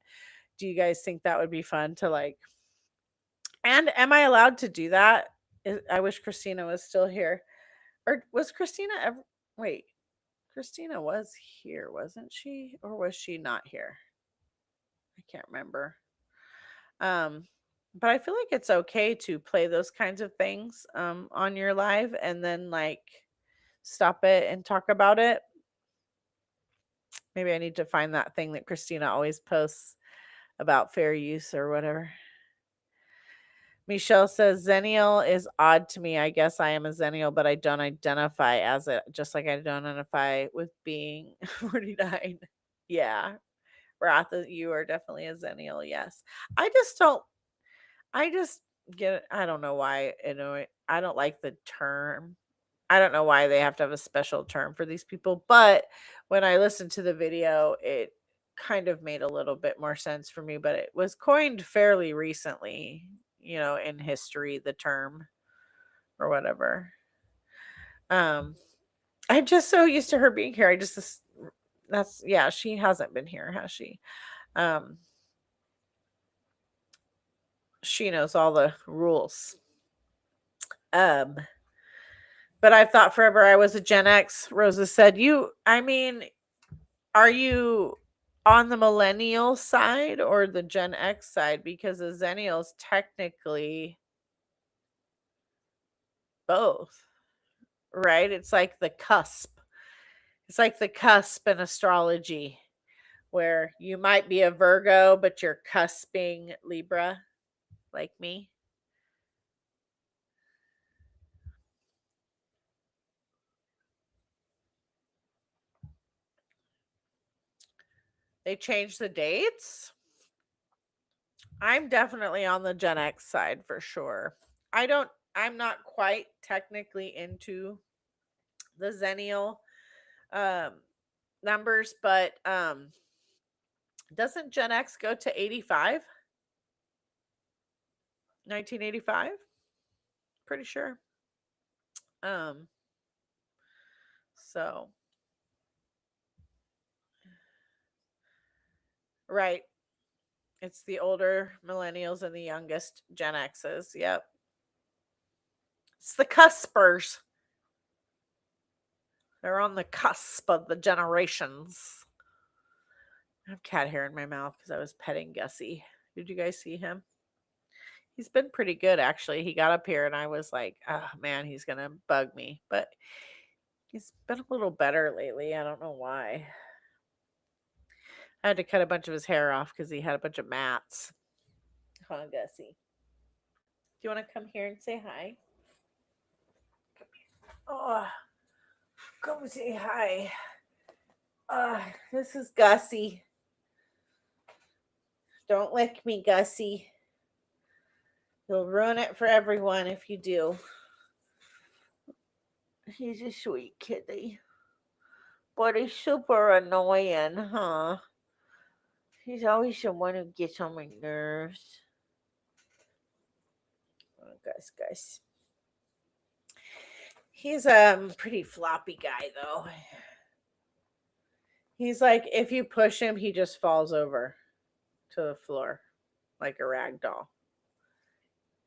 do you guys think that would be fun to like? And am I allowed to do that? I wish Christina was still here. Or was Christina ever? Wait, Christina was here, wasn't she? Or was she not here? I can't remember. Um, but I feel like it's okay to play those kinds of things on your live and then like stop it and talk about it. Maybe I need to find that thing that Christina always posts about fair use or whatever. Michelle says Zennial is odd to me. I guess I am a Zennial, but I don't identify as it, just like I don't identify with being 49. Yeah. Wrath, you are definitely a Zennial, yes. I just don't, I just I don't know why, I don't like the term. I don't know why they have to have a special term for these people, but when I listened to the video, it kind of made a little bit more sense for me, but it was coined fairly recently, in history, the term or whatever. I'm just so used to her being here. Yeah, she hasn't been here, has she? She knows all the rules. But I've thought forever I was a Gen X. Rosa said, are you on the millennial side or the Gen X side? Because a Zennial is technically both, right? It's like the cusp. It's like the cusp in astrology, where you might be a Virgo, but you're cusping Libra, like me. They changed the dates. I'm definitely on the Gen X side for sure. I'm not quite technically into the Zennial numbers, but doesn't Gen X go to 85? 1985? Pretty sure. So right. It's the older millennials and the youngest Gen X's. Yep. It's the cuspers. They're on the cusp of the generations. I have cat hair in my mouth because I was petting Gussie. Did you guys see him? He's been pretty good, actually. He got up here and I was like, oh man, he's going to bug me. But he's been a little better lately. I don't know why. I had to cut a bunch of his hair off because he had a bunch of mats. Come on, Gussie. Do you want to come here and say hi? Oh, come say hi. This is Gussie. Don't lick me, Gussie. You'll ruin it for everyone if you do. He's a sweet kitty. But he's super annoying, huh? He's always the one who gets on my nerves. Oh, guys. He's a pretty floppy guy, though. He's like, if you push him, he just falls over to the floor like a rag doll.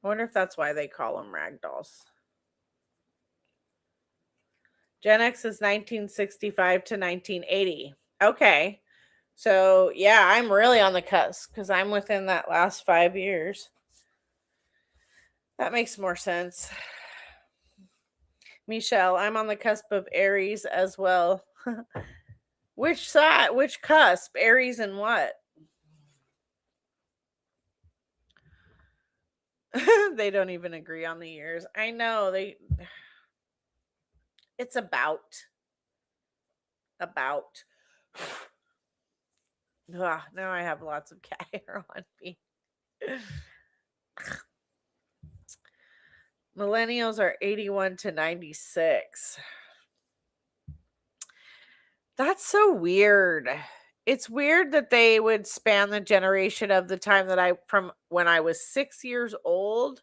I wonder if that's why they call them rag dolls. Gen X is 1965 to 1980. Okay. So, yeah, I'm really on the cusp because I'm within that last 5 years. That makes more sense. Michelle, I'm on the cusp of Aries as well. Which side? Which cusp? Aries and what? They don't even agree on the years. I know. It's about. Ugh, now I have lots of cat hair on me. Millennials are 81 to 96. That's so weird. It's weird that they would span the generation of the time that from when I was 6 years old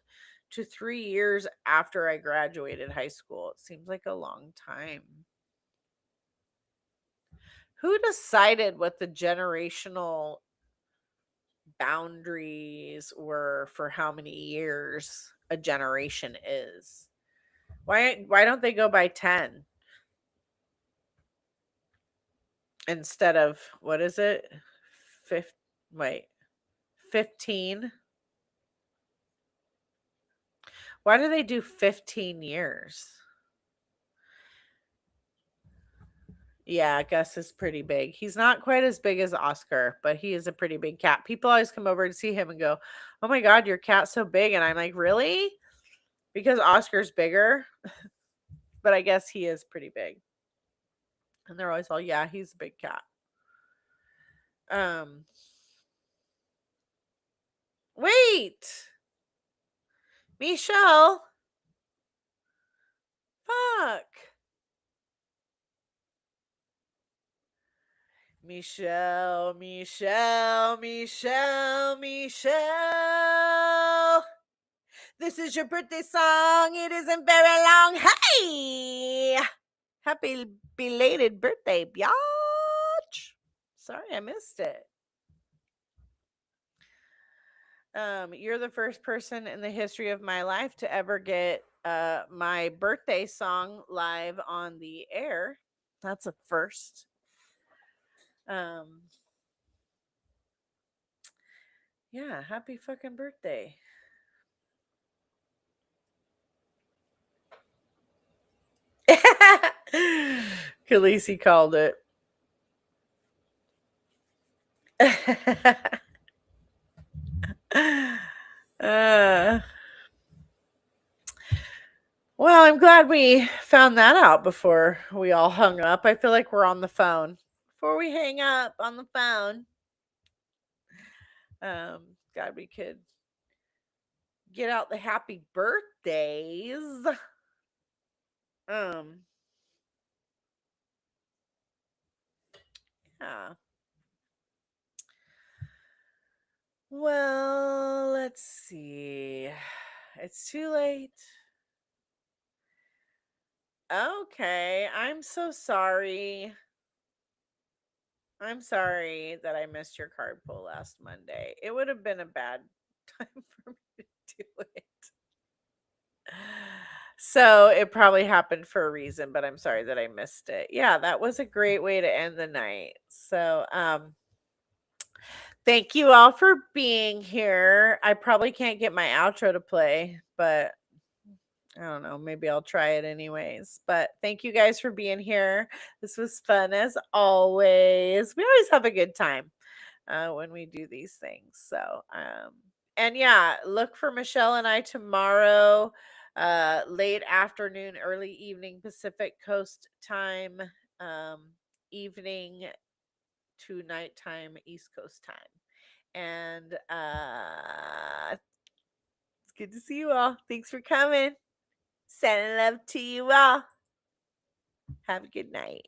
to 3 years after I graduated high school. It seems like a long time. Who decided what the generational boundaries were for how many years a generation is? Why don't they go by 10 instead of, what is it? 15? Why do they do 15 years? Yeah, Gus is pretty big. He's not quite as big as Oscar, but he is a pretty big cat. People always come over to see him and go, oh my God, your cat's so big. And I'm like, really? Because Oscar's bigger. But I guess he is pretty big. And they're always all, yeah, he's a big cat. Wait. Michelle. Fuck. Michelle. This is your birthday song. It isn't very long. Hey! Happy belated birthday, biatch. Sorry, I missed it. You're the first person in the history of my life to ever get my birthday song live on the air. That's a first. Yeah, happy fucking birthday. Khaleesi called it. Well, I'm glad we found that out before we all hung up. I feel like we're on the phone before we hang up on the phone. God, we could get out the happy birthdays. Yeah. Well, let's see. It's too late. Okay, I'm so sorry. I'm sorry that I missed your card pull last Monday. It would have been a bad time for me to do it. So it probably happened for a reason, but I'm sorry that I missed it. Yeah, that was a great way to end the night. So, thank you all for being here. I probably can't get my outro to play, but I don't know. Maybe I'll try it anyways. But thank you guys for being here. This was fun as always. We always have a good time when we do these things. So, and yeah, look for Michelle and I tomorrow, late afternoon, early evening Pacific Coast time, evening to nighttime East Coast time. And it's good to see you all. Thanks for coming. Sending love to you all. Have a good night.